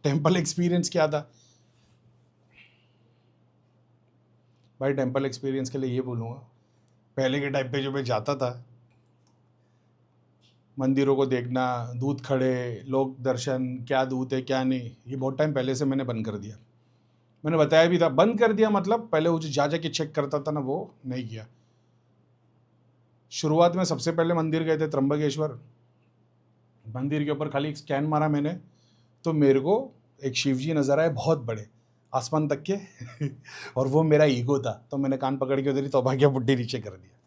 Temple experience क्या था भाई? टेम्पल एक्सपीरियंस के लिए ये बोलूँगा, पहले के टाइम पे जो मैं जाता था, मंदिरों को देखना, दूत खड़े, लोग दर्शन, क्या दूत है क्या नहीं, ये बहुत टाइम पहले से मैंने बंद कर दिया। मैंने बताया भी था, बंद कर दिया मतलब पहले वो जो जा के चेक करता था ना, वो नहीं किया। शुरुआत में सबसे पहले मंदिर गए थे त्र्यंबकेश्वर, मंदिर के ऊपर खाली एक स्कैन मारा मैंने, तो मेरे को एक शिव जी नज़र आए बहुत बड़े, आसमान तक के और वो मेरा ईगो था, तो मैंने कान पकड़ के उधर ही तौबा किया, बुड्ढी नीचे कर दिया।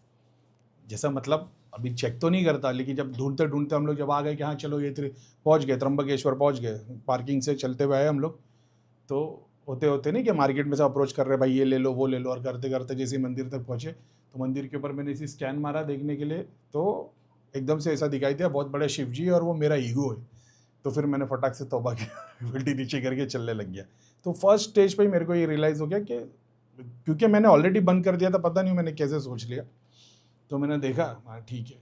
जैसा मतलब अभी चेक तो नहीं करता, लेकिन जब ढूंढते ढूंढते हम लोग जब आ गए कि हाँ चलो ये पहुँच गए, त्र्यंबकेश्वर पहुँच गए, पार्किंग से चलते हुए आए हम लोग, तो होते होते नहीं कि मार्केट में से अप्रोच कर रहे भाई ये ले लो वो ले लो, और करते करते जैसे मंदिर तक पहुँचे, तो मंदिर के ऊपर मैंने इसी स्कैन मारा देखने के लिए, तो एकदम से ऐसा दिखाई दिया बहुत बड़े शिव जी और वो मेरा ईगो है। तो फिर मैंने फटाक से तौबा किया, उल्टी नीचे करके चलने लग गया। तो फर्स्ट स्टेज पे ही मेरे को ये रियलाइज़ हो गया कि क्योंकि मैंने ऑलरेडी बंद कर दिया था, पता नहीं मैंने कैसे सोच लिया, तो मैंने देखा हाँ ठीक है।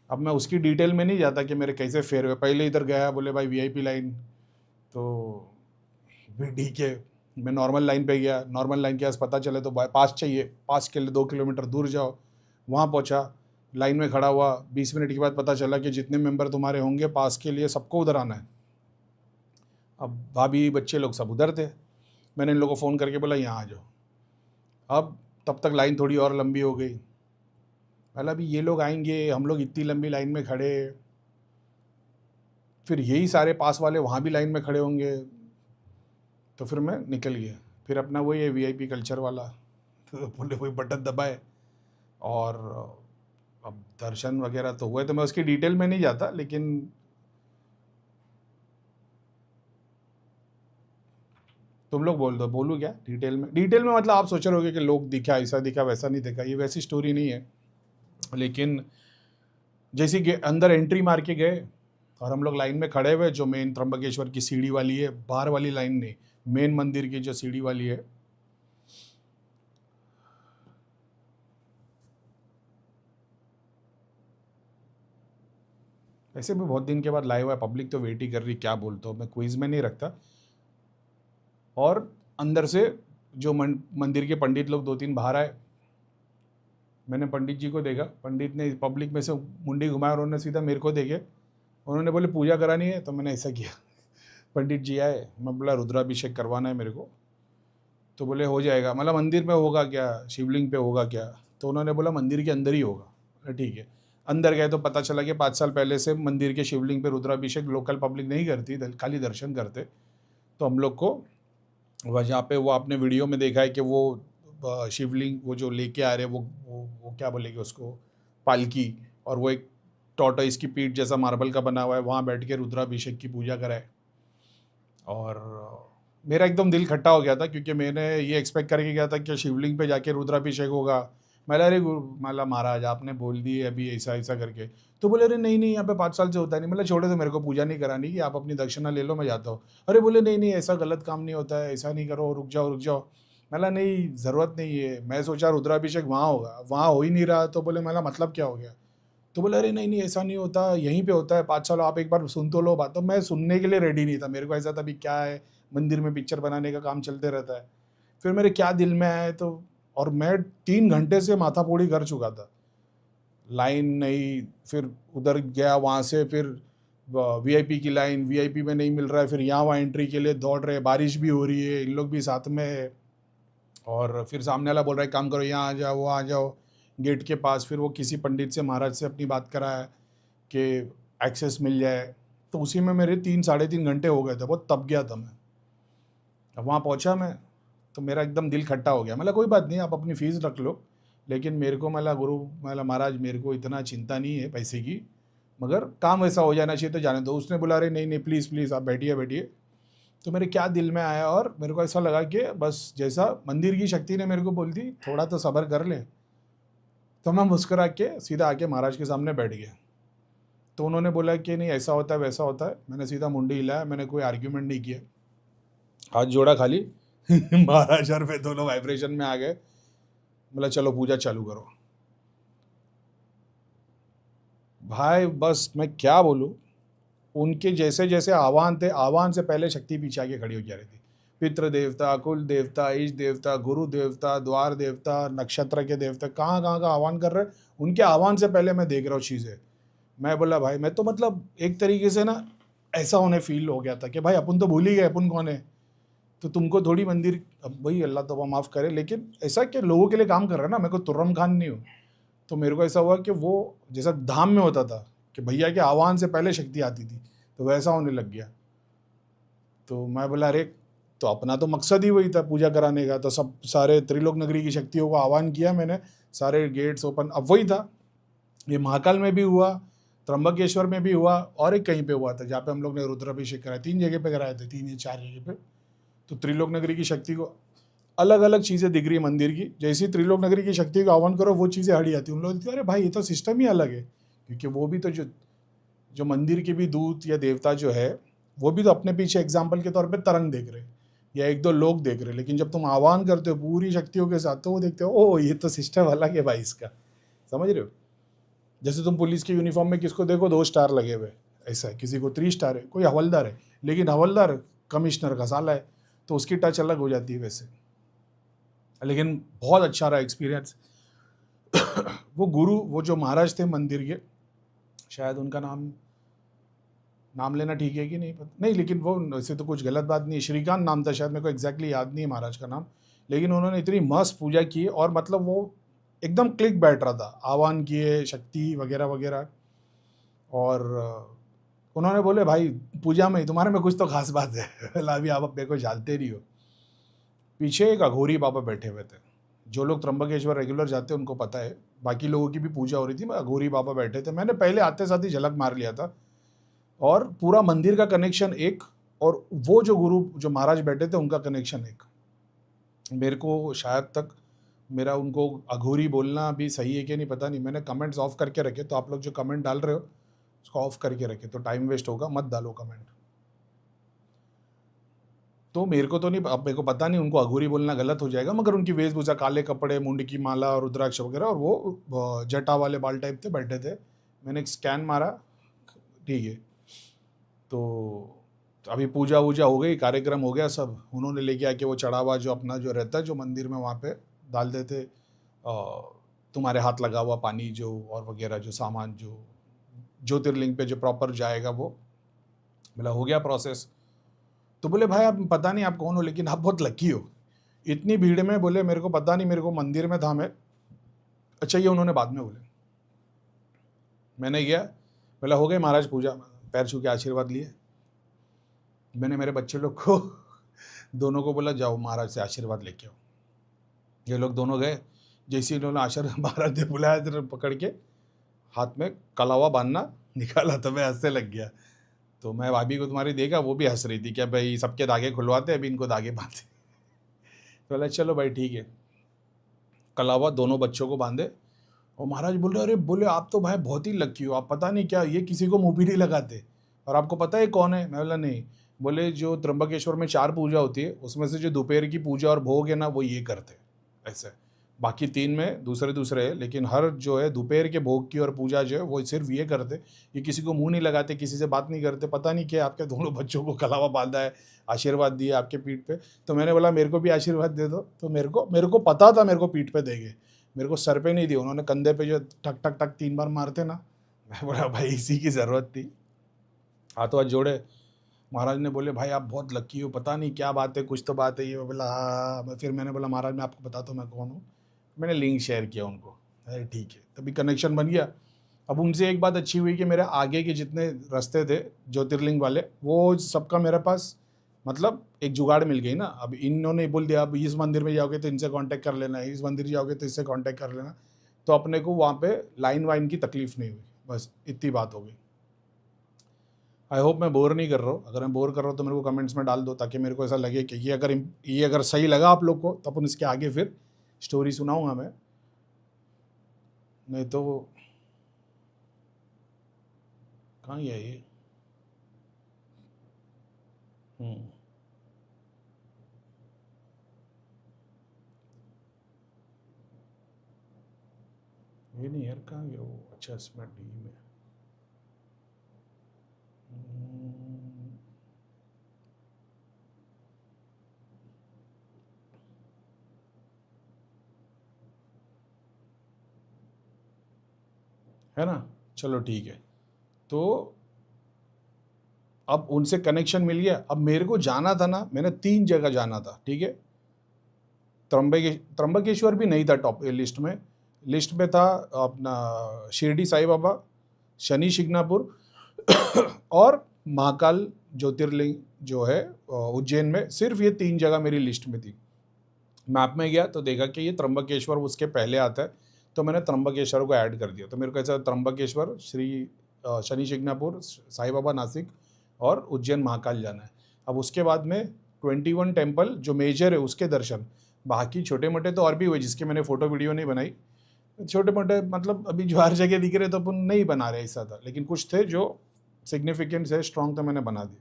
अब मैं उसकी डिटेल में नहीं जाता कि मेरे कैसे फेयर हुए, पहले इधर गया, बोले भाई वीआईपी लाइन, तो फिर ठीक है, मैं नॉर्मल लाइन पे गया, नॉर्मल लाइन के पास पता चले तो पास चाहिए, पास के लिए 2 किलोमीटर दूर जाओ, वहाँ पहुँचा, लाइन में खड़ा हुआ, 20 मिनट के बाद पता चला कि जितने मेंबर तुम्हारे होंगे पास के लिए सबको उधर आना है। अब भाभी बच्चे लोग सब उधर थे, मैंने इन लोगों को फ़ोन करके बोला यहाँ आ जाओ। अब तब तक लाइन थोड़ी और लंबी हो गई, बोला अभी ये लोग आएंगे, हम लोग इतनी लंबी लाइन में खड़े, फिर यही सारे पास वाले वहाँ भी लाइन में खड़े होंगे, तो फिर मैं निकल गया। फिर अपना वही है वीआईपी कल्चर वाला, तो बोले वही बटन दबाए, और अब दर्शन वगैरह तो हुए, तो मैं उसकी डिटेल में नहीं जाता, लेकिन तुम लोग बोल दो, बोलूँ क्या डिटेल में? डिटेल में मतलब आप सोच रहे होगे कि लोग दिखा, ऐसा दिखा वैसा नहीं दिखा, ये वैसी स्टोरी नहीं है। लेकिन जैसे कि अंदर एंट्री मार के गए और हम लोग लाइन में खड़े हुए, जो मेन त्र्यंबकेश्वर की सीढ़ी वाली है, बाहर वाली लाइन नहीं, मेन मंदिर की जो सीढ़ी वाली है, ऐसे भी बहुत दिन के बाद लाइव है, पब्लिक तो वेट ही कर रही, क्या बोलता हूँ मैं, क्विज में नहीं रखता। और अंदर से जो मंदिर के पंडित लोग 2-3 बाहर आए, मैंने पंडित जी को देखा, पंडित ने पब्लिक में से मुंडी घुमाया और उन्होंने सीधा मेरे को देखे, उन्होंने बोले पूजा करानी है, तो मैंने ऐसा किया। पंडित जी आए, मैं बोला रुद्राभिषेक करवाना है मेरे को, तो बोले हो जाएगा, मतलब मंदिर में होगा क्या, शिवलिंग पे होगा क्या? तो उन्होंने बोला मंदिर के अंदर ही होगा। बोला ठीक है। अंदर गए तो पता चला कि 5 साल पहले से मंदिर के शिवलिंग पे रुद्राभिषेक लोकल पब्लिक नहीं करती, खाली दर्शन करते। तो हम लोग को वह जहाँ पे वो आपने वीडियो में देखा है कि वो शिवलिंग वो जो लेके आ रहे वो क्या बोलेंगे उसको, पालकी, और वो एक टॉर्टोइस की पीठ जैसा मार्बल का बना हुआ है, वहाँ बैठ के रुद्राभिषेक की पूजा कराए। और मेरा एकदम दिल खट्टा हो गया था, क्योंकि मैंने ये एक्सपेक्ट करके गया था कि शिवलिंग पे जाके रुद्राभिषेक होगा। मैं अरे मतलब महाराज आपने बोल दिए अभी ऐसा ऐसा करके, तो बोले अरे नहीं नहीं यहाँ पे 5 साल से होता नहीं, मतलब छोड़े, तो मेरे को पूजा नहीं करानी कि आप अपनी दक्षिणा ले लो, मैं जाता हूँ। अरे बोले नहीं नहीं ऐसा गलत काम नहीं होता है, ऐसा नहीं करो, रुक जाओ रुक जाओ। मैंने नहीं ज़रूरत नहीं है, मैं सोचा रुद्राभिषेक वहाँ होगा, वहाँ हो ही नहीं रहा, तो बोले मेरा मतलब क्या हो गया? तो बोले अरे नहीं नहीं ऐसा नहीं होता, यहीं पे होता है, 5 साल आप एक बार सुन तो लो बात। तो मैं सुनने के लिए रेडी नहीं था, मेरे को ऐसा था भी क्या है, मंदिर में पिक्चर बनाने का काम चलते रहता है। फिर मेरे क्या दिल में आया, तो और मैं 3 घंटे से माथापोड़ी कर चुका था, लाइन नहीं, फिर उधर गया, वहाँ से फिर वीआईपी की लाइन, वीआईपी में नहीं मिल रहा है, फिर यहाँ वहाँ एंट्री के लिए दौड़ रहे, बारिश भी हो रही है, इन लोग भी साथ में है, और फिर सामने वाला बोल रहा है काम करो, यहाँ आ जाओ वो आ जाओ गेट के पास। फिर वो किसी पंडित से महाराज से अपनी बात कराया कि एक्सेस मिल जाए, तो उसी में मेरे 3-3.5 घंटे हो गए थे, बहुत तप गया था मैं। अब वहाँ पहुँचा मैं, तो मेरा एकदम दिल खट्टा हो गया, मतलब कोई बात नहीं आप अपनी फ़ीस रख लो, लेकिन मेरे को मतलब गुरु मतलब महाराज मेरे को इतना चिंता नहीं है पैसे की, मगर काम वैसा हो जाना चाहिए तो जाने दो। उसने बोला अरे नहीं नहीं प्लीज़ प्लीज़ आप बैठिए बैठिए। तो मेरे क्या दिल में आया, और मेरे को ऐसा लगा कि बस जैसा मंदिर की शक्ति ने मेरे को बोल दी थोड़ा तो सब्र कर ले, तो मैं मुस्कुरा के सीधा आके महाराज के सामने बैठ गया। तो उन्होंने बोला कि नहीं ऐसा होता है वैसा होता है, मैंने सीधा मुंडी हिलाया, मैंने कोई आर्ग्यूमेंट नहीं किया, हाथ जोड़ा खाली महाराज और मैं दोनों वाइब्रेशन में आ गए, बोला चलो पूजा चालू करो। भाई बस मैं क्या बोलूँ, उनके जैसे जैसे आह्वान थे, आह्वान से पहले शक्ति पीछे आके खड़ी हो जा रही थी। पितृ देवता, कुल देवता, ईश देवता, गुरु देवता, द्वार देवता, नक्षत्र के देवता, कहाँ कहाँ का आह्वान कर रहे हैं। उनके आह्वान से पहले मैं देख रहा हूँ चीज़ें। मैं बोला भाई, मैं तो मतलब एक तरीके से ना ऐसा होने फील हो गया था कि भाई अपन तो भूल ही गए अपन कौन है। तो तुमको थोड़ी मंदिर, अब भाई अल्लाह तौबा माफ़ करे, लेकिन ऐसा कि लोगों के लिए काम कर रहा है ना, मैं कोई तुर्रम खान नहीं हूँ। तो मेरे को ऐसा हुआ कि वो जैसा धाम में होता था कि भैया के आह्वान से पहले शक्ति आती थी, तो वैसा होने लग गया। तो मैं बोला अरे, तो अपना तो मकसद ही वही था पूजा कराने का। तो सब सारे त्रिलोक नगरी की शक्तियों को आह्वान किया मैंने, सारे गेट्स ओपन। अब वही था, ये महाकाल में भी हुआ, त्र्यंबकेश्वर में भी हुआ, और एक कहीं पे हुआ था जहाँ पे हम लोग ने रुद्राभिषेक कराया। 3 जगह पे कराए थे, 3 या 4 जगह पे। तो त्रिलोक नगरी की शक्ति को अलग अलग चीज़ें दिख रही है मंदिर की। जैसे ही त्रिलोक नगरी की शक्ति को आह्वान करो, वो चीज़ें हट जाती। उन लोग कहते अरे भाई, ये तो सिस्टम ही अलग है, क्योंकि वो भी तो जो जो मंदिर के भी दूत या देवता जो है, वो भी तो अपने पीछे एग्जाम्पल के तौर पे तरंग देख रहे या एक दो लोग देख रहे। लेकिन जब तुम आह्वान करते हो पूरी शक्तियों के साथ, तो वो देखते हो ओ ये तो सिस्टम अलग है भाई इसका। समझ रहे हो? जैसे तुम पुलिस के यूनिफॉर्म में किसको देखो 2 स्टार लगे हुए, ऐसा है। किसी को 3 स्टार है, कोई हवलदार है, लेकिन हवलदार कमिश्नर का साला है, तो उसकी टच अलग हो जाती है वैसे। लेकिन बहुत अच्छा रहा एक्सपीरियंस। वो गुरु, वो जो महाराज थे मंदिर के, शायद उनका नाम लेना ठीक है कि नहीं पता नहीं, लेकिन वो वैसे तो कुछ गलत बात नहीं है। श्रीकांत नाम था शायद, मेरे को एग्जैक्टली याद नहीं है महाराज का नाम। लेकिन उन्होंने इतनी मस्त पूजा की, और मतलब वो एकदम क्लिक बैठ रहा था, आह्वान किए शक्ति वगैरह वगैरह। और उन्होंने बोले भाई, पूजा में तुम्हारे में कुछ तो खास बात है। बोला अभी आप मेरे को जानते नहीं हो। पीछे एक अघोरी बाबा बैठे हुए थे। जो लोग त्र्यंबकेश्वर रेगुलर जाते हैं उनको पता है, बाकी लोगों की भी पूजा हो रही थी। अघोरी बाबा बैठे थे, मैंने पहले आते साथ ही झलक मार लिया था। और पूरा मंदिर का कनेक्शन एक, और वो जो गुरु जो महाराज बैठे थे उनका कनेक्शन एक। मेरे को शायद तक मेरा उनको अघोरी बोलना भी सही है कि नहीं पता नहीं। मैंने कमेंट्स ऑफ करके रखे, तो आप लोग जो कमेंट डाल रहे हो उसको ऑफ करके रखे, तो टाइम वेस्ट होगा, मत डालो कमेंट। तो मेरे को तो नहीं, अब मेरे को पता नहीं उनको अघोरी बोलना गलत हो जाएगा, मगर उनकी वेशभूषा, काले कपड़े, मुंड की माला और रुद्राक्ष वगैरह, और वो जटा वाले बाल टाइप थे, बैठे थे। मैंने एक स्कैन मारा, ठीक है। तो अभी पूजा वूजा हो गई, कार्यक्रम हो गया सब। उन्होंने लेके आके वो चढ़ावा जो अपना जो रहता है जो मंदिर में, वहाँ पे डाल देते तुम्हारे हाथ लगा हुआ पानी जो, और वगैरह जो सामान जो ज्योतिर्लिंग पे जो प्रॉपर जाएगा वो। बोला हो गया प्रोसेस। तो बोले भाई आप पता नहीं आप कौन हो, लेकिन आप बहुत लकी हो, इतनी भीड़ में। बोले मेरे को पता नहीं, मेरे को मंदिर में था मैं। अच्छा, ये उन्होंने बाद में बोले। मैंने गया, बोला हो गई महाराज पूजा, पैर छू के आशीर्वाद लिए। मैंने मेरे बच्चे लोग को दोनों को बोला जाओ महाराज से आशीर्वाद लेके आओ। ये लोग दोनों गए। जैसे ही इन्होंने आशीर्वाद, महाराज ने बुलाया तो पकड़ के हाथ में कलावा बांधना निकाला, तो मैं हंसने लग गया। तो मैं भाभी को तुम्हारी देखा, वो भी हंस रही थी, क्या भाई सबके धागे खुलवाते, अभी इनको धागे बांधे। तो बोला चलो भाई ठीक है। कलावा दोनों बच्चों को बांधे, और महाराज बोल रहे अरे, बोले आप तो भाई बहुत ही लकी हो, आप पता नहीं क्या ये किसी को मुंह भी नहीं लगाते, और आपको पता है कौन है? मैं बोला नहीं। बोले जो त्र्यंबकेश्वर में 4 पूजा होती है, उसमें से जो दोपहर की पूजा और भोग है ना, वो ये करते ऐसे। बाकी 3 में दूसरे दूसरे है, लेकिन हर जो है दोपहर के भोग की और पूजा जो है वो सिर्फ ये करते। ये किसी को मुंह नहीं लगाते, किसी से बात नहीं करते। पता नहीं क्या आपके दोनों बच्चों को कलावा बांधा है, आशीर्वाद दिया आपके पीठ पे। तो मैंने बोला मेरे को भी आशीर्वाद दे दो। तो मेरे को पता था मेरे को पीठ पे देंगे, मेरे को सर पे नहीं दिया। उन्होंने कंधे पे जो टक टक टक 3 बार मारते ना, मैं बोला भाई इसी की ज़रूरत थी। हाथों हाथ जोड़े। महाराज ने बोले भाई आप बहुत लकी हो, पता नहीं क्या बात है, कुछ तो बात है। ये बोला हाँ। फिर मैंने बोला महाराज मैं आपको बताता हूँ मैं कौन हूँ। मैंने लिंक शेयर किया उनको, अरे ठीक है, तभी कनेक्शन बन गया। अब उनसे एक बात अच्छी हुई कि मेरे आगे के जितने रास्ते थे ज्योतिर्लिंग वाले, वो सबका मेरे पास मतलब एक जुगाड़ मिल गई ना। अब इन्होंने बोल दिया अब इस मंदिर में जाओगे तो इनसे कांटेक्ट कर लेना, इस मंदिर जाओगे तो इससे कांटेक्ट कर लेना। तो अपने को वहाँ पे लाइन वाइन की तकलीफ नहीं हुई, बस इतनी बात हो गई। आई होप मैं बोर नहीं कर रहा हूँ। अगर मैं बोर कर रहा हूँ तो मेरे को कमेंट्स में डाल दो, ताकि मेरे को ऐसा लगे कि ये अगर सही लगा आप लोग को, तो अपन इसके आगे फिर स्टोरी सुनाऊंगा मैं। नहीं तो कहाँ गया ये? हम्म, ये नहीं यार, कहाँ गया वो? अच्छा इसमें डी में। है ना। चलो ठीक है, तो अब उनसे कनेक्शन मिल गया। अब मेरे को जाना था ना, मैंने 3 जगह जाना था, ठीक है। त्र्यंबकेश्वर भी नहीं था टॉप लिस्ट में। लिस्ट में था अपना शिरडी साई बाबा, शनि शिंगणापुर और महाकाल ज्योतिर्लिंग जो है उज्जैन में। सिर्फ ये 3 जगह मेरी लिस्ट में थी। मैप में गया तो देखा कि ये त्र्यंबकेश्वर उसके पहले आता है, तो मैंने त्र्यंबकेश्वर को ऐड कर दिया। तो मेरे को ऐसा त्र्यंबकेश्वर, शनि शिंगणापुर, साई बाबा नासिक और उज्जैन महाकाल जाना है। अब उसके बाद में 21 टेम्पल जो मेजर है उसके दर्शन, बाकी छोटे मोटे तो और भी हुए जिसके मैंने फ़ोटो वीडियो नहीं बनाई। छोटे मोटे मतलब अभी जो हर जगह दिख रहे तो अपन नहीं बना रहे ऐसा था, लेकिन कुछ थे जो सिग्निफिकेंस है स्ट्रॉन्ग, तो मैंने बना दी।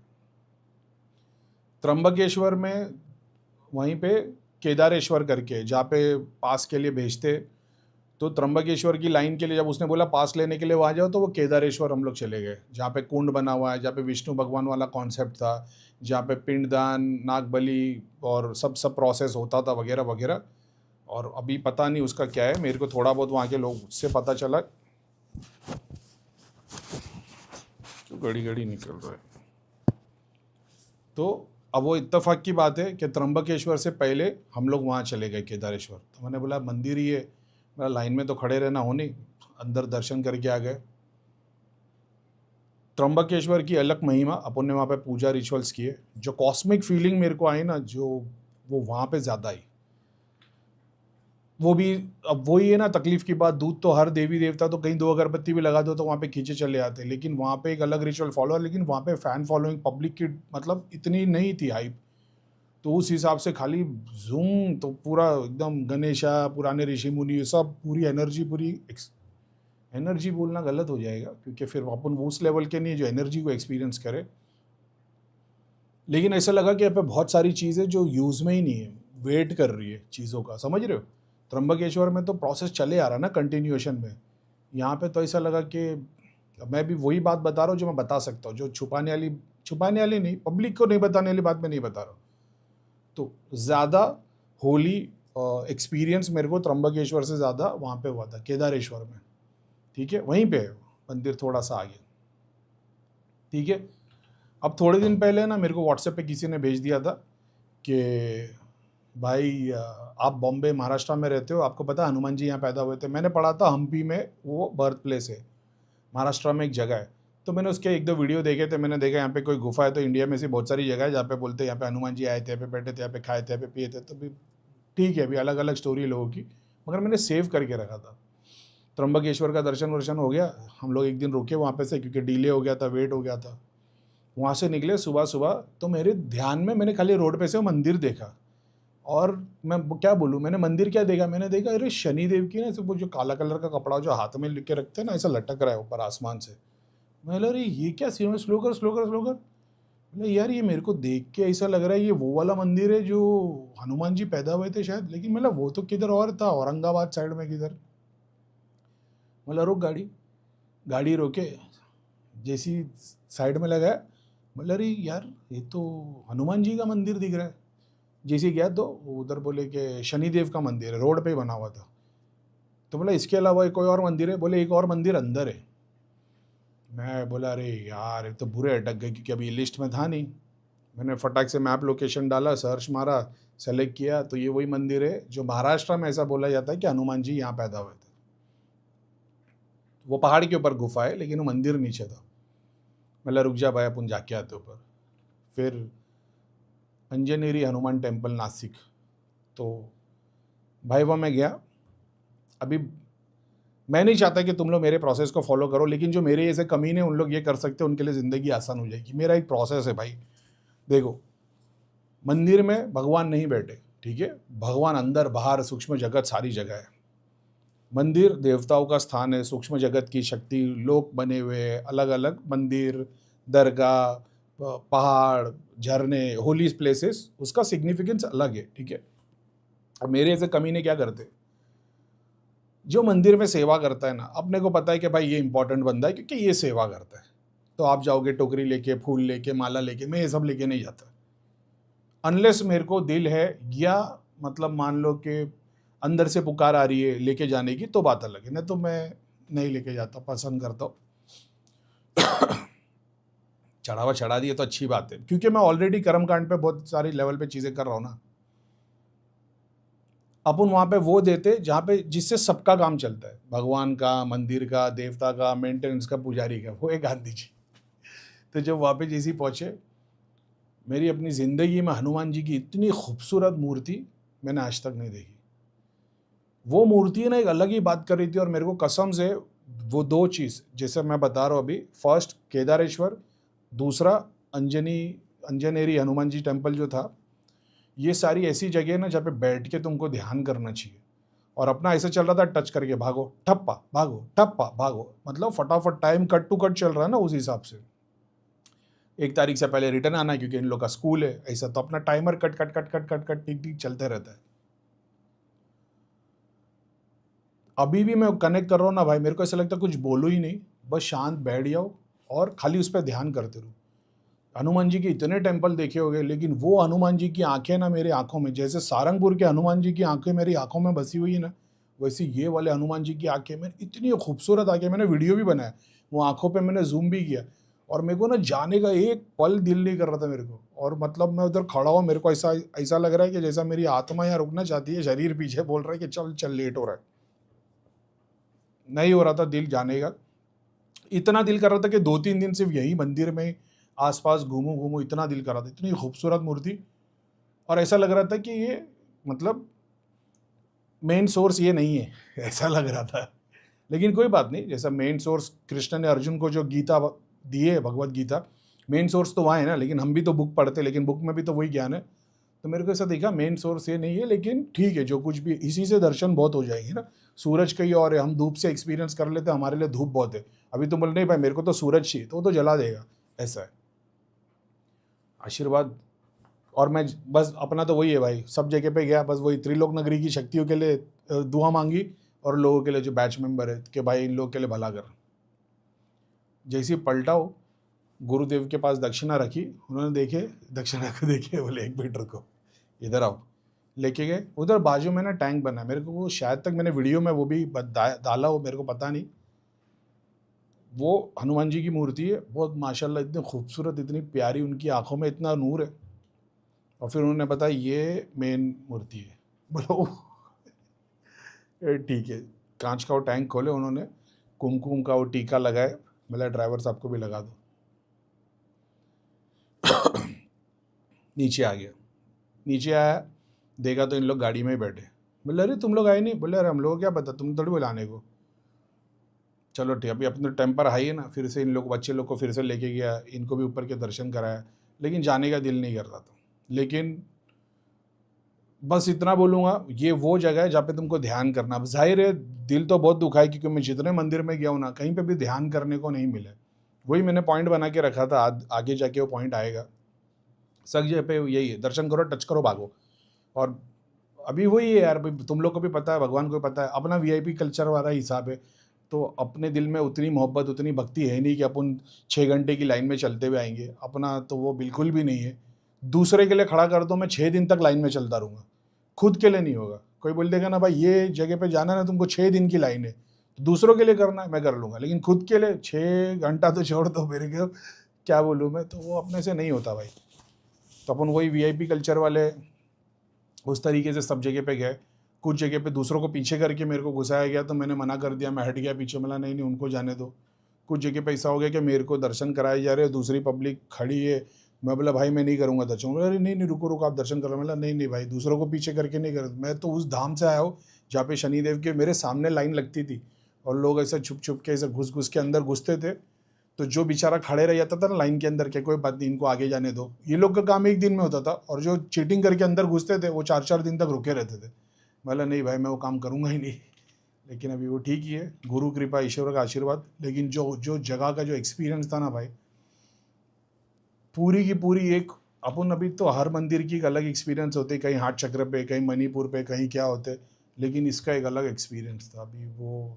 त्र्यंबकेश्वर में वहीं पे केदारेश्वर करके जहाँ पे पास के लिए भेजते, तो त्र्यंबकेश्वर की लाइन के लिए जब उसने बोला पास लेने के लिए वहाँ जाओ, तो वो केदारेश्वर हम लोग चले गए, जहाँ पे कुंड बना हुआ है, जहाँ पे विष्णु भगवान वाला कॉन्सेप्ट था, जहाँ पे पिंडदान, नागबलि और सब प्रोसेस होता था वगैरह वगैरह। और अभी पता नहीं उसका क्या है, मेरे को थोड़ा बहुत वहाँ के लोग से पता चला। तो घड़ी घड़ी निकल रहा है। तो अब वो इत्तेफाक की बात है कि त्र्यंबकेश्वर से पहले हम लोग वहाँ चले गए केदारेश्वर। तो मैंने बोला मंदिर ही है, मेरा लाइन में तो खड़े रहना हो नहीं, अंदर दर्शन करके आ गए। त्र्यंबकेश्वर की अलग महिमा, अपन ने वहाँ पे पूजा रिचुअल्स किए। जो कॉस्मिक फीलिंग मेरे को आई ना, जो वो वहाँ पे ज़्यादा आई। वो भी अब वही है ना, तकलीफ की बात, दूध तो हर देवी देवता तो कहीं 2 अगरबत्ती भी लगा दो तो वहाँ पे खींचे चले आते, लेकिन वहाँ पे एक अलग रिचुअल फॉलो है। लेकिन वहाँ पे फैन फॉलोइंग पब्लिक की मतलब इतनी नहीं थी हाइप, तो उस हिसाब से खाली जूम तो पूरा एकदम गणेशा, पुराने ऋषि मुनि, सब पूरी एनर्जी, पूरी एनर्जी बोलना गलत हो जाएगा क्योंकि फिर अपन उस लेवल के नहीं जो एनर्जी को एक्सपीरियंस करे। लेकिन ऐसा लगा कि यहाँ पे बहुत सारी चीज़ें जो यूज़ में ही नहीं है, वेट कर रही है चीज़ों का, समझ रहे हो। त्र्यंबकेश्वर में तो प्रोसेस चले आ रहा ना कंटिन्यूएशन में, यहाँ पे तो ऐसा लगा कि मैं भी वही बात बता रहा हूँ जो मैं बता सकता हूँ, जो छुपाने वाली नहीं, पब्लिक को नहीं बताने वाली बात मैं नहीं बता रहा हूँ। तो ज़्यादा होली एक्सपीरियंस मेरे को त्र्यंबकेश्वर से ज़्यादा वहाँ पे हुआ था केदारेश्वर में, ठीक है। वहीं पे है मंदिर, थोड़ा सा आगे, ठीक है। अब थोड़े दिन पहले ना मेरे को व्हाट्सएप पे किसी ने भेज दिया था कि भाई आप बॉम्बे महाराष्ट्र में रहते हो, आपको पता है हनुमान जी यहाँ पैदा हुए थे। मैंने पढ़ा था हम्पी में वो बर्थ प्लेस है, महाराष्ट्र में एक जगह है। तो मैंने उसके 1-2 वीडियो देखे थे, मैंने देखा यहाँ पे कोई गुफा है, तो इंडिया में से बहुत सारी जगह है जहाँ पे बोलते हैं यहाँ पे हनुमान जी आए थे, यहाँ पे बैठे थे, यहाँ पे खाए थे, यहाँ पे पिए थे। तो भी ठीक है, अभी अलग अलग स्टोरी है लोगों की, मगर मैंने सेव करके रखा था। त्र्यंबकेश्वर का दर्शन वर्शन हो गया, हम लोग एक दिन रुके वहाँ पे से क्योंकि डिले हो गया था, वेट हो गया था। वहाँ से निकले सुबह सुबह, तो मेरे ध्यान में मैंने खाली रोड पे से वो मंदिर देखा, और मैं क्या बोलूँ, मैंने मंदिर क्या देखा, मैंने देखा अरे शनिदेव की ना वो जो काला कलर का कपड़ा जो हाथ में लिख के रखते हैं ना, ऐसा लटक रहा है ऊपर आसमान से। मैं बोला अरे ये क्या सीन है, स्लो कर स्लो कर स्लो कर। बोला यार ये मेरे को देख के ऐसा लग रहा है ये वो वाला मंदिर है जो हनुमान जी पैदा हुए थे शायद, लेकिन मतलब वो तो किधर और था, औरंगाबाद साइड में किधर। बोला रुक गाड़ी, गाड़ी रोके, जैसी साइड में लगाया, बोला अरे यार ये तो हनुमान जी का मंदिर दिख रहा है। जैसे गया तो उधर बोले कि शनिदेव का मंदिर है, रोड पे ही बना हुआ था। तो बोला इसके अलावा एक कोई और मंदिर है, बोले एक और मंदिर अंदर है। मैं बोला अरे यार ये तो बुरे अटक गए क्योंकि अभी लिस्ट में था नहीं। मैंने फटाक से मैप लोकेशन डाला, सर्च मारा, सेलेक्ट किया, तो ये वही मंदिर है जो महाराष्ट्र में ऐसा बोला जाता है कि हनुमान जी यहाँ पैदा हुए थे। वो पहाड़ के ऊपर गुफा है लेकिन वो मंदिर नीचे था। मतलब रुक जा भाई अपन जाके आते ऊपर। फिर अंजनेरी हनुमान टेम्पल नासिक, तो भाई वहाँ मैं गया। अभी मैं नहीं चाहता कि तुम लोग मेरे प्रोसेस को फॉलो करो, लेकिन जो मेरे जैसे कमीने उन लोग ये कर सकते हैं, उनके लिए ज़िंदगी आसान हो जाएगी। मेरा एक प्रोसेस है भाई, देखो मंदिर में भगवान नहीं बैठे, ठीक है, भगवान अंदर बाहर सूक्ष्म जगत सारी जगह है। मंदिर देवताओं का स्थान है, सूक्ष्म जगत की शक्ति, लोक बने हुए हैं अलग अलग, मंदिर, दरगाह, पहाड़, झरने, होली प्लेसेस, उसका सिग्निफिकेंस अलग है, ठीक है। अब मेरे ऐसे कमीने क्या करते, जो मंदिर में सेवा करता है ना, अपने को पता है कि भाई ये इंपॉर्टेंट बंदा है क्योंकि ये सेवा करता है, तो आप जाओगे टोकरी लेके, फूल लेके, माला लेके, मैं ये सब लेके नहीं जाता अनलेस मेरे को दिल है, या मतलब मान लो कि अंदर से पुकार आ रही है लेके जाने की, तो बात अलग है। नहीं तो मैं नहीं लेके जाता, पसंद करता हूँ। चढ़ावा चढ़ा दिए तो अच्छी बात है, क्योंकि मैं ऑलरेडी कर्मकांड पे बहुत सारी लेवल पे चीज़ें कर रहा हूँ ना। अपन वहाँ पे वो देते जहाँ पे जिससे सबका काम चलता है, भगवान का, मंदिर का, देवता का, मेंटेनेंस का, पुजारी का, वो है गांधी जी। तो जब वहाँ पे जैसे ही पहुँचे, मेरी अपनी ज़िंदगी में हनुमान जी की इतनी खूबसूरत मूर्ति मैंने आज तक नहीं देखी। वो मूर्ति ना एक अलग ही बात कर रही थी, और मेरे को कसम से वो दो चीज़ जैसे मैं बता रहा हूँ अभी, फर्स्ट केदारेश्वर, दूसरा अंजनेरी हनुमान जी टेम्पल जो था, ये सारी ऐसी जगह है ना जहाँ पे बैठ के तुमको ध्यान करना चाहिए। और अपना ऐसा चल रहा था, टच करके भागो, ठप्पा भागो, ठप्पा भागो, मतलब फटाफट टाइम कट टू कट चल रहा है ना उस हिसाब से। 1 तारीख से पहले रिटर्न आना है क्योंकि इन लोग का स्कूल है, ऐसा तो अपना टाइमर कट कट कट कट कट कट टिक टिक चलते रहता है। अभी भी मैं कनेक्ट कर रहा हूँ ना भाई, मेरे को ऐसा लगता है कुछ बोलो ही नहीं, बस शांत बैठ जाओ और खाली उस पर ध्यान करते रहो। हनुमान जी के इतने टेम्पल देखे होंगे, लेकिन वो हनुमान जी की आंखें ना मेरी आंखों में, जैसे सारंगपुर के हनुमान जी की आंखें मेरी आंखों में बसी हुई है ना, वैसे ये वाले हनुमान जी की आंखें में इतनी खूबसूरत आंखें, मैंने वीडियो भी बनाया, वो आंखों पे मैंने जूम भी किया, और मेरे को ना जाने का एक पल दिल नहीं कर रहा था मेरे को। और मतलब मैं उधर खड़ा हुआ, मेरे को ऐसा ऐसा लग रहा है कि जैसा मेरी आत्मा यहाँ रुकना चाहती है, शरीर पीछे बोल रहा है कि चल चल, लेट हो रहा है। नहीं हो रहा था दिल जाने का, इतना दिल कर रहा था कि 2-3 दिन सिर्फ यही मंदिर में आसपास घूमूं, इतना दिल कर रहा था, इतनी खूबसूरत मूर्ति। और ऐसा लग रहा था कि ये मतलब मेन सोर्स ये नहीं है, ऐसा लग रहा था। लेकिन कोई बात नहीं, जैसा मेन सोर्स कृष्ण ने अर्जुन को जो गीता दी है, भगवत गीता, मेन सोर्स तो वहाँ है ना, लेकिन हम भी तो बुक पढ़ते, लेकिन बुक में भी तो वही ज्ञान है। तो मेरे को ऐसा देखा मेन सोर्स ये नहीं है, लेकिन ठीक है, जो कुछ भी, इसी से दर्शन बहुत हो जाएंगे ना। सूरज कहीं और है, हम धूप से एक्सपीरियंस कर लेते हैं, हमारे लिए धूप बहुत है। अभी तुम बोल नहीं भाई मेरे को तो सूरज चाहिए, तो वो तो जला देगा, ऐसा है आशीर्वाद। और मैं बस अपना तो वही है भाई, सब जगह पे गया, बस वही त्रिलोक नगरी की शक्तियों के लिए दुआ मांगी, और लोगों के लिए जो बैच मेंबर है कि भाई इन लोगों के लिए भला कर। जैसे ही पलटाओ, गुरुदेव के पास दक्षिणा रखी, उन्होंने देखे दक्षिणा को, देखे, बोले 1 मिनट रुको, इधर आओ, लेके गए। उधर बाजू में ना टैंक बना, मेरे को वो शायद तक मैंने वीडियो में वो भी डाला हो, मेरे को पता नहीं। वो हनुमान जी की मूर्ति है, बहुत माशाल्लाह, इतनी खूबसूरत, इतनी प्यारी, उनकी आंखों में इतना नूर है। और फिर उन्होंने बताया ये मेन मूर्ति है। बोलो ठीक है। कांच का वो टैंक खोले उन्होंने, कुमकुम का वो टीका लगाए, बोला ड्राइवर साहब को भी लगा दो। नीचे आ गया, नीचे आया, देखा तो इन लोग गाड़ी में ही बैठे। बोले अरे तुम लोग आए नहीं? बोले अरे हम लोग क्या पता, तुम थोड़ी बुलाने को। चलो ठीक, अभी अपने टेम्पर हाई है ना, फिर से इन लोग, बच्चे लोग को फिर से लेके गया, इनको भी ऊपर के दर्शन कराया, लेकिन जाने का दिल नहीं कर रहा था। लेकिन बस इतना बोलूँगा, ये वो जगह है जहाँ पे तुमको ध्यान करना। अब जाहिर है दिल तो बहुत दुखा है, क्योंकि मैं जितने मंदिर में गया हूँ ना, कहीं पे भी ध्यान करने को नहीं मिला। वही मैंने पॉइंट बना के रखा था, आगे जाके वो पॉइंट आएगा। सब जगह पे यही है, दर्शन करो, टच करो, भागो। और अभी वही है यार, तुम लोग को भी पता है, भगवान को भी पता है, अपना वीआईपी कल्चर वाला हिसाब है, तो अपने दिल में उतनी मोहब्बत, उतनी भक्ति है नहीं कि अपन 6 घंटे की लाइन में चलते हुए आएंगे। अपना तो वो बिल्कुल भी नहीं है। दूसरे के लिए खड़ा कर दो, मैं 6 दिन तक लाइन में चलता रहूँगा, खुद के लिए नहीं होगा। कोई बोल देगा ना भाई ये जगह पे जाना ना तुमको, 6 दिन की लाइन है, दूसरों के लिए करना है, मैं कर लूँगा, लेकिन खुद के लिए 6 घंटा तो छोड़ दो मेरे को, क्या बोलूँ मैं, तो वो अपने से नहीं होता भाई। तो अपन वही वीआईपी कल्चर वाले उस तरीके से सब जगह पे गए। कुछ जगह पे दूसरों को पीछे करके मेरे को घुसाया गया, तो मैंने मना कर दिया, मैं हट गया पीछे, मिला नहीं उनको जाने दो। कुछ जगह पे ऐसा हो गया कि मेरे को दर्शन कराए जा रहे हैं, दूसरी पब्लिक खड़ी है, मैं बोला भाई मैं नहीं करूँगा दर्शन। बोला अरे नहीं रुको आप दर्शन करो। मैं नहीं भाई, दूसरों को पीछे करके नहीं कर, मैं तो उस धाम से आया हूँ जहाँ पे शनिदेव के मेरे सामने लाइन लगती थी, और लोग ऐसे छुप छुप के ऐसे घुस के अंदर घुसते थे। तो जो बेचारा खड़े रह जाता था ना लाइन के अंदर, क्या कोई बात नहीं इनको आगे जाने दो, ये लोग का काम 1 दिन में होता था, और जो चीटिंग करके अंदर घुसते थे वो 4-4 दिन तक रुके रहते थे। बोला नहीं भाई मैं वो काम करूँगा ही नहीं। लेकिन अभी वो ठीक ही है, गुरु कृपा, ईश्वर का आशीर्वाद। लेकिन जो जगह का जो एक्सपीरियंस था ना भाई, पूरी की पूरी एक, अपन अभी तो हर मंदिर की एक अलग एक्सपीरियंस होते, कहीं हाट चक्र पे, कहीं मणिपुर पे, कहीं क्या होते, लेकिन इसका एक अलग एक्सपीरियंस था। अभी वो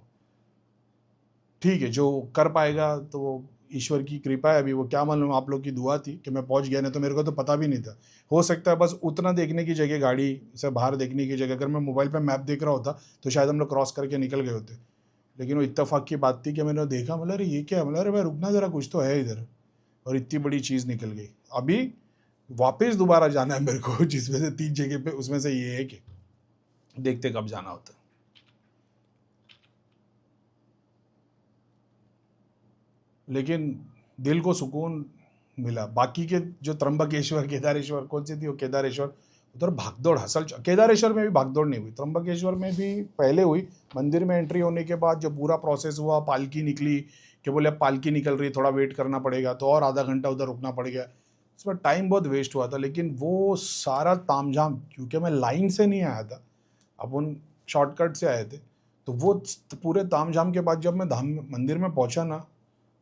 ठीक है, जो कर पाएगा तो वो ईश्वर की कृपा है। अभी वो क्या मालूम, आप लोग की दुआ थी कि मैं पहुंच गया, नहीं तो मेरे को तो पता भी नहीं था। हो सकता है बस उतना देखने की जगह, गाड़ी से बाहर देखने की जगह, अगर मैं मोबाइल पे मैप देख रहा होता तो शायद हम लोग क्रॉस करके निकल गए होते। लेकिन वो इत्तेफाक की बात थी कि मैंने देखा, बोला अरे ये क्या है, बोला अरे भाई रुकना ज़रा, कुछ तो है इधर, और इतनी बड़ी चीज़ निकल गई। अभी वापस दोबारा जाना है मेरे को, जिसमें से 3 जगह पे, उसमें से ये है कि देखते कब जाना होता है। लेकिन दिल को सुकून मिला। बाकी के जो त्र्यंबकेश्वर, केदारेश्वर, कौन सी थी वो केदारेश्वर, उधर भागदौड़ हसल, केदारेश्वर में भी भागदौड़ नहीं हुई, त्र्यंबकेश्वर में भी पहले हुई। मंदिर में एंट्री होने के बाद जो पूरा प्रोसेस हुआ, पालकी निकली, कि बोले अब पालकी निकल रही है, थोड़ा वेट करना पड़ेगा, तो और आधा घंटा उधर रुकना पड़ गया। इसमें टाइम बहुत वेस्ट हुआ था। लेकिन वो सारा तामझाम, क्योंकि मैं लाइन से नहीं आया था, अपन शॉर्टकट से आए थे, तो वो पूरे तामझाम के बाद जब मैं धाम मंदिर में पहुंचा ना,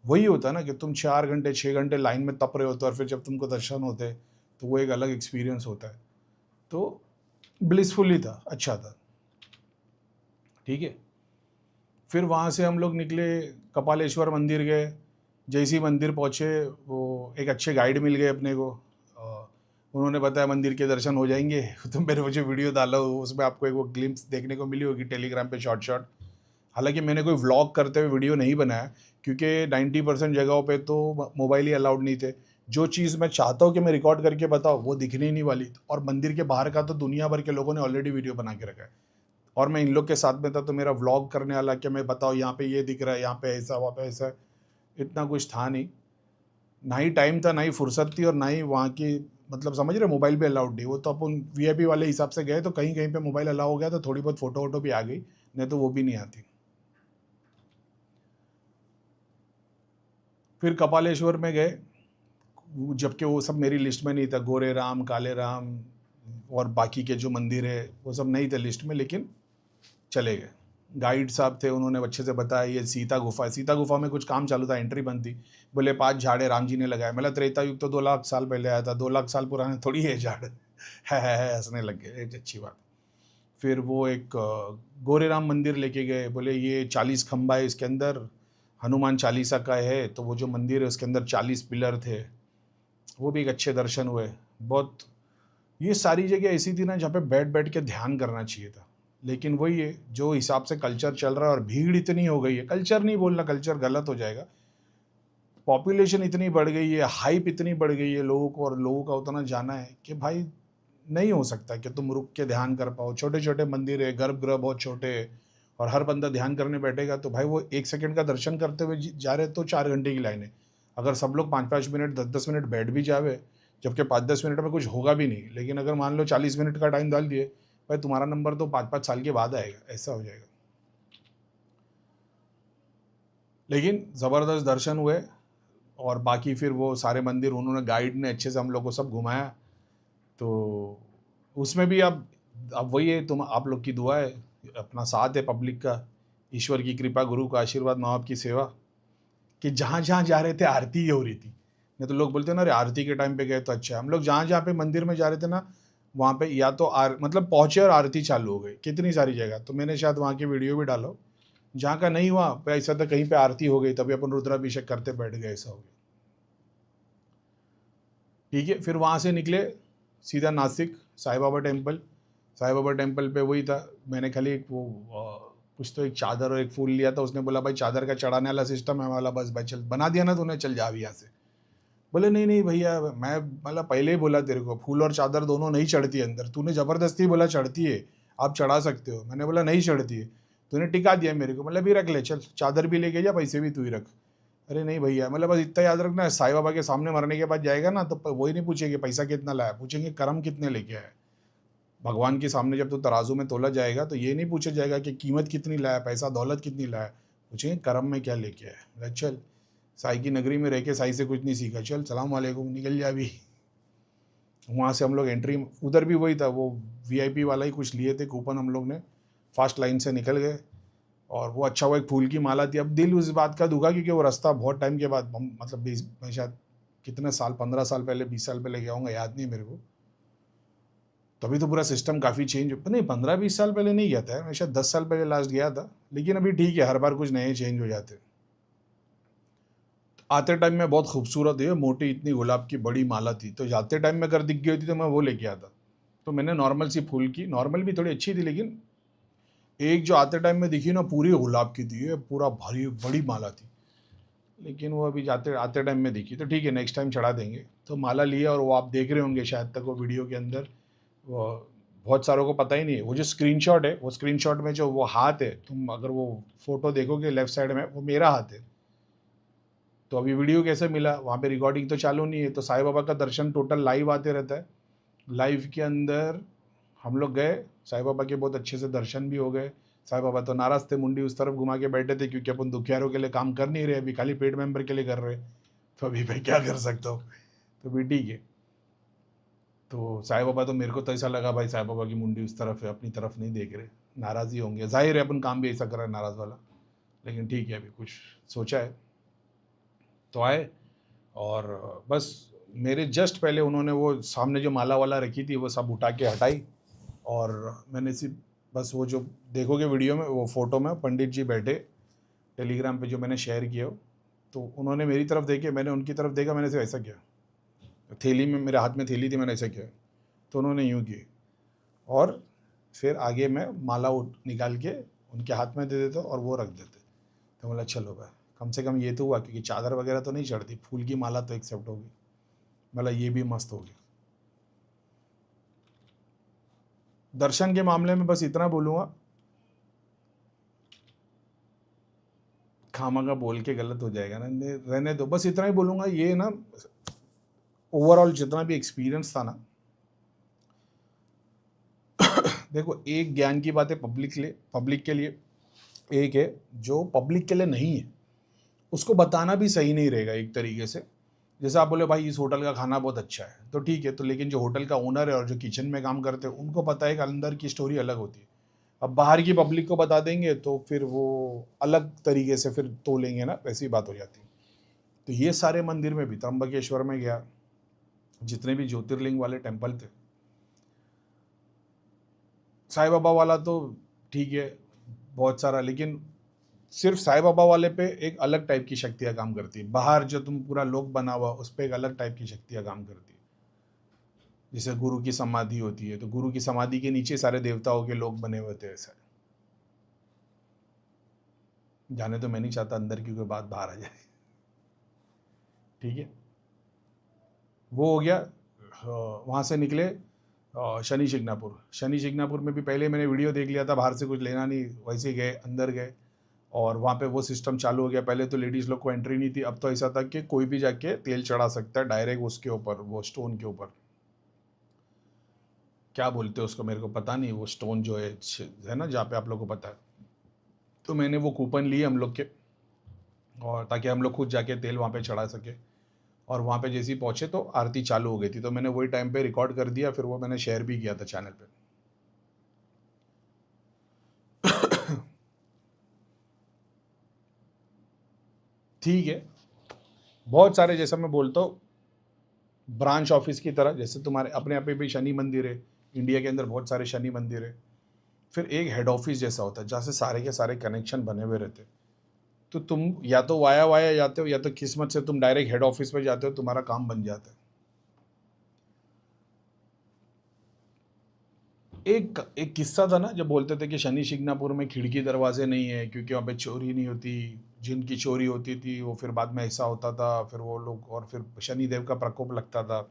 वही होता है ना कि तुम 4 घंटे 6 घंटे लाइन में तप रहे होते हो, और फिर जब तुमको दर्शन होते हैं तो वो एक अलग एक्सपीरियंस होता है। तो ब्लिसफुल ही था, अच्छा था। ठीक है, फिर वहाँ से हम लोग निकले, कपालेश्वर मंदिर गए। जैसे ही मंदिर पहुँचे, वो एक अच्छे गाइड मिल गए अपने को, उन्होंने बताया मंदिर के दर्शन हो जाएंगे। तो मेरे मुझे वीडियो डाला, उसमें आपको एक वो ग्लिम्स देखने को मिली होगी टेलीग्राम पे, शॉर्ट। हालांकि मैंने कोई व्लॉग करते हुए वीडियो नहीं बनाया, क्योंकि 90% जगहों पे तो मोबाइल ही अलाउड नहीं थे। जो चीज़ मैं चाहता हूँ कि मैं रिकॉर्ड करके बताऊँ, वो दिखने ही नहीं वाली। और मंदिर के बाहर का तो दुनिया भर के लोगों ने ऑलरेडी वीडियो बना के रखा है, और मैं इन लोग के साथ में था, तो मेरा व्लॉग करने वाला कि मैं बताऊँ यहाँ पे ये दिख रहा है, यहाँ पे ऐसा, वहाँ पे ऐसा, इतना कुछ था नहीं। ना ही टाइम था, ना ही फुर्सत थी, और ना ही वहाँ की, मतलब समझ रहे, मोबाइल भी अलाउड नहीं। वो तो अपन वीआईपी वाले हिसाब से गए, तो कहीं कहीं पे मोबाइल अलाउ हो गया, तो थोड़ी बहुत फोटो वोटो भी आ गई, नहीं तो वो भी नहीं आती। फिर कपालेश्वर में गए, जबकि वो सब मेरी लिस्ट में नहीं था, गोरे राम, काले राम और बाकी के जो मंदिर है वो सब नहीं थे लिस्ट में, लेकिन चले गए। गाइड साहब थे, उन्होंने अच्छे से बताया ये सीता गुफा है। सीता गुफा में कुछ काम चालू था, एंट्री बंद थी। बोले 5 झाड़े राम जी ने लगाए। मतलब त्रेता युग तो 2 लाख साल पहले आया था, 2 लाख साल पुराने थोड़ी है झाड़। है हंसने लग गए, एक अच्छी बात। फिर वो एक गोरे राम मंदिर लेके गए, बोले ये 40 खंबा है, इसके अंदर हनुमान चालीसा का है। तो वो जो मंदिर है उसके अंदर 40 पिलर थे, वो भी एक अच्छे दर्शन हुए। बहुत, ये सारी जगह ऐसी थी ना जहाँ पे बैठ बैठ के ध्यान करना चाहिए था। लेकिन वही है, जो हिसाब से कल्चर चल रहा है और भीड़ इतनी हो गई है, कल्चर नहीं बोलना, कल्चर गलत हो जाएगा, पॉपुलेशन इतनी बढ़ गई है, हाइप इतनी बढ़ गई है लोगों को, और लोगों का उतना जाना है कि भाई नहीं हो सकता कि तुम रुक के ध्यान कर पाओ। छोटे छोटे मंदिर है, गर्भगृह बहुत छोटे है, और हर बंदा ध्यान करने बैठेगा तो भाई वो 1 सेकंड का दर्शन करते हुए जा रहे तो 4 घंटे की लाइन है। अगर सब लोग 5-5 मिनट 10-10 मिनट बैठ भी जावे, जबकि 5-10 मिनट में कुछ होगा भी नहीं, लेकिन अगर मान लो 40 मिनट का टाइम डाल दिए, भाई तुम्हारा नंबर तो 5-5 साल के बाद आएगा, ऐसा हो जाएगा। लेकिन ज़बरदस्त दर्शन हुए। और बाकी फिर वो सारे मंदिर उन्होंने, गाइड ने अच्छे से हम लोग को सब घुमाया। तो उसमें भी अब वही है, तुम आप लोग की दुआ है, अपना साथ है पब्लिक का, ईश्वर की कृपा, गुरु का आशीर्वाद, माँ बाप की सेवा, कि जहाँ जहाँ जा रहे थे आरती ही हो रही थी। नहीं तो लोग बोलते हैं ना, अरे आरती के टाइम पे गए तो अच्छा है। हम लोग जहाँ जहाँ पे मंदिर में जा रहे थे ना, वहाँ पे या तो मतलब पहुँचे और आरती चालू हो गई, कितनी सारी जगह। तो मैंने शायद वहाँ की वीडियो भी डालो, जहाँ का नहीं हुआ ऐसा था, कहीं पे आरती हो गई तभी अपन रुद्राभिषेक करते बैठ गए, ऐसा हो गया। ठीक है, फिर वहाँ से निकले सीधा नासिक, साईं बाबा टेम्पल। साईं बाबा टेम्पल पे वही था, मैंने खाली एक वो कुछ तो एक चादर और एक फूल लिया था। उसने बोला भाई चादर का चढ़ाने वाला सिस्टम है वाला, बस भाई चल बना दिया ना तूने, चल जा अभी यहाँ से। बोले नहीं नहीं भैया, मैं मतलब पहले ही बोला तेरे को, फूल और चादर दोनों नहीं चढ़ती अंदर, तूने ज़बरदस्ती बोला चढ़ती है, आप चढ़ा सकते हो। मैंने बोला नहीं चढ़ती है, तूने टिका दिया मेरे को, मतलब भी रख ले, चल चादर भी लेके जा, पैसे भी तू ही रख। अरे नहीं भैया, मतलब बस इतना याद रखना, साईं बाबा के सामने मरने के बाद जाएगा ना, तो वही नहीं पूछेंगे पैसा कितना लाया, पूछेंगे कर्म कितने लेके आया। भगवान के सामने जब तो तराजू में तोला जाएगा तो ये नहीं पूछा जाएगा कि कीमत कितनी लाया, पैसा दौलत कितनी लाया, पूछेंगे कर्म में क्या लेके आया। चल, साई की नगरी में रह के साई से कुछ नहीं सीखा, चल सलाम वालेकुम, निकल जा अभी। वहाँ से हम लोग एंट्री, उधर भी वही था, वो वीआईपी वाला ही कुछ लिए थे कूपन हम लोग ने, फास्ट लाइन से निकल गए। और वो अच्छा, वो एक फूल की माला थी। अब दिल उस बात का दुखा, क्योंकि वो रास्ता बहुत टाइम के बाद, मतलब 20, मैं शायद कितने साल, 15 साल पहले, 20 साल पहले गया हूँगा, याद नहीं मेरे को। तभी तो पूरा सिस्टम काफ़ी चेंज, नहीं 15-20 साल पहले नहीं गया था, मैं शायद 10 साल पहले लास्ट गया था। लेकिन अभी ठीक है, हर बार कुछ नए चेंज हो जाते। आते टाइम में बहुत खूबसूरत है, मोटी इतनी गुलाब की बड़ी माला थी, तो जाते टाइम में अगर दिख गई थी तो मैं वो लेके आता। तो मैंने नॉर्मल सी फूल की, नॉर्मल भी थोड़ी अच्छी थी, लेकिन एक जो आते टाइम में दिखी ना पूरी गुलाब की थी, ये पूरा भारी बड़ी माला थी, लेकिन वो अभी जाते आते टाइम में दिखी। तो ठीक है, नेक्स्ट टाइम चढ़ा देंगे। तो माला लिया, और वो आप देख रहे होंगे शायद तक वो वीडियो के अंदर, वो बहुत सारों को पता ही नहीं है। वो जो स्क्रीनशॉट है, वो स्क्रीनशॉट में जो वो हाथ है, तुम अगर वो फोटो देखोगे लेफ्ट साइड में, वो मेरा हाथ है। तो अभी वीडियो कैसे मिला? वहाँ पे रिकॉर्डिंग तो चालू नहीं है। तो साईं बाबा का दर्शन टोटल लाइव आते रहता है। लाइव के अंदर हम लोग गए, साईं बाबा के बहुत अच्छे से दर्शन भी हो गए। साईं बाबा तो नाराज़ थे, मुंडी उस तरफ घुमा के बैठे थे, क्योंकि अपन दुखियारों के लिए काम कर नहीं रहे, अभी खाली पेट मेंबर के लिए कर रहे। तो अभी मैं क्या कर सकता हूँ? तो भी ठीक है। तो साईं बाबा तो मेरे को तो ऐसा लगा भाई साईं बाबा की मुंडी उस तरफ है, अपनी तरफ नहीं देख रहे, नाराज़ ही होंगे, जाहिर है अपन काम भी ऐसा कर रहे हैं नाराज़ वाला। लेकिन ठीक है, अभी कुछ सोचा है। तो आए, और बस मेरे जस्ट पहले उन्होंने वो सामने जो माला वाला रखी थी वो सब उठा के हटाई, और मैंने सिर्फ बस वो जो देखोगे वीडियो में, वो फ़ोटो में पंडित जी बैठे टेलीग्राम पे जो मैंने शेयर किया हो, तो उन्होंने मेरी तरफ देखे, मैंने उनकी तरफ देखा, मैंने सिर्फ ऐसा किया। थैली में, मेरे हाथ में थैली थी, मैंने ऐसा किया, तो उन्होंने यूँ की, और फिर आगे मैं माला निकाल के उनके हाथ में दे देता और वो रख देते। तो बोला चलो भाई, कम से कम ये तो हुआ, क्योंकि चादर वगैरह तो नहीं चढ़ती, फूल की माला तो एक्सेप्ट होगी। मतलब ये भी मस्त हो गया। दर्शन के मामले में बस इतना बोलूँगा, खामा का बोल के गलत हो जाएगा ना, रहने दो, बस इतना ही बोलूँगा। ये ना ओवरऑल जितना भी एक्सपीरियंस था ना, देखो एक ज्ञान की बात है पब्लिक के लिए, एक है जो पब्लिक के लिए नहीं है, उसको बताना भी सही नहीं रहेगा एक तरीके से। जैसे आप बोले भाई इस होटल का खाना बहुत अच्छा है, तो ठीक है, तो लेकिन जो होटल का ओनर है और जो किचन में काम करते हैं उनको पता है कि अंदर की स्टोरी अलग होती है। अब बाहर की पब्लिक को बता देंगे तो फिर वो अलग तरीके से फिर तोलेंगे ना, वैसी बात हो जाती है। तो ये सारे मंदिर में भी, त्र्यंबकेश्वर में गया, जितने भी ज्योतिर्लिंग वाले टेम्पल थे, साईं बाबा वाला तो ठीक है बहुत सारा, लेकिन सिर्फ साईं बाबा वाले पे एक अलग टाइप की शक्तियाँ काम करती है। बाहर जो तुम पूरा लोक बना हुआ, उस पर एक अलग टाइप की शक्तियाँ काम करती है। जैसे गुरु की समाधि होती है, तो गुरु की समाधि के नीचे सारे देवताओं के लोग बने हुए थे। ऐसा जाने तो मैं नहीं चाहता अंदर की कोई बात बाहर आ जाए, ठीक है। वो हो गया। वहाँ से निकले शनि शिंगणापुर में भी पहले मैंने वीडियो देख लिया था, बाहर से कुछ लेना नहीं, वैसे ही गए, अंदर गए, और वहाँ पे वो सिस्टम चालू हो गया। पहले तो लेडीज़ लोग को एंट्री नहीं थी, अब तो ऐसा था कि कोई भी जाके तेल चढ़ा सकता है डायरेक्ट उसके ऊपर, वो स्टोन के ऊपर, क्या बोलते हैं उसको मेरे को पता नहीं, वो स्टोन जो है ना, जहाँ पे आप लोग को पता है। तो मैंने वो कूपन लिए हम लोग के, और ताकि हम लोग खुद जाके तेल वहाँ पे चढ़ा सके। और वहाँ पे जैसे ही पहुँचे तो आरती चालू हो गई थी, तो मैंने वही टाइम पे रिकॉर्ड कर दिया, फिर वो मैंने शेयर भी किया था चैनल पे। ठीक है, बहुत सारे, जैसा मैं बोलता हूँ ब्रांच ऑफिस की तरह, जैसे तुम्हारे अपने यहाँ पे भी शनि मंदिर है, इंडिया के अंदर बहुत सारे शनि मंदिर है, फिर एक हेड ऑफिस जैसा होता है जहाँ से सारे के सारे कनेक्शन बने हुए रहते हैं। तो तुम या तो वाया वाया जाते हो, या तो किस्मत से तुम डायरेक्ट हेड ऑफिस में जाते हो, तुम्हारा काम बन जाता है। एक किस्सा था ना, जब बोलते थे कि शनि शिंगणापुर में खिड़की दरवाजे नहीं है क्योंकि वहाँ पे चोरी नहीं होती, जिनकी चोरी होती थी वो फिर बाद में ऐसा होता था, फिर वो लोग, और फिर शनिदेव का प्रकोप लगता था।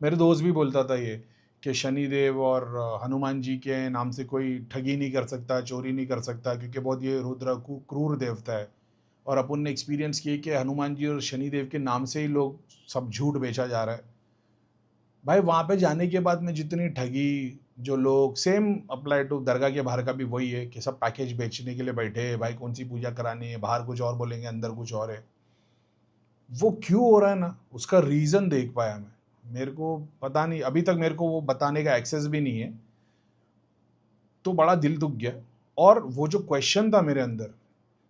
मेरे दोस्त भी बोलता था ये, कि शनिदेव और हनुमान जी के नाम से कोई ठगी नहीं कर सकता, चोरी नहीं कर सकता, क्योंकि बहुत ये रुद्र क्रूर देवता है। और अपन ने एक्सपीरियंस किए कि हनुमान जी और शनिदेव के नाम से ही लोग सब झूठ बेचा जा रहा है। भाई वहाँ पे जाने के बाद में जितनी ठगी, जो लोग, सेम अप्लाई टू दरगाह के बाहर का भी वही है कि सब पैकेज बेचने के लिए बैठे हैं, भाई कौन सी पूजा करानी है, बाहर कुछ और बोलेंगे अंदर कुछ और है। वो क्यों हो रहा है ना, उसका रीज़न देख पाया मैं, मेरे को पता नहीं, अभी तक मेरे को वो बताने का एक्सेस भी नहीं है। तो बड़ा दिल दुख गया। और वो जो क्वेश्चन था मेरे अंदर,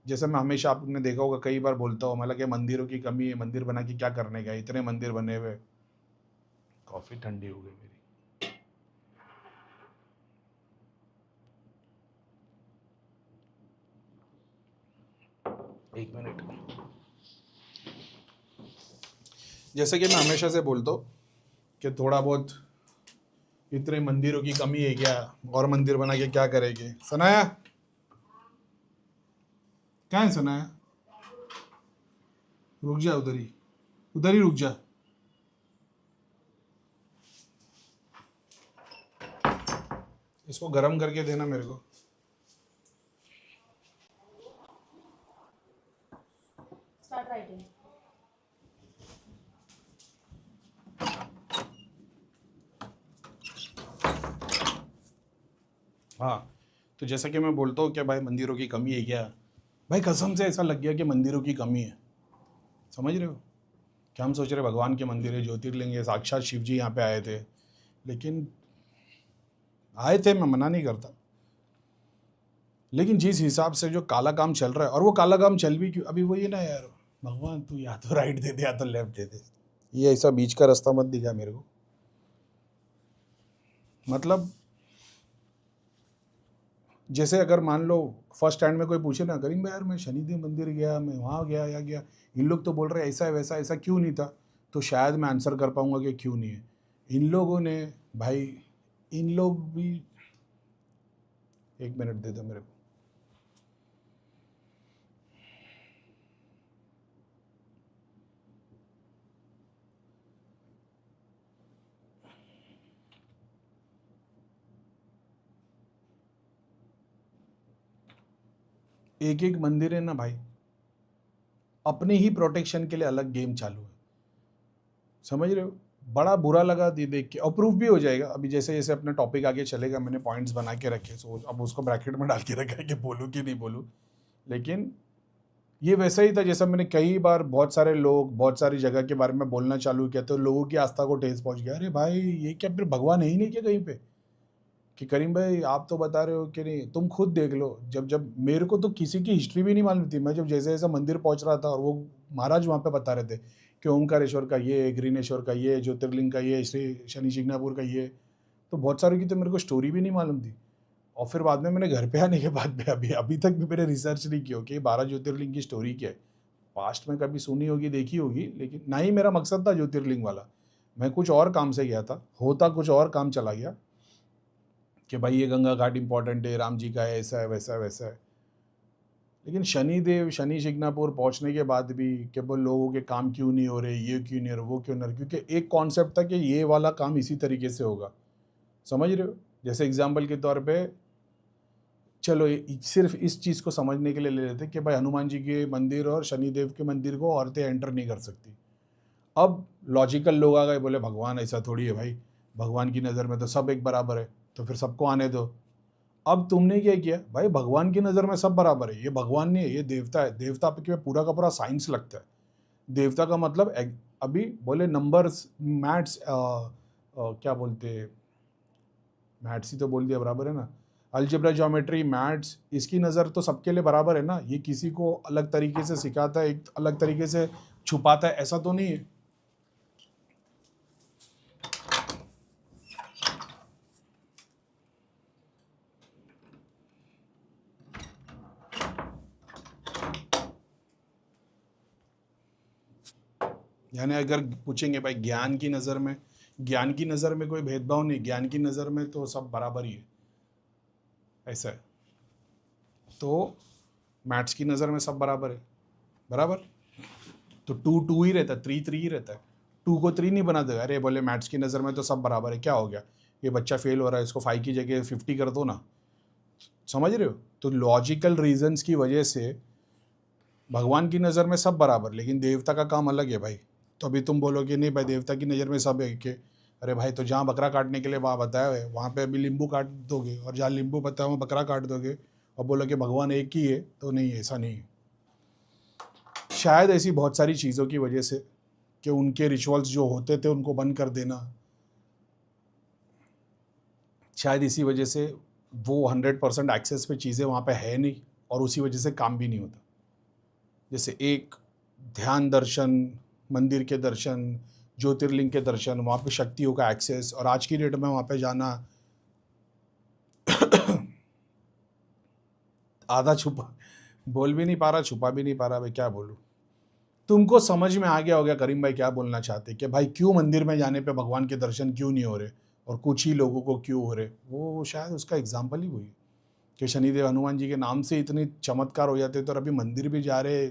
जैसे मैं हमेशा, आपने देखा होगा कई बार बोलता हूँ, मतलब कि मंदिरों की कमी है, मंदिर बना के क्या करने का, इतने मंदिर बने हुए। कॉफ़ी ठंडी हो गई मेरी। एक मिनट। जैसे कि मैं हमेशा से बोलता हूँ कि थोड़ा बहुत, इतने मंदिरों की कमी है क्या, और मंदिर बना के क्या करेंगे, सनाया क्या है सनाया, रुक जा, उधर ही रुक जा। इसको गरम करके देना मेरे को। Start writing. हाँ, तो जैसा कि मैं बोलता हूँ कि भाई मंदिरों की कमी है क्या, भाई कसम से ऐसा लग गया कि मंदिरों की कमी है। समझ रहे हो, क्या हम सोच रहे भगवान के मंदिर है, ज्योतिर्लिंग है, साक्षात शिव जी यहाँ पे आए थे, लेकिन आए थे, मैं मना नहीं करता, लेकिन जिस हिसाब से जो काला काम चल रहा है, और वो काला काम चल भी क्यों, अभी वही ना यार, भगवान तू या तो राइट दे दे या तो लेफ्ट दे दे, ये ऐसा बीच का रास्ता मत दिखा मेरे को। मतलब जैसे अगर मान लो फर्स्ट स्टैंड में कोई पूछे ना, करीम भाई यार मैं शनिदेव मंदिर गया, मैं वहाँ गया या गया, इन लोग तो बोल रहे ऐसा है वैसा, ऐसा क्यों नहीं था, तो शायद मैं आंसर कर पाऊंगा कि क्यों नहीं है। इन लोगों ने भाई, इन लोग भी, 1 मिनट दे दो मेरे को। एक एक मंदिर है ना भाई, अपने ही प्रोटेक्शन के लिए अलग गेम चालू है, समझ रहे हो। बड़ा बुरा लगा देख के, अप्रूव भी हो जाएगा अभी जैसे जैसे अपना टॉपिक आगे चलेगा, मैंने पॉइंट्स बना के रखे, सो अब उसको ब्रैकेट में डाल के रखा है कि बोलूँ कि नहीं बोलूँ, लेकिन ये वैसा ही था जैसा मैंने कई बार बहुत सारे लोग बहुत सारी जगह के बारे में बोलना चालू किया, तो लोगों की आस्था को ठेस पहुंच गया, अरे भाई ये क्या फिर भगवान है ही नहीं क्या कहीं पे, कि करीम भाई आप तो बता रहे हो कि नहीं, तुम खुद देख लो, जब जब मेरे को तो किसी की हिस्ट्री भी नहीं मालूम थी, मैं जब जैसे जैसे मंदिर पहुंच रहा था और वो महाराज वहाँ पे बता रहे थे कि ओमकारेश्वर का ये, ग्रीनेश्वर का ये, ज्योतिर्लिंग का ये, श्री शनि शिंगणापुर का ये, तो बहुत सारी की तो मेरे को स्टोरी भी नहीं मालूम थी। और फिर बाद में मैंने घर पे आने के बाद भी अभी अभी तक भी मैंने रिसर्च नहीं की हो कि 12 ज्योतिर्लिंग की स्टोरी क्या है, पास्ट में कभी सुनी होगी देखी होगी, लेकिन ना ही मेरा मकसद था ज्योतिर्लिंग वाला, मैं कुछ और काम से गया था, होता कुछ और काम चला गया कि भाई ये गंगा घाट इंपॉर्टेंट है, राम जी का है, ऐसा है वैसा है वैसा है। लेकिन शनिदेव शनि शिंगणापुर पहुंचने के बाद भी कि वो लोगों के काम क्यों नहीं हो रहे, ये क्यों नहीं हो रहे, वो क्यों नहीं हो रहे, क्योंकि एक कॉन्सेप्ट था कि ये वाला काम इसी तरीके से होगा, समझ रहे हो। जैसे एग्जाम्पल के तौर पे चलो सिर्फ इस चीज़ को समझने के लिए ले लेते कि भाई हनुमान जी के मंदिर और शनिदेव के मंदिर को औरतें एंटर नहीं कर सकती। अब लॉजिकल लोग आ गए, बोले भगवान ऐसा थोड़ी है भाई, भगवान की नज़र में तो सब एक बराबर है, तो फिर सबको आने दो। अब तुमने क्या किया भाई, भगवान की नज़र में सब बराबर है, ये भगवान नहीं है, ये देवता है, देवता पे पूरा का पूरा साइंस लगता है। देवता का मतलब अभी बोले नंबर्स, मैथ्स, क्या बोलते, मैथ्स ही तो बोल दिया, बराबर है ना, अलजेब्रा, ज्योमेट्री, मैथ्स, इसकी नज़र तो सबके लिए बराबर है ना, ये किसी को अलग तरीके से सिखाता है, एक अलग तरीके से छुपाता है, ऐसा तो नहीं है। यानी अगर पूछेंगे भाई ज्ञान की नज़र में, ज्ञान की नज़र में कोई भेदभाव नहीं, ज्ञान की नज़र में तो सब बराबर ही है, ऐसा है। तो मैथ्स की नज़र में सब बराबर है, बराबर, तो 2 2 ही रहता है, 3 3 ही रहता है, 2 को 3 नहीं बना देगा। अरे बोले मैथ्स की नज़र में तो सब बराबर है, क्या हो गया, ये बच्चा फेल हो रहा है, इसको 5 की जगह 50 कर दो ना, समझ रहे हो। तो लॉजिकल रीजंस की वजह से भगवान की नज़र में सब बराबर, लेकिन देवता का काम अलग है भाई। तो अभी तुम बोलोगे नहीं भाई देवता की नज़र में सब है कि, अरे भाई तो जहाँ बकरा काटने के लिए वहाँ बताया है, वहाँ पे अभी नींबू काट दोगे, और जहाँ नींबू बताया वहाँ बकरा काट दोगे, और बोलोगे भगवान एक ही है, तो नहीं, ऐसा नहीं है। शायद ऐसी बहुत सारी चीज़ों की वजह से कि उनके रिचुअल्स जो होते थे उनको बंद कर देना, शायद इसी वजह से वो 100% एक्सेस पे चीज़ें वहाँ पे है नहीं, और उसी वजह से काम भी नहीं होता। जैसे एक ध्यान दर्शन, मंदिर के दर्शन, ज्योतिर्लिंग के दर्शन, वहाँ पे शक्तियों का एक्सेस, और आज की डेट में वहाँ पे जाना आधा छुपा, बोल भी नहीं पा रहा, छुपा भी नहीं पा रहा, भाई क्या बोलूँ। तुमको समझ में आ गया होगा करीम भाई क्या बोलना चाहते कि भाई क्यों मंदिर में जाने पे भगवान के दर्शन क्यों नहीं हो रहे और कुछ ही लोगों को क्यों हो रहे, वो शायद उसका एग्जाम्पल ही वही है। कि शनिदेव हनुमान जी के नाम से इतनी चमत्कार हो जाते तो अभी मंदिर भी जा रहे,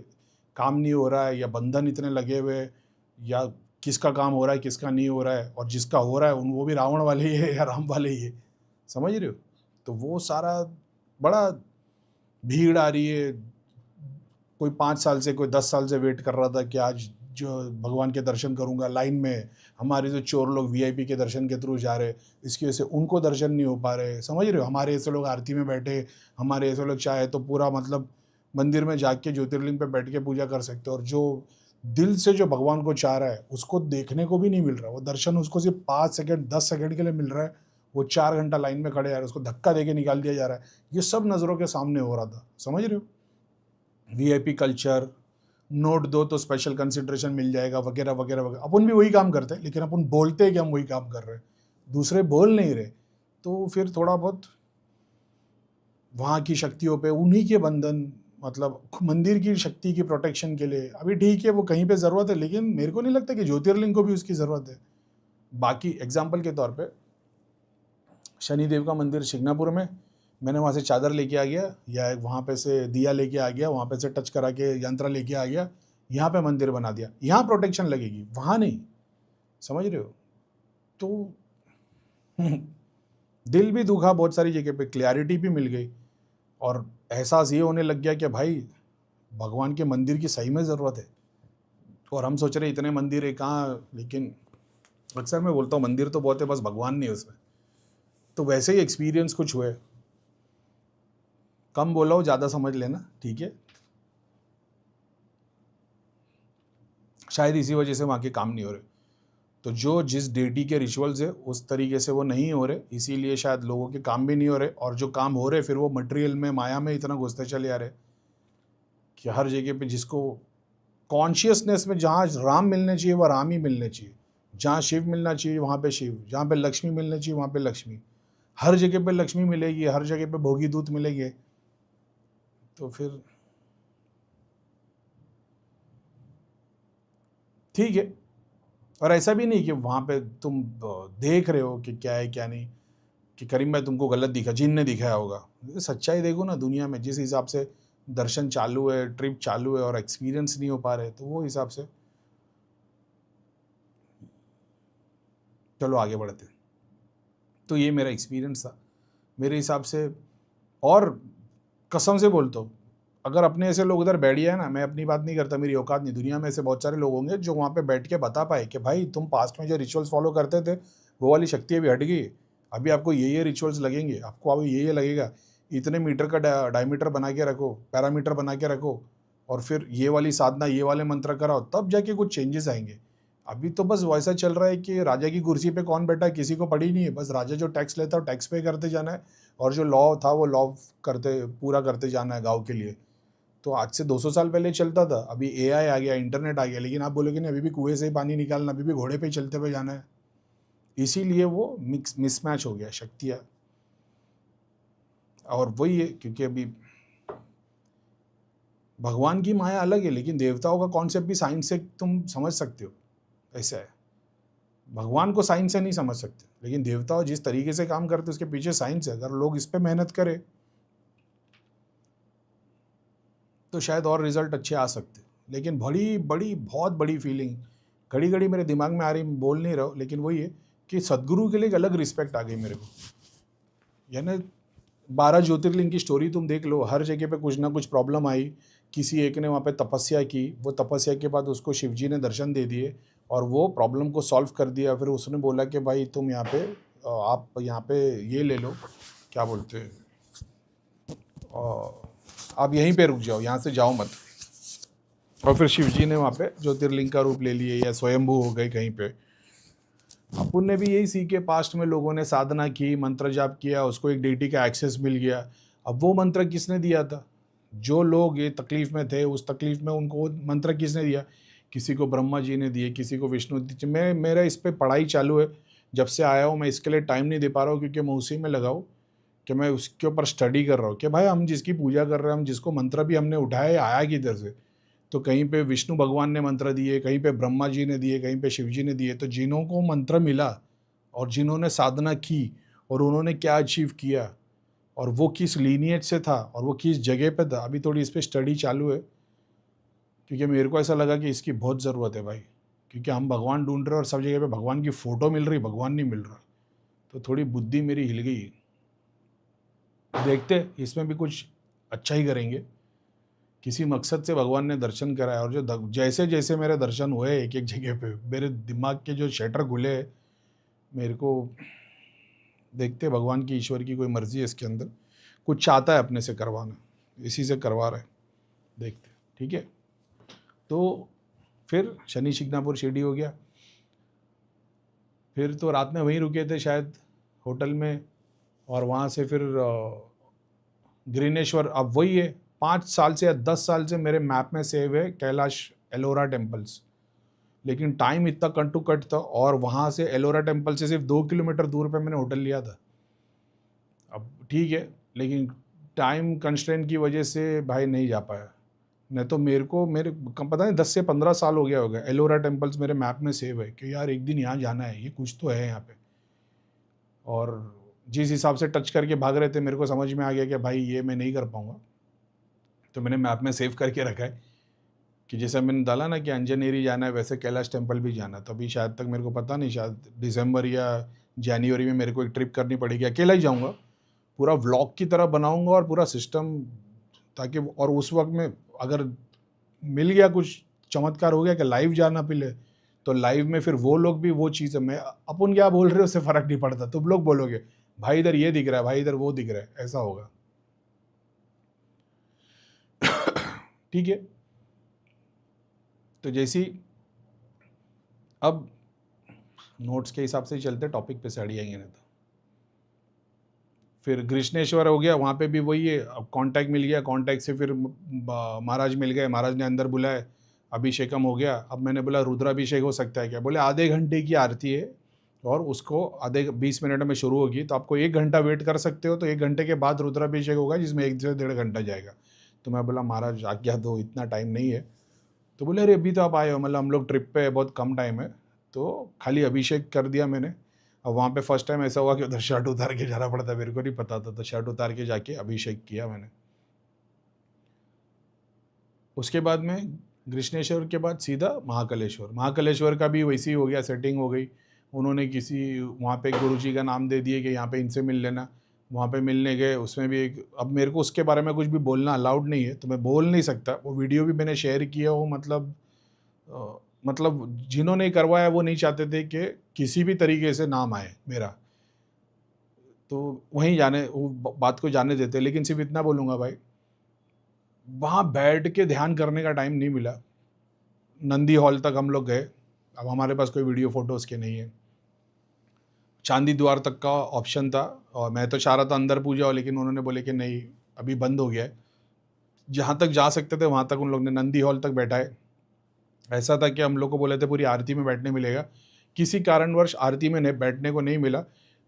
काम नहीं हो रहा है, या बंधन इतने लगे हुए, या किसका काम हो रहा है किसका नहीं हो रहा है, और जिसका हो रहा है उन वो भी रावण वाले ही है या राम वाले ही है, समझ रहे हो? तो वो सारा बड़ा भीड़ आ रही है। कोई 5 साल से, कोई 10 साल से वेट कर रहा था कि आज जो भगवान के दर्शन करूंगा, लाइन में हमारे जो चोर लोग वीआईपी के दर्शन के थ्रू जा रहे, इसकी वजह से उनको दर्शन नहीं हो पा रहे, समझ रहे हो? हमारे ऐसे लोग आरती में बैठे, हमारे ऐसे लोग चाहे तो पूरा मतलब मंदिर में जाके ज्योतिर्लिंग पे बैठ के पूजा कर सकते हो, और जो दिल से जो भगवान को चाह रहा है उसको देखने को भी नहीं मिल रहा, वो दर्शन उसको सिर्फ 5 सेकंड 10 सेकंड के लिए मिल रहा है, वो 4 घंटा लाइन में खड़े आ रहे, उसको धक्का दे के निकाल दिया जा रहा है। ये सब नज़रों के सामने हो रहा था, समझ रहे हो? वीआईपी कल्चर, नोट दो तो स्पेशल कंसिडरेशन मिल जाएगा, वगैरह वगैरह वगैरह। अपन भी वही काम करते हैं, लेकिन अपन बोलते हैं कि हम वही काम कर रहे हैं, दूसरे बोल नहीं रहे। तो फिर थोड़ा बहुत वहाँ की शक्तियों पे उन्हीं के बंधन, मतलब मंदिर की शक्ति की प्रोटेक्शन के लिए अभी ठीक है, वो कहीं पे ज़रूरत है, लेकिन मेरे को नहीं लगता कि ज्योतिर्लिंग को भी उसकी ज़रूरत है। बाकी एग्जाम्पल के तौर पे शनिदेव का मंदिर शिग्नापुर में, मैंने वहाँ से चादर लेके आ गया, या वहाँ पे से दिया लेके आ गया, वहाँ पे से टच करा के यंत्र लेके आ गया, यहाँ पे मंदिर बना दिया, यहाँ प्रोटेक्शन लगेगी, वहाँ नहीं, समझ रहे हो? तो दिल भी दुखा बहुत सारी जगह पे, क्लैरिटी भी मिल गई, और एहसास ये होने लग गया कि भाई भगवान के मंदिर की सही में ज़रूरत है। और हम सोच रहे इतने मंदिर है कहाँ, लेकिन अक्सर मैं बोलता हूँ मंदिर तो बहुत है, बस भगवान नहीं है उसमें। तो वैसे ही एक्सपीरियंस कुछ हुए, कम बोला हो ज़्यादा समझ लेना, ठीक है? शायद इसी वजह से वहाँ के काम नहीं हो रहे। तो जो जिस डेटी के रिचुअल्स है उस तरीके से वो नहीं हो रहे, इसीलिए शायद लोगों के काम भी नहीं हो रहे, और जो काम हो रहे फिर वो मटेरियल में, माया में इतना घुसते चले आ रहे कि हर जगह पे जिसको कॉन्शियसनेस में जहाँ राम मिलने चाहिए वह राम ही मिलने चाहिए, जहाँ शिव मिलना चाहिए वहाँ पे शिव, जहाँ पे लक्ष्मी मिलनी चाहिए वहाँ पे लक्ष्मी, हर जगह पे लक्ष्मी मिलेगी, हर जगह पे भोगी दूत मिलेंगे। तो फिर ठीक है। और ऐसा भी नहीं कि वहाँ पे तुम देख रहे हो कि क्या है क्या नहीं, कि करीम भाई तुमको गलत दिखा, जिन ने दिखाया होगा। सच्चाई देखो ना, दुनिया में जिस हिसाब से दर्शन चालू है, ट्रिप चालू है, और एक्सपीरियंस नहीं हो पा रहे, तो वो हिसाब से चलो आगे बढ़ते हैं। तो ये मेरा एक्सपीरियंस था मेरे हिसाब से। और कसम से बोलता हूँ, अगर अपने ऐसे लोग उधर बैठ गया है ना, मैं अपनी बात नहीं करता, मेरी औकात नहीं, दुनिया में ऐसे बहुत सारे लोग होंगे जो वहाँ पे बैठ के बता पाए कि भाई तुम पास्ट में जो रिचुअल्स फॉलो करते थे वो वाली शक्ति अभी हट गई, अभी आपको ये रिचुअल्स लगेंगे, आपको अभी ये लगेगा, इतने मीटर का डायमीटर बना के रखो, पैरामीटर बना के रखो, और फिर ये वाली साधना, ये वाले मंत्र कराओ, तब जाके कुछ चेंजेस आएंगे। अभी तो बस वैसा चल रहा है कि राजा की कुर्सी पे कौन बैठा है किसी को पड़ी नहीं है, बस राजा जो टैक्स लेता है टैक्स पे करते जाना है, और जो लॉ था वो लॉ करते पूरा करते जाना है गाँव के लिए। तो आज से 200 साल पहले चलता था, अभी एआई आ गया, इंटरनेट आ गया, लेकिन आप बोलोगे नहीं अभी भी कुएं से ही पानी निकालना, अभी भी घोड़े पे ही चलते हुए जाना है। इसीलिए वो मिसमैच हो गया शक्तियाँ। और वही है, क्योंकि अभी भगवान की माया अलग है, लेकिन देवताओं का कॉन्सेप्ट भी साइंस से तुम समझ सकते हो, ऐसा है। भगवान को साइंस से नहीं समझ सकते, लेकिन देवताओं जिस तरीके से काम करते उसके पीछे साइंस है। अगर लोग इस पर मेहनत करें तो शायद और रिजल्ट अच्छे आ सकते। लेकिन बड़ी बड़ी बहुत बड़ी फीलिंग घड़ी घड़ी मेरे दिमाग में आ रही, बोल नहीं रहा हूँ, लेकिन वही है कि सदगुरु के लिए एक अलग रिस्पेक्ट आ गई मेरे को। यानी 12 ज्योतिर्लिंग की स्टोरी तुम देख लो, हर जगह पे कुछ ना कुछ प्रॉब्लम आई, किसी एक ने वहाँ पे तपस्या की, वो तपस्या के बाद उसको शिवजी ने दर्शन दे दिए और वो प्रॉब्लम को सॉल्व कर दिया। फिर उसने बोला कि भाई तुम यहाँ पे आप यहाँ पे ये ले लो, क्या बोलते हैं, आप यहीं पे रुक जाओ, यहाँ से जाओ मत। और फिर शिवजी ने वहाँ पे ज्योतिर्लिंग का रूप ले लिए, या स्वयंभू हो गए कहीं पे। अपन ने भी यही सीखे, पास्ट में लोगों ने साधना की, मंत्र जाप किया, उसको एक डेटी का एक्सेस मिल गया। अब वो मंत्र किसने दिया था? जो लोग ये तकलीफ में थे, उस तकलीफ में उनको मंत्र किसने दिया? किसी को ब्रह्मा जी ने दिए, किसी को विष्णु जी। मेरा इस पर पढ़ाई चालू है, जब से आया हूँ मैं इसके लिए टाइम नहीं दे पा रहा हूँ, क्योंकि मैं उसी में लगाऊँ कि मैं उसके ऊपर स्टडी कर रहा हूँ कि भाई हम जिसकी पूजा कर रहे हैं, हम जिसको मंत्र भी हमने उठाया, आया किधर से? तो कहीं पे विष्णु भगवान ने मंत्र दिए, कहीं पे ब्रह्मा जी ने दिए, कहीं पे शिव जी ने दिए। तो जिन्हों को मंत्र मिला और जिन्होंने साधना की और उन्होंने क्या अचीव किया, और वो किस लीनिएज से था और वो किस जगह पे था, अभी थोड़ी इस पर स्टडी चालू है, क्योंकि मेरे को ऐसा लगा कि इसकी बहुत ज़रूरत है भाई, क्योंकि हम भगवान ढूंढ रहे हैं और सब जगह पे भगवान की फ़ोटो मिल रही, भगवान नहीं मिल रहा। तो थोड़ी बुद्धि मेरी हिल गई। देखते इसमें भी कुछ अच्छा ही करेंगे। किसी मकसद से भगवान ने दर्शन कराया, और जो जैसे जैसे मेरे दर्शन हुए एक एक जगह पे, मेरे दिमाग के जो शटर खुले, मेरे को देखते भगवान की, ईश्वर की कोई मर्जी है इसके अंदर, कुछ चाहता है अपने से करवाना, इसी से करवा रहा है, देखते। ठीक है, तो फिर शनि शिंगणापुर शिरडी हो गया। फिर तो रात में वहीं रुके थे शायद होटल में, और वहाँ से फिर ग्रीनेश्वर, अब वही है 5 साल से या 10 साल से मेरे मैप में सेव है कैलाश एलोरा टेम्पल्स, लेकिन टाइम इतना कट टू कट था, और वहाँ से एलोरा टेम्पल से सिर्फ 2 किलोमीटर दूर पे मैंने होटल लिया था। अब ठीक है, लेकिन टाइम कंस्ट्रेंट की वजह से भाई नहीं जा पाया, नहीं तो मेरे को मेरे कम पता नहीं 10 से 15 साल हो गया होगा एलोरा टेम्पल्स मेरे मैप में सेव है कि यार एक दिन यहाँ जाना है, ये कुछ तो है यहाँ पे। और जिस हिसाब से टच करके भाग रहे थे, मेरे को समझ में आ गया कि भाई ये मैं नहीं कर पाऊँगा, तो मैंने मैप में सेव करके रखा है कि जैसे मैंने डाला ना कि अंजनेरी जाना है, वैसे कैलाश टेम्पल भी जाना है। तो अभी शायद तक मेरे को पता नहीं, शायद दिसंबर या जनवरी में मेरे को एक ट्रिप करनी पड़ेगी, अकेला ही जाऊँगा, पूरा व्लॉग की तरह बनाऊँगा और पूरा सिस्टम, ताकि और उस वक्त में अगर मिल गया कुछ चमत्कार हो गया कि लाइव जाना पिले, तो लाइव में फिर वो लोग भी वो चीज़ है, मैं अपन क्या बोल रहे हो उससे फ़र्क नहीं पड़ता, तुम लोग बोलोगे भाई इधर ये दिख रहा है, भाई इधर वो दिख रहा है, ऐसा होगा। ठीक है, तो जैसी अब नोट्स के हिसाब से ही चलते, टॉपिक पे से हट जाएंगे नहीं तो। फिर कृष्णेश्वर हो गया, वहाँ पे भी वही है, अब कांटेक्ट मिल गया, कांटेक्ट से फिर महाराज मिल गए, महाराज ने अंदर बुलाए, अभिषेकम हो गया। अब मैंने बोला रुद्राभिषेक हो सकता है क्या, बोले आधे घंटे की आरती है और उसको आधे 20 मिनट में शुरू होगी, तो आपको 1 घंटा वेट कर सकते हो, तो 1 घंटे के बाद रुद्राभिषेक होगा जिसमें 1 से 1.5 घंटा जाएगा। तो मैं बोला महाराज आज्ञा दो, इतना टाइम नहीं है। तो बोले अरे अभी तो आप आए हो, मतलब हम लोग ट्रिप पे बहुत कम टाइम है, तो खाली अभिषेक कर दिया मैंने। अब वहाँ पे फर्स्ट टाइम ऐसा हुआ कि उधर शर्ट उतार के जाना पड़ता, मेरे को नहीं पता था, तो शर्ट उतार के जाके अभिषेक किया मैंने। उसके बाद में कृष्णेश्वर के बाद सीधा महाकालेश्वर, महाकालेश्वर का भी वैसी ही हो गया, सेटिंग हो गई। उन्होंने किसी वहाँ पे गुरुजी का नाम दे दिए कि यहाँ पे इनसे मिल लेना, वहाँ पे मिलने गए, उसमें भी एक, अब मेरे को उसके बारे में कुछ भी बोलना अलाउड नहीं है, तो मैं बोल नहीं सकता, वो वीडियो भी मैंने शेयर किया हो, मतलब जिन्होंने करवाया वो नहीं चाहते थे कि किसी भी तरीके से नाम आए मेरा, तो वहीं जाने वो बात को जाने देते। लेकिन सिर्फ इतना बोलूँगा भाई, वहाँ बैठ के ध्यान करने का टाइम नहीं मिला। नंदी हॉल तक हम लोग गए, अब हमारे पास कोई वीडियो फोटो उसके नहीं है। चांदी द्वार तक का ऑप्शन था और मैं तो चाह रहा था अंदर पूजा हो, लेकिन उन्होंने बोले कि नहीं अभी बंद हो गया है। जहाँ तक जा सकते थे वहाँ तक उन लोग ने नंदी हॉल तक बैठाए। ऐसा था कि हम लोग को बोले थे पूरी आरती में बैठने मिलेगा, किसी कारणवश आरती में बैठने को नहीं मिला,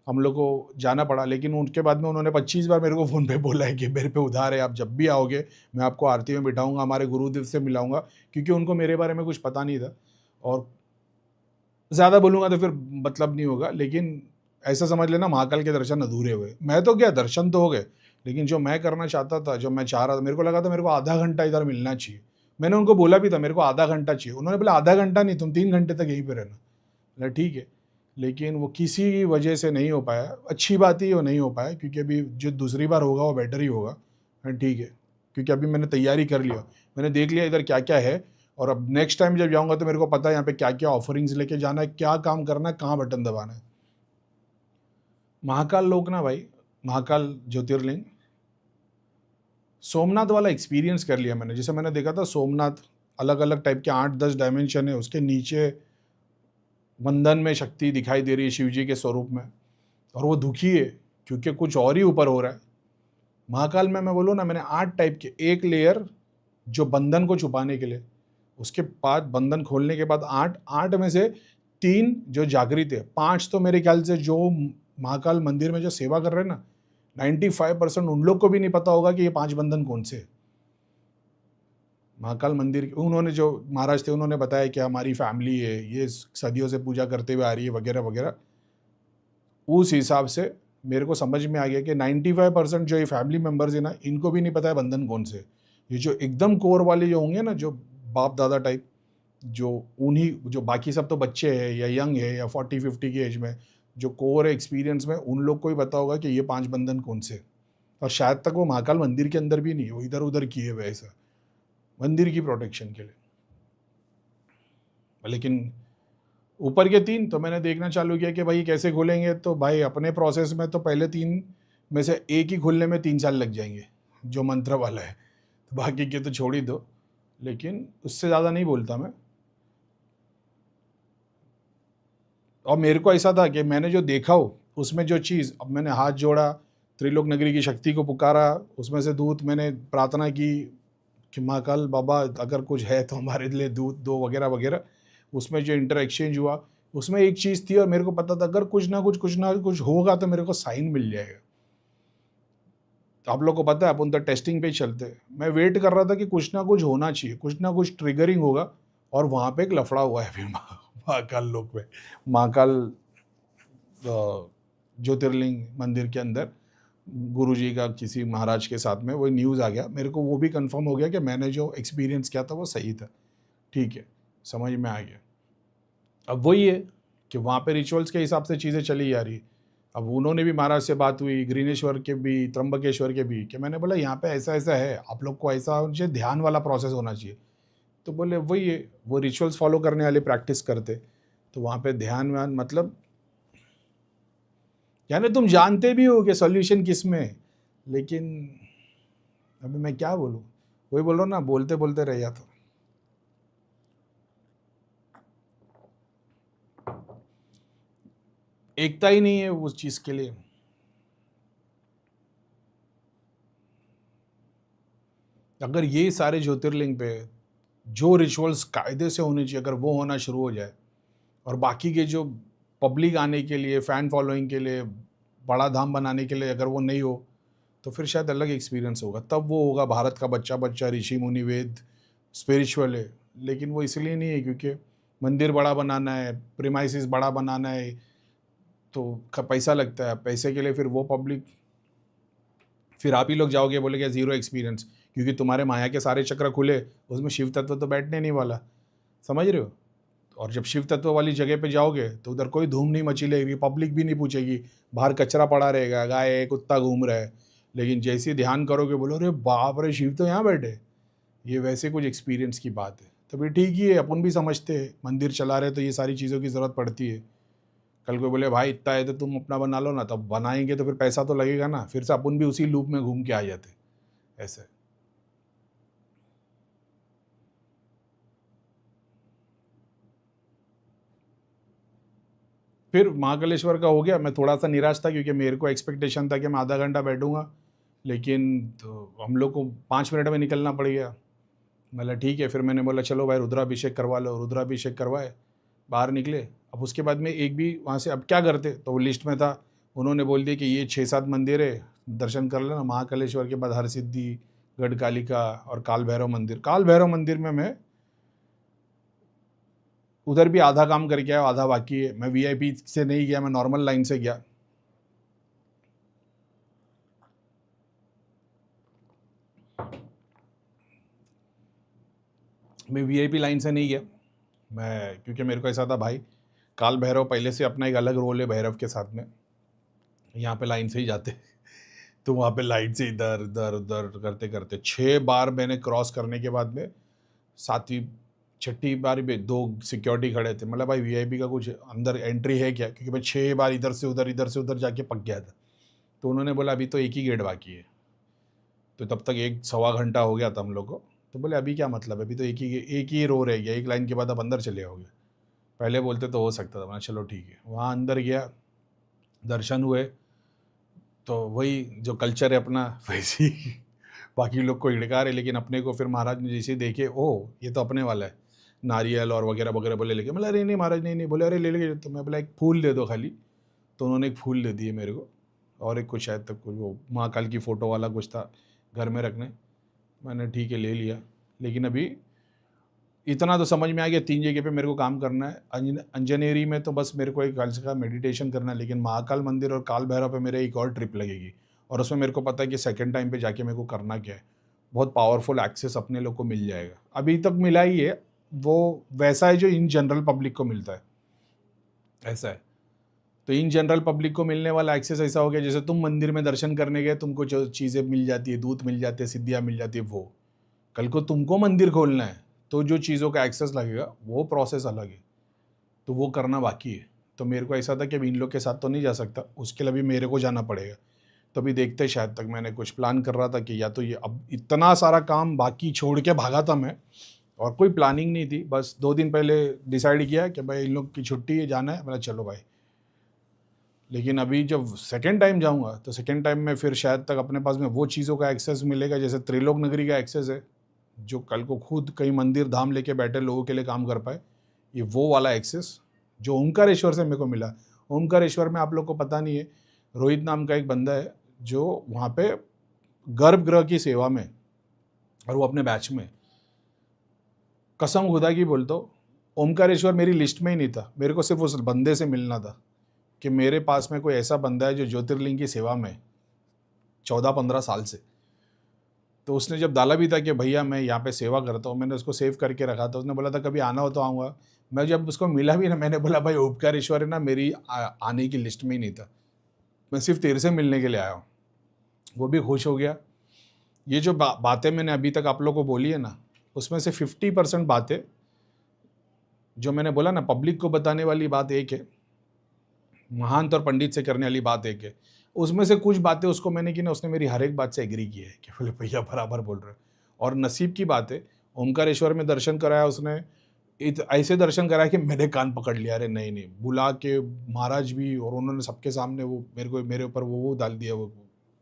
हम लोग को जाना पड़ा। लेकिन उनके बाद में उन्होंने 25 बार मेरे को फ़ोन पे बोला है कि मेरे पे उधार है, आप जब भी आओगे मैं आपको आरती में बिठाऊंगा, हमारे गुरुदेव से मिलाऊंगा, क्योंकि उनको मेरे बारे में कुछ पता नहीं था। और ज़्यादा बोलूँगा तो फिर मतलब नहीं होगा, लेकिन ऐसा समझ लेना महाकाल के दर्शन अधूरे हुए। मैं तो क्या, दर्शन तो हो गए, लेकिन जो मैं करना चाहता था, जो मैं चाह रहा था, मेरे को लगा था मेरे को आधा घंटा इधर मिलना चाहिए। मैंने उनको बोला भी था मेरे को आधा घंटा चाहिए, उन्होंने बोला आधा घंटा नहीं, तुम 3 घंटे तक यहीं पे रहना। बोला ठीक है, लेकिन वो किसी वजह से नहीं हो पाया। अच्छी बात ही वो नहीं हो पाया, क्योंकि अभी जो दूसरी बार होगा वो बेटर ही होगा। हाँ ठीक है, क्योंकि अभी मैंने तैयारी कर लिया, मैंने देख लिया इधर क्या क्या है, और अब नेक्स्ट टाइम जब जाऊँगा तो मेरे को पता है यहाँ पे क्या क्या ऑफरिंग्स लेके जाना है, क्या काम करना है, कहाँ बटन दबाना है। महाकाल लोक ना भाई, महाकाल ज्योतिर्लिंग, सोमनाथ वाला एक्सपीरियंस कर लिया मैंने। जैसे मैंने देखा था सोमनाथ अलग अलग टाइप के 8-10 डायमेंशन है, उसके नीचे बंधन में शक्ति दिखाई दे रही है शिव जी के स्वरूप में, और वो दुखी है क्योंकि कुछ और ही ऊपर हो रहा है। महाकाल में मैं बोलूँ ना, मैंने 8 टाइप के, एक लेयर जो बंधन को छुपाने के लिए, उसके बाद बंधन खोलने के बाद 8 में से 3 जो जागृत है, 5 तो मेरे ख्याल से जो महाकाल मंदिर में जो सेवा कर रहे हैं ना, 95% उन लोग को भी नहीं पता होगा कि ये 5 बंधन कौन से। महाकाल मंदिर उन्होंने जो महाराज थे उन्होंने बताया कि हमारी फैमिली है, ये सदियों से पूजा करते हुए आ रही है वगैरह वगैरह। उस हिसाब से मेरे को समझ में आ गया कि 95% जो ये फैमिली मेम्बर्स है ना, इनको भी नहीं पता है बंधन कौन से। ये जो एकदम कोर वाले जो होंगे ना, जो बाप दादा टाइप, जो उन्हीं, जो बाकी सब तो बच्चे हैं या यंग है या 40-50 की एज में, जो कोर है एक्सपीरियंस में, उन लोग को ही पता होगा कि ये 5 बंधन कौन से। और शायद तक वो महाकाल मंदिर के अंदर भी नहीं है, वो इधर उधर किए हुए ऐसा, मंदिर की प्रोटेक्शन के लिए। लेकिन ऊपर के 3 तो मैंने देखना चालू किया कि भाई कैसे खोलेंगे, तो भाई अपने प्रोसेस में तो पहले 3 में से एक ही खुलने में 3 साल लग जाएंगे, जो मंत्र वाला है। तो बाकी के तो छोड़ ही दो, लेकिन उससे ज़्यादा नहीं बोलता मैं। और मेरे को ऐसा था कि मैंने जो देखा हो उसमें जो चीज़, अब मैंने हाथ जोड़ा, त्रिलोक नगरी की शक्ति को पुकारा, उसमें से दूत मैंने प्रार्थना की कि महाकाल बाबा अगर कुछ है तो हमारे लिए दूत दो वगैरह वगैरह। उसमें जो इंटर एक्सचेंज हुआ उसमें एक चीज़ थी, और मेरे को पता था अगर कुछ ना कुछ होगा तो मेरे को साइन मिल जाएगा। तो आप लोग को पता है अपन तो टेस्टिंग पे ही चलते हैं। मैं वेट कर रहा था कि कुछ ना कुछ होना चाहिए, कुछ ना कुछ ट्रिगरिंग होगा, और वहाँ पे एक लफड़ा हुआ है फिर महाकाल लोक में, महाकाल ज्योतिर्लिंग मंदिर के अंदर गुरुजी का किसी महाराज के साथ में वो न्यूज़ आ गया मेरे को। वो भी कंफर्म हो गया कि मैंने जो एक्सपीरियंस किया था वो सही था। ठीक है, समझ में आ गया। अब वही है कि वहाँ पे रिचुअल्स के हिसाब से चीज़ें चली जा रही। अब उन्होंने भी महाराज से बात हुई, ग्रीनेश्वर के भी, त्र्यंबकेश्वर के भी, कि मैंने बोला यहाँ पे ऐसा ऐसा है, आप लोग को ऐसा होना चाहिए, ध्यान वाला प्रोसेस होना चाहिए। तो बोले वही है, वो रिचुअल्स फॉलो करने वाले प्रैक्टिस करते, तो वहाँ पे ध्यान व्यान मतलब, यानी तुम जानते भी हो कि सॉल्यूशन किस में है, लेकिन अभी मैं क्या बोलूँ, वही बोल रहा हूँ ना, बोलते बोलते रह जाता। एकता ही नहीं है उस चीज़ के लिए। अगर ये सारे ज्योतिर्लिंग पे जो रिचुअल्स कायदे से होने चाहिए, अगर वो होना शुरू हो जाए, और बाकी के जो पब्लिक आने के लिए, फ़ैन फॉलोइंग के लिए, बड़ा धाम बनाने के लिए अगर वो नहीं हो, तो फिर शायद अलग एक्सपीरियंस होगा। तब वो होगा भारत का बच्चा बच्चा, ऋषि मुनि वेद स्पिरिचुअल है। लेकिन वो इसलिए नहीं है क्योंकि मंदिर बड़ा बनाना है, प्रीमाइसिस बड़ा बनाना है, तो पैसा लगता है। पैसे के लिए फिर वो पब्लिक, फिर आप ही लोग जाओगे बोलेगे ज़ीरो एक्सपीरियंस, क्योंकि तुम्हारे माया के सारे चक्र खुले, उसमें शिव तत्व तो बैठने नहीं वाला। समझ रहे हो? और जब शिव तत्व वाली जगह पे जाओगे तो उधर कोई धूम नहीं मचलेगी, पब्लिक भी नहीं पूछेगी, बाहर कचरा पड़ा रहेगा, गाय है, कुत्ता घूम रहा है। लेकिन जैसे ही ध्यान करोगे, बोलो अरे बाप रे, शिव तो यहाँ बैठे। ये वैसे कुछ एक्सपीरियंस की बात है। तो फिर ठीक ही है, अपन भी समझते हैं मंदिर चला रहे तो ये सारी चीज़ों की ज़रूरत पड़ती है। कल कोई बोले भाई इतना है तो तुम अपना बना लो ना, तब बनाएंगे तो फिर पैसा तो लगेगा ना, फिर से अपन भी उसी लूप में घूम के आ जाते ऐसे। फिर महाकालेश्वर का हो गया। मैं थोड़ा सा निराश था क्योंकि मेरे को एक्सपेक्टेशन था कि मैं आधा घंटा बैठूंगा, लेकिन तो हम लोग को 5 मिनट में निकलना पड़ गया। मतलब ठीक है, फिर मैंने बोला चलो भाई रुद्राभिषेक करवा लो। रुद्राभिषेक करवाए, बाहर निकले। अब उसके बाद में एक भी वहाँ से अब क्या करते, तो वो लिस्ट में था, उन्होंने बोल दिया कि ये 6-7 मंदिर है, दर्शन कर लेना। महाकालेश्वर के बाद हरसिद्धि, गढ़कालिका और काल भैरव मंदिर। काल भैरव मंदिर में मैं उधर भी आधा काम करके आया, आधा बाकी है। मैं वीआईपी से नहीं गया, मैं नॉर्मल लाइन से गया। मैं वीआईपी लाइन से नहीं गया मैं, क्योंकि मेरे को ऐसा था भाई, काल भैरव पहले से अपना एक अलग रोल है भैरव के साथ में, यहाँ पे लाइन से ही जाते तो वहाँ पे लाइन से इधर उधर उधर करते करते 6 बार मैंने क्रॉस करने के बाद में 7वीं 6ठी बार पे 2 सिक्योरिटी खड़े थे। मतलब भाई वीआईपी का कुछ अंदर एंट्री है क्या, क्योंकि मैं 6 बार इधर से उधर जाके पक गया था। तो उन्होंने बोला अभी तो एक ही गेट बाकी है। तो तब तक 1-1.25 घंटा हो गया था हम लोग को। तो बोले अभी क्या मतलब है, अभी तो एक ही रो रह गया, एक लाइन के बाद आप अंदर चले आओगे। पहले बोलते तो हो सकता था। मैं चलो ठीक है, वहाँ अंदर गया, दर्शन हुए। तो वही जो कल्चर है अपना वैसे ही बाकी लोग को हिड़का रहे, लेकिन अपने को फिर महाराज ने जैसे देखे, ओह ये तो अपने वाला है, नारियल और वगैरह वगैरह बोले लेके। मतलब अरे नहीं महाराज, नहीं नहीं, बोले अरे ले लेके। तो मैं बोला एक फूल दे दो खाली। तो उन्होंने एक फूल दे दिए मेरे को, और एक कुछ शायद तक कुछ वो महाकाल की फ़ोटो वाला कुछ था घर में रखने। मैंने ठीक है ले लिया। लेकिन अभी इतना तो समझ में आ गया 3 जगह पे मेरे को काम करना है। अंजनेरी में तो बस मेरे को एक हल्का का मेडिटेशन करना है, लेकिन महाकाल मंदिर और काल भैरव पे मेरे एक और ट्रिप लगेगी और उसमें मेरे को पता है कि सेकंड टाइम पे जाके मेरे को करना क्या है। बहुत पावरफुल एक्सेस अपने लोग को मिल जाएगा। अभी तक मिला ही है, वो वैसा है जो इन जनरल पब्लिक को मिलता है, ऐसा है। तो इन जनरल पब्लिक को मिलने वाला एक्सेस ऐसा हो गया जैसे तुम मंदिर में दर्शन करने गए, तुमको जो चीज़ें मिल जाती है, दूत मिल जाते हैं, सिद्धियाँ मिल जाती है, वो कल को तुमको मंदिर खोलना है तो जो चीज़ों का एक्सेस लगेगा वो प्रोसेस अलग है, तो वो करना बाकी है। तो मेरे को ऐसा था कि अब इन लोग के साथ तो नहीं जा सकता, उसके लिए भी मेरे को जाना पड़ेगा। तो अभी देखते हैं, शायद तक मैंने कुछ प्लान कर रहा था कि या तो ये, अब इतना सारा काम बाकी छोड़ के भागा था मैं और कोई प्लानिंग नहीं थी, बस 2 दिन पहले डिसाइड किया कि भाई इन लोग की छुट्टी है, जाना है, मतलब चलो भाई। लेकिन अभी जब सेकेंड टाइम जाऊंगा तो सेकेंड टाइम में फिर शायद तक अपने पास में वो चीज़ों का एक्सेस मिलेगा जैसे त्रिलोक नगरी का एक्सेस है, जो कल को खुद कई मंदिर धाम लेके बैठे लोगों के लिए काम कर पाए। ये वो वाला एक्सेस जो ओमकारेश्वर से मेरे को मिला। ओमकारेश्वर में आप लोग को पता नहीं है, रोहित नाम का एक बंदा है जो वहाँ पे गर्भगृह की सेवा में, और वो अपने बैच में, कसम खुदा की बोलता हूँ, ओमकारेश्वर मेरी लिस्ट में ही नहीं था। मेरे को सिर्फ उस बंदे से मिलना था कि मेरे पास में कोई ऐसा बंदा है जो ज्योतिर्लिंग की सेवा में 14-15 साल से। तो उसने जब डाला भी था कि भैया मैं यहाँ पे सेवा करता हूँ, मैंने उसको सेव करके रखा था। उसने बोला था कभी आना हो तो आऊँगा। मैं जब उसको मिला भी ना, मैंने बोला भाई ओमकारेश्वर है ना, मेरी आने की लिस्ट में ही नहीं था, मैं सिर्फ तेरे से मिलने के लिए आया हूँ। वो भी खुश हो गया। ये जो बातें मैंने अभी तक आप लोग को बोली है ना, उसमें से 50% बातें जो मैंने बोला ना, पब्लिक को बताने वाली बात एक है, महंत और पंडित से करने वाली बात एक है। उसमें से कुछ बातें उसको मैंने की ना, उसने मेरी हर एक बात से एग्री की है कि बोले भैया बराबर बोल रहे हो। और नसीब की बात है, ओमकारेश्वर में दर्शन कराया उसने, ऐसे दर्शन कराया कि मैंने कान पकड़ लिया, अरे नहीं नहीं, बुला के महाराज भी, और उन्होंने सबके सामने वो मेरे ऊपर वो डाल दिया, वो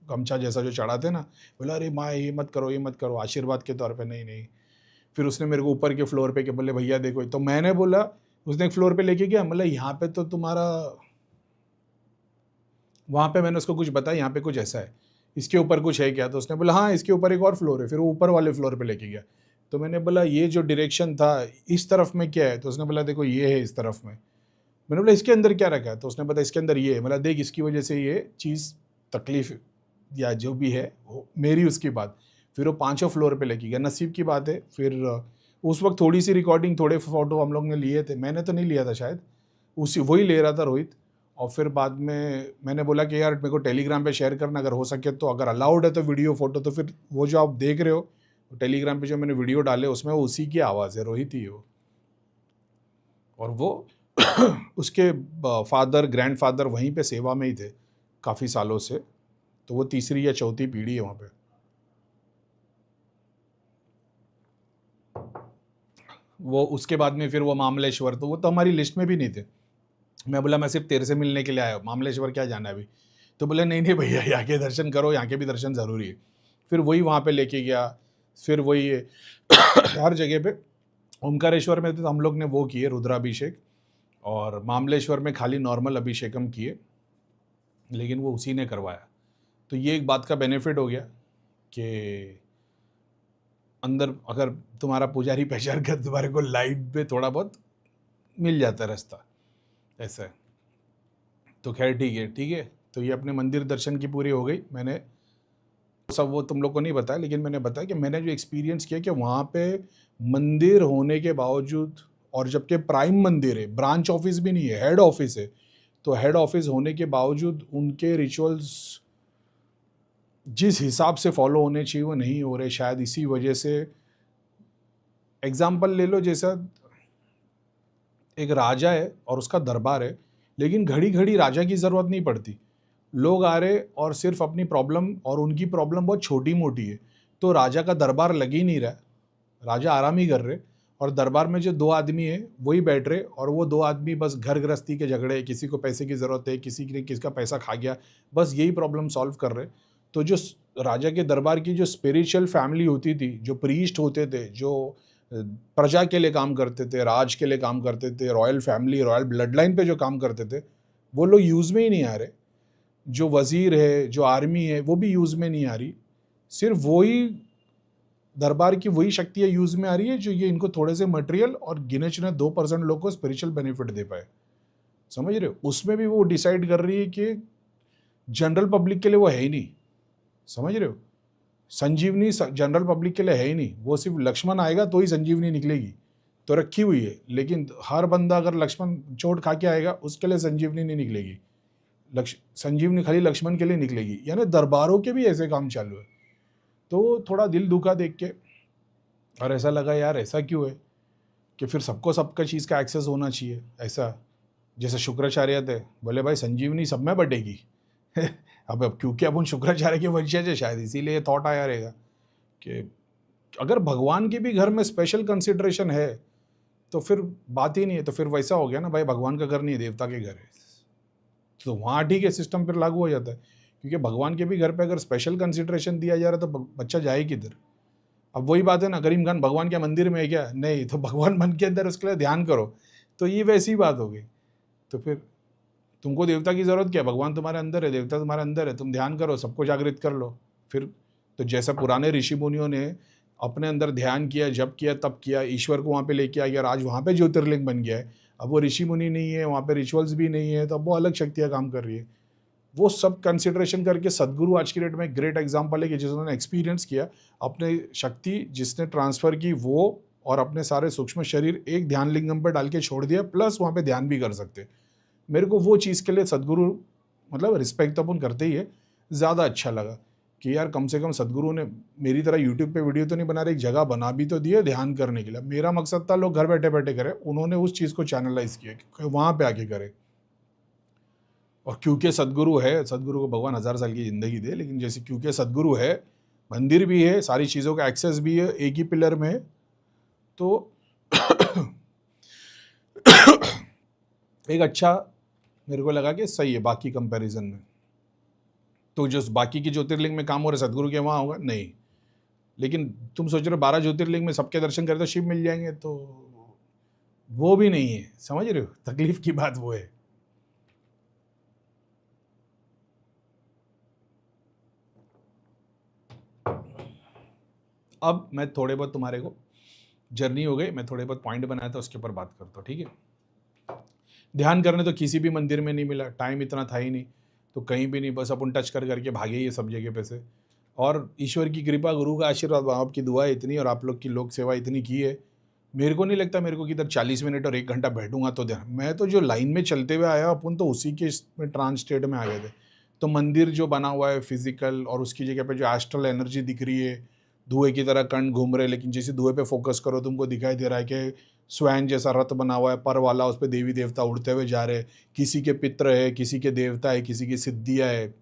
गमछा जैसा जो चढ़ाते ना, बोला अरे माँ ये मत करो, ये मत करो, आशीर्वाद के तौर पे, नहीं नहीं। फिर उसने मेरे को ऊपर के फ्लोर पे के बोले भैया देखो, तो मैंने बोला, उसने एक फ्लोर पे लेके गया, मतलब यहाँ पे तो तुम्हारा, वहाँ पे मैंने उसको कुछ बताया यहाँ पे कुछ ऐसा है, इसके ऊपर कुछ है क्या? तो उसने बोला हाँ इसके ऊपर एक और फ्लोर है। फिर वो ऊपर वाले फ्लोर पे लेके गया। तो मैंने बोला ये जो डायरेक्शन था इस तरफ में क्या है? तो उसने बोला देखो ये है इस तरफ में। मैंने बोला इसके अंदर क्या रखा है? तो उसने बताया इसके अंदर ये है। मतलब देख इसकी वजह से ये चीज़ तकलीफ या जो भी है वो मेरी उसकी बात। फिर वो 5 फ्लोर पे लेके गया। नसीब की बात है, फिर उस वक्त थोड़ी सी रिकॉर्डिंग, थोड़े फोटो हम लोग ने लिए थे, मैंने तो नहीं लिया था शायद, उसी वही ले रहा था रोहित। और फिर बाद में मैंने बोला कि यार मेरे को टेलीग्राम पे शेयर करना अगर हो सके तो, अगर अलाउड है तो वीडियो फोटो। तो फिर वो जो आप देख रहे हो टेलीग्राम पे जो मैंने वीडियो डाले उसमें वो उसी की आवाज़ है, रोहित ही हो। और वो उसके फादर ग्रैंडफादर वहीं पे सेवा में ही थे काफ़ी सालों से, तो वो तीसरी या चौथी पीढ़ी है वहाँ पे। वो उसके बाद में फिर वो मामलेश्वर, तो वो तो हमारी लिस्ट में भी नहीं थे। मैं बोला मैं सिर्फ तेरे से मिलने के लिए आया हूँ, मामलेश्वर क्या जाना है अभी? तो बोले नहीं नहीं भैया यहाँ के दर्शन करो, यहाँ के भी दर्शन ज़रूरी है। फिर वही वहाँ पे लेके गया, फिर वही हर जगह पे। ओमकारेश्वर में तो हम लोग ने वो किए रुद्राभिषेक, और मामलेश्वर में खाली नॉर्मल अभिषेकम किए, लेकिन वो उसी ने करवाया। तो ये एक बात का बेनिफिट हो गया कि अंदर अगर तुम्हारा पुजारी पहचान कर तुम्हारे को लाइट पे थोड़ा बहुत मिल जाता है रास्ता, ऐसा है। तो खैर ठीक है। तो ये अपने मंदिर दर्शन की पूरी हो गई। मैंने सब वो तुम लोग को नहीं बताया, लेकिन मैंने बताया कि मैंने जो एक्सपीरियंस किया कि वहाँ पे मंदिर होने के बावजूद, और जबकि प्राइम मंदिर है, ब्रांच ऑफिस भी नहीं है, हेड ऑफिस है, तो हेड ऑफिस होने के बावजूद उनके रिचुअल्स जिस हिसाब से फॉलो होने चाहिए वो नहीं हो रहे। शायद इसी वजह से, एग्जाम्पल ले लो, जैसा एक राजा है और उसका दरबार है, लेकिन घड़ी घड़ी राजा की ज़रूरत नहीं पड़ती। लोग आ रहे और सिर्फ अपनी प्रॉब्लम, और उनकी प्रॉब्लम बहुत छोटी मोटी है, तो राजा का दरबार लग ही नहीं रहा, राजा आराम ही कर रहे, और दरबार में जो 2 आदमी है वही बैठ रहे, और वो 2 आदमी बस घर गृहस्थी के झगड़े, किसी को पैसे की ज़रूरत है, किसी ने किसका पैसा खा गया, बस यही प्रॉब्लम सॉल्व कर रहे। तो जो राजा के दरबार की जो स्पिरिचुअल फैमिली होती थी, जो प्रीस्ट होते थे, जो प्रजा के लिए काम करते थे, राज के लिए काम करते थे, royal family, royal blood line पे जो काम करते थे, वो लोग यूज़ में ही नहीं आ रहे। जो वज़ीर है, जो आर्मी है, वो भी यूज़ में नहीं आ रही। सिर्फ वही दरबार की वही शक्तियाँ यूज़ में आ रही है जो ये इनको थोड़े से मटेरियल और गिने चुने 2% लोग को स्पिरिचुअल बेनिफिट दे पाए। समझ रहे हो? उसमें भी वो डिसाइड कर रही है कि जनरल पब्लिक के लिए वो है ही नहीं। समझ रहे हो? संजीवनी जनरल पब्लिक के लिए है ही नहीं। वो सिर्फ लक्ष्मण आएगा तो ही संजीवनी निकलेगी, तो रखी हुई है। लेकिन हर बंदा अगर लक्ष्मण चोट खा के आएगा उसके लिए संजीवनी नहीं निकलेगी। संजीवनी खाली लक्ष्मण के लिए निकलेगी। यानी दरबारों के भी ऐसे काम चालू है। तो थोड़ा दिल दुखा देख के, और ऐसा लगा यार ऐसा क्यों है कि फिर सबको सबका चीज़ का एक्सेस होना चाहिए। ऐसा जैसे शुक्राचार्य थे, बोले भाई संजीवनी सब में बटेगी। अब क्योंकि अपन शुक्राचार्य के वंशज है शायद, इसीलिए ये थॉट आया रहेगा कि अगर भगवान के भी घर में स्पेशल कंसिडरेशन है तो फिर बात ही नहीं है। तो फिर वैसा हो गया ना भाई, भगवान का घर नहीं है, देवता के घर है। तो वहाँ ठीक है, सिस्टम फिर लागू हो जाता है। क्योंकि भगवान के भी घर पे अगर स्पेशल कंसिडरेशन दिया जा रहा है तो बच्चा जाए किधर। अब वही बात है ना, करीम खान भगवान के मंदिर में है क्या? नहीं, तो भगवान मन के अंदर उसके लिए ध्यान करो। तो ये वैसी बात हो गई। तो फिर तुमको देवता की ज़रूरत क्या है? भगवान तुम्हारे अंदर है, देवता तुम्हारे अंदर है, तुम ध्यान करो, सबको जागृत कर लो। फिर तो जैसा पुराने ऋषि मुनियों ने अपने अंदर ध्यान किया, जप किया, तप किया, ईश्वर को वहाँ पे लेके आ गया और आज वहाँ पे ज्योतिर्लिंग बन गया है। अब वो ऋषि मुनि नहीं है, वहाँ पे रिचुअल्स भी नहीं है, तो अब वो अलग शक्तियाँ काम कर रही है। वो सब कंसिडरेशन करके सदगुरु आज की डेट में ग्रेट एग्जाम्पल है कि जिन्होंने एक्सपीरियंस किया, अपने शक्ति जिसने ट्रांसफ़र की वो, और अपने सारे सूक्ष्म शरीर एक ध्यान लिंगम पर डाल के छोड़ दिया, प्लस वहाँ पे ध्यान भी कर सकते। मेरे को वो चीज़ के लिए सदगुरु मतलब रिस्पेक्ट तो अपन करते ही है, ज़्यादा अच्छा लगा कि यार कम से कम सदगुरु ने मेरी तरह यूट्यूब पे वीडियो तो नहीं बना रहे, एक जगह बना भी तो दिए ध्यान करने के लिए। मेरा मकसद था लोग घर बैठे बैठे करें, उन्होंने उस चीज़ को चैनलाइज किया कि वहाँ पे आके करें। और क्योंकि सदगुरु है, सदगुरु को भगवान 1000 साल की ज़िंदगी दे, लेकिन जैसे क्योंकि सदगुरु है, मंदिर भी है, सारी चीज़ों का एक्सेस भी है, एक ही पिलर में है, तो एक अच्छा मेरे को लगा कि सही है बाकी कंपैरिजन में। तो जो बाकी की ज्योतिर्लिंग में काम हो रहा है सदगुरु के वहाँ होगा नहीं। लेकिन तुम सोच रहे हो 12 ज्योतिर्लिंग में सबके दर्शन करें तो शिव मिल जाएंगे, तो वो भी नहीं है। समझ रहे हो? तकलीफ की बात वो है। अब मैं थोड़े बहुत, तुम्हारे को जर्नी हो गई, मैं थोड़े बहुत पॉइंट बनाया था उसके ऊपर बात करता हूँ, ठीक है? ध्यान करने तो किसी भी मंदिर में नहीं मिला, टाइम इतना था ही नहीं, तो कहीं भी नहीं, बस अपन टच कर करके भागे ये सब जगह पे से। और ईश्वर की कृपा, गुरु का आशीर्वाद, आपकी दुआ इतनी और आप लोग की लोक सेवा इतनी की है, मेरे को नहीं लगता मेरे को किधर 40 मिनट और 1 घंटा बैठूंगा तो ध्यान। मैं तो जो लाइन में चलते हुए आया अपन तो उसी के इसमें ट्रांस स्टेट में आ गए थे। तो मंदिर जो बना हुआ है फिजिकल, और उसकी जगह पे जो एस्ट्रल एनर्जी दिख रही है, धुएं की तरह कण घूम रहे, लेकिन जैसे धुएं पे फोकस करो तुमको दिखाई दे रहा है कि स्वयं जैसा रथ बना हुआ है पर वाला, उस पर देवी देवता उड़ते हुए जा रहे हैं। किसी के पित्र है, किसी के देवता है, किसी की सिद्धियाँ है।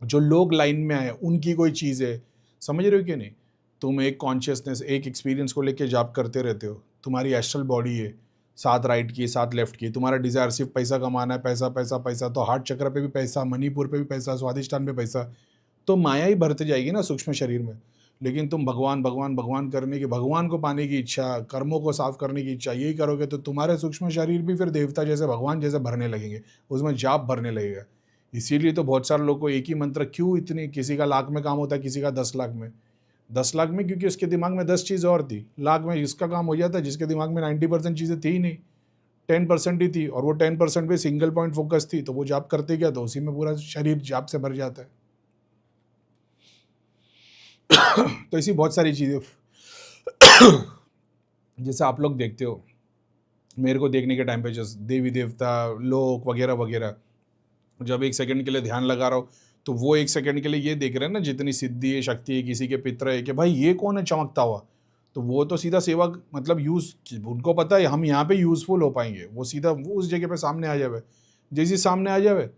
जो लोग लाइन में आए उनकी कोई चीज़ है। समझ रहे हो कि नहीं? तुम एक कॉन्शियसनेस, एक एक्सपीरियंस को लेके जाप करते रहते हो। तुम्हारी एस्ट्रल बॉडी है, 7 राइट की, 7 लेफ्ट की। तुम्हारा डिज़ायर सिर्फ पैसा कमाना है, पैसा पैसा पैसा, तो हार्ट चक्र पे भी पैसा, मणिपुर पे भी पैसा, स्वादिष्टान पे पैसा, तो माया ही भरती जाएगी ना सूक्ष्म शरीर में। लेकिन तुम भगवान भगवान भगवान करने की, भगवान को पाने की इच्छा, कर्मों को साफ करने की इच्छा, यही करोगे तो तुम्हारे सूक्ष्म शरीर भी फिर देवता जैसे, भगवान जैसे भरने लगेंगे, उसमें जाप भरने लगेगा। इसीलिए तो बहुत सारे लोग को एक ही मंत्र क्यों इतनी, किसी का लाख में काम होता है, किसी का 10 लाख में। 10 लाख में क्योंकि उसके दिमाग में 10 चीज़ और थी, लाख में इसका काम हो जाता है जिसके दिमाग में 90% चीज़ें थी ही नहीं, 10% ही थी, और वो 10% पे सिंगल पॉइंट फोकस थी, तो वो जाप करते क्या, तो उसी में पूरा शरीर जाप से भर जाता है। तो ऐसी बहुत सारी चीज़ें जैसे आप लोग देखते हो, मेरे को देखने के टाइम पे जैसे देवी देवता, लोक वगैरह वगैरह, जब 1 सेकंड के लिए ध्यान लगा रहा हो तो वो 1 सेकंड के लिए ये देख रहे हैं ना जितनी सिद्धि है, शक्ति है, किसी के पित्र है, कि भाई ये कौन है चमकता हुआ, तो वो तो सीधा सेवा, मतलब यूज़, उनको पता है हम यहाँ पे यूज़फुल हो पाएंगे, वो सीधा वो उस जगह पे सामने आ जावे। जैसे सामने आ जावे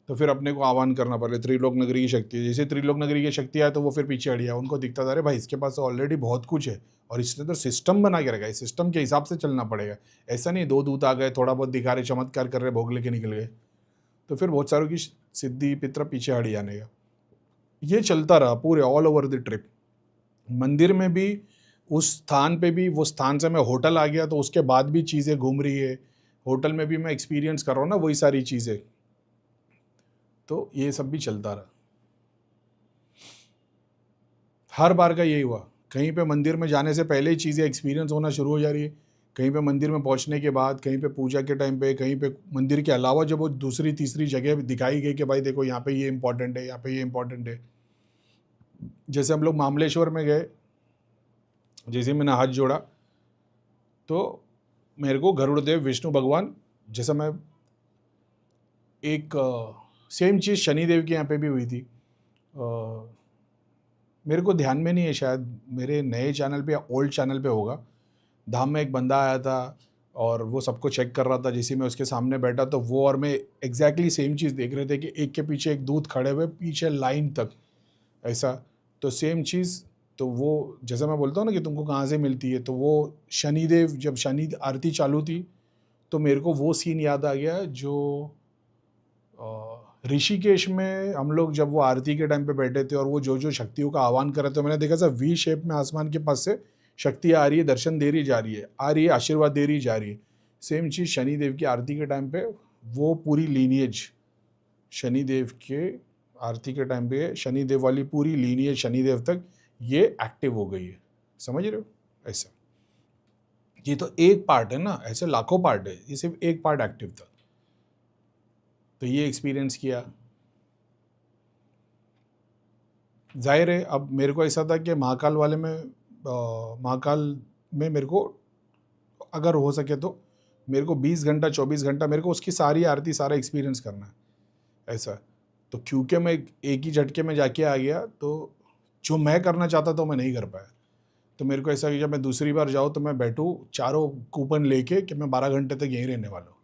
तो फिर अपने को आह्वान करना पड़े, त्रिलोक नगरी की शक्ति है, जैसे त्रिलोक नगरी की शक्ति आए तो वो फिर पीछे हट गया। उनको दिखता था अरे भाई इसके पास ऑलरेडी बहुत कुछ है और इसने तो सिस्टम बना के रखा है, सिस्टम के हिसाब से चलना पड़ेगा। ऐसा नहीं 2 दूत आ गए, थोड़ा बहुत दिखा रहे, चमत्कार कर रहे, भोग लेके निकल गए, तो फिर बहुत सारों की सिद्धि पित्र पीछे हट जाने का। ये चलता रहा पूरे ऑल ओवर द ट्रिप। मंदिर में भी, उस स्थान पे भी, वो स्थान से मैं होटल आ गया तो उसके बाद भी चीज़ें घूम रही है, होटल में भी मैं एक्सपीरियंस कर रहा हूँ ना वही सारी चीज़ें, तो ये सब भी चलता रहा। हर बार का यही हुआ कहीं पे मंदिर में जाने से पहले ही चीज़ें एक्सपीरियंस होना शुरू हो जा रही है, कहीं पे मंदिर में पहुंचने के बाद, कहीं पे पूजा के टाइम पे, कहीं पे मंदिर के अलावा जब वो दूसरी तीसरी जगह दिखाई गई कि भाई देखो यहाँ पे ये इंपॉर्टेंट है, यहाँ पे ये इंपॉर्टेंट है। जैसे हम लोग मामलेश्वर में गए, जैसे मैंने हाथ जोड़ा तो मेरे को गरुड़देव विष्णु भगवान, जैसा मैं एक सेम चीज़ शनिदेव के यहाँ पे भी हुई थी। मेरे को ध्यान में नहीं है, शायद मेरे नए चैनल पे या ओल्ड चैनल पे होगा। धाम में एक बंदा आया था और वो सबको चेक कर रहा था, जैसे मैं उसके सामने बैठा तो वो और मैं एग्जैक्टली सेम चीज़ देख रहे थे कि एक के पीछे एक दूत खड़े हुए, पीछे लाइन तक ऐसा। तो सेम चीज़, तो वो जैसा मैं बोलता हूँ ना कि तुमको कहाँ से मिलती है, तो वो शनिदेव, जब शनि आरती चालू थी तो मेरे को वो सीन याद आ गया जो ऋषिकेश में हम लोग जब वो आरती के टाइम पे बैठे थे और वो जो जो शक्तियों का आह्वान कर रहे थे, मैंने देखा था वी शेप में आसमान के पास से शक्ति आ रही है, दर्शन दे रही जा रही है, आ रही है, आशीर्वाद दे रही जा रही है। सेम चीज़ शनिदेव की आरती के टाइम पे, वो पूरी लीनिएज शनिदेव के आरती के टाइम पे, शनिदेव वाली पूरी लीनिएज शनिदेव तक ये एक्टिव हो गई है। समझ रहे हो? ऐसा ये तो एक पार्ट है ना, ऐसे लाखों पार्ट है, ये सिर्फ एक पार्ट एक्टिव था। तो ये एक्सपीरियंस किया। जाहिर है अब मेरे को ऐसा था कि महाकाल वाले में, महाकाल में मेरे को अगर हो सके तो मेरे को 20 घंटा 24 घंटा मेरे को उसकी सारी आरती सारा एक्सपीरियंस करना है ऐसा। तो क्योंकि मैं एक ही झटके में जाके आ गया, तो जो मैं करना चाहता था मैं नहीं कर पाया। तो मेरे को ऐसा कि जब मैं दूसरी बार जाऊँ तो मैं बैठूँ चारों कूपन लेके कि मैं 12 घंटे तक यहीं रहने वाला हूँ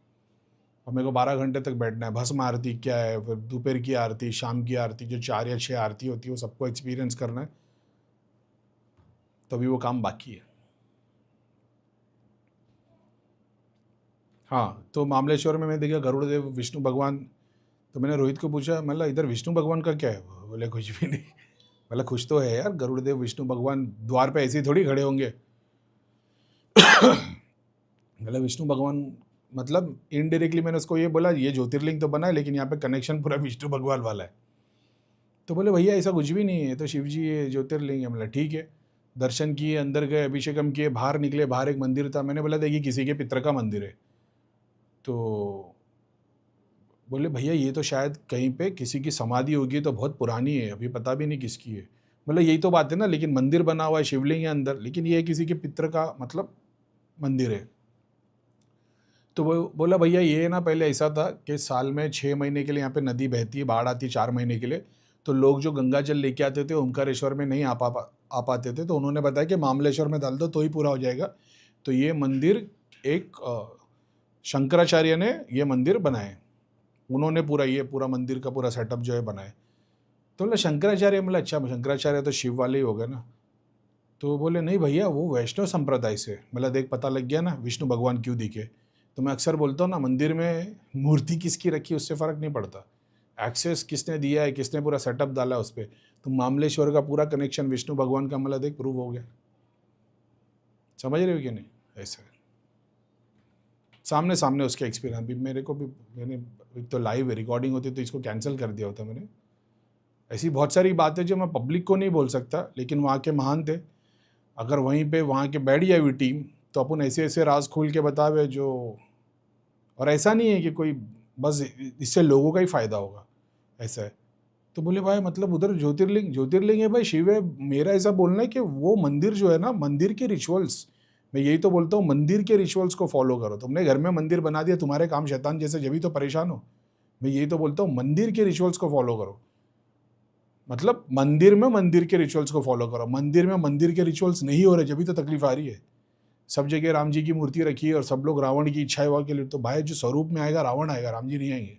और मेरे को 12 घंटे तक बैठना है। भस्म आरती क्या है, फिर दोपहर की आरती, शाम की आरती, जो 4 या 6 आरती होती है वो सबको एक्सपीरियंस करना है, तभी वो काम बाकी है। हाँ, तो मामलेश्वर में मैं देखा गरुड़देव विष्णु भगवान। तो मैंने रोहित को पूछा, मतलब इधर विष्णु भगवान का क्या है? वो बोले कुछ भी नहीं। मतलब कुछ तो है यार, गरुड़देव विष्णु भगवान द्वार पे ऐसे ही थोड़ी खड़े होंगे। मतलब विष्णु भगवान, मतलब इनडायरेक्टली मैंने उसको ये बोला ये ज्योतिर्लिंग तो बना है लेकिन यहाँ पे कनेक्शन पूरा विष्णु भगवान वाला है। तो बोले भैया ऐसा कुछ भी नहीं है, तो शिव जी ये ज्योतिर्लिंग है। मतलब ठीक है, दर्शन किए, अंदर गए, अभिषेकम किए, बाहर निकले, बाहर एक मंदिर था। मैंने बोला देखिए किसी के पितर का मंदिर है। तो बोले भैया ये तो शायद कहीं पे किसी की समाधि होगी, तो बहुत पुरानी है, अभी पता भी नहीं किसकी है। मतलब यही तो बात है ना, लेकिन मंदिर बना हुआ है, शिवलिंग है अंदर, लेकिन ये किसी के पितर का मतलब मंदिर है। तो वो बोला भैया ये ना पहले ऐसा था कि साल में 6 महीने के लिए यहाँ पे नदी बहती है, बाढ़ आती है 4 महीने के लिए, तो लोग जो गंगा जल लेके आते थे ओंकारेश्वर में नहीं आ पाते थे, तो उन्होंने बताया कि मामलेश्वर में डाल दो तो ही पूरा हो जाएगा। तो ये मंदिर एक शंकराचार्य ने ये मंदिर बनाए, उन्होंने पूरा ये पूरा मंदिर का पूरा सेटअप जो है बनाए। तो बोला शंकराचार्य, मतलब अच्छा शंकराचार्य तो शिव वाले ही हो गए ना। तो बोले नहीं भैया वो वैष्णव संप्रदाय से, मतलब देख पता लग गया ना विष्णु भगवान क्यों दिखे। तो मैं अक्सर बोलता हूँ ना, मंदिर में मूर्ति किसकी रखी उससे फ़र्क नहीं पड़ता, एक्सेस किसने दिया है, किसने पूरा सेटअप डाला उस पर। तो मामलेश्वर का पूरा कनेक्शन विष्णु भगवान का, मतलब देख प्रूव हो गया। समझ रहे हो कि नहीं? ऐसा है, सामने सामने उसके एक्सपीरियंस। अभी मेरे को भी, मैंने एक तो लाइव रिकॉर्डिंग होती तो इसको कैंसिल कर दिया होता मैंने। ऐसी बहुत सारी बातें जो मैं पब्लिक को नहीं बोल सकता, लेकिन वहाँ के महान थे, अगर वहीं पे वहाँ के बैठ जाए हुई टीम तो अपन ऐसे ऐसे राज खोल के बतावे जो। और ऐसा नहीं है कि कोई बस इससे लोगों का ही फायदा होगा, ऐसा है। तो बोले भाई मतलब उधर ज्योतिर्लिंग, ज्योतिर्लिंग है भाई, शिव है। मेरा ऐसा बोलना है कि वो मंदिर जो है ना, मंदिर के रिचुअल्स, मैं यही तो बोलता हूँ मंदिर के रिचुअल्स को फॉलो करो। तुमने घर में मंदिर बना दिया, तुम्हारे काम शैतान जैसे, जब भी तो परेशान हो। मैं यही तो बोलता हूँ मंदिर के रिचुअल्स को फॉलो करो, मतलब मंदिर में मंदिर के रिचुअल्स को फॉलो करो। मंदिर में मंदिर के रिचुअल्स नहीं हो रहे, जब भी तो तकलीफ आ रही है। सब जगह राम जी की मूर्ति रखी है और सब लोग रावण की इच्छा हुआ के लिए, तो भाई जो स्वरूप में आएगा रावण आएगा, राम जी नहीं आएंगे।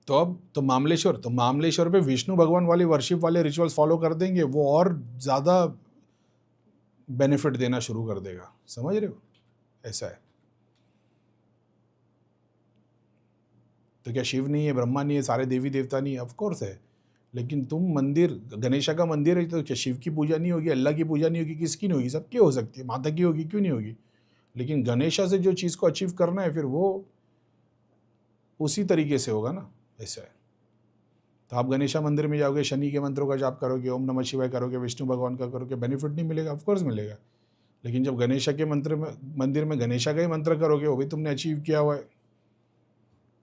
तो अब तो मामलेश्वर पे विष्णु भगवान वाली वर्शिप वाले रिचुअल्स फॉलो कर देंगे, वो और ज़्यादा बेनिफिट देना शुरू कर देगा। समझ रहे हो? ऐसा है। तो क्या शिव नहीं है, ब्रह्मा नहीं है, सारे देवी देवता नहीं है? ऑफ कोर्स है, लेकिन तुम मंदिर, गणेशा का मंदिर है, तो क्या शिव की पूजा नहीं होगी, अल्लाह की पूजा नहीं होगी, किसकी नहीं होगी? सबकी हो सकती है, माता की होगी, क्यों नहीं होगी? लेकिन गणेशा से जो चीज़ को अचीव करना है फिर वो उसी तरीके से होगा ना, ऐसा है। तो आप गणेशा मंदिर में जाओगे, शनि के मंत्रों का जाप करोगे, ओम नमः शिवाय करोगे, विष्णु भगवान का करोगे, बेनिफिट नहीं मिलेगा? ऑफकोर्स मिलेगा। लेकिन जब गणेशा के मंदिर में गणेशा का ही मंत्र करोगे, वो भी तुमने अचीव किया हुआ है।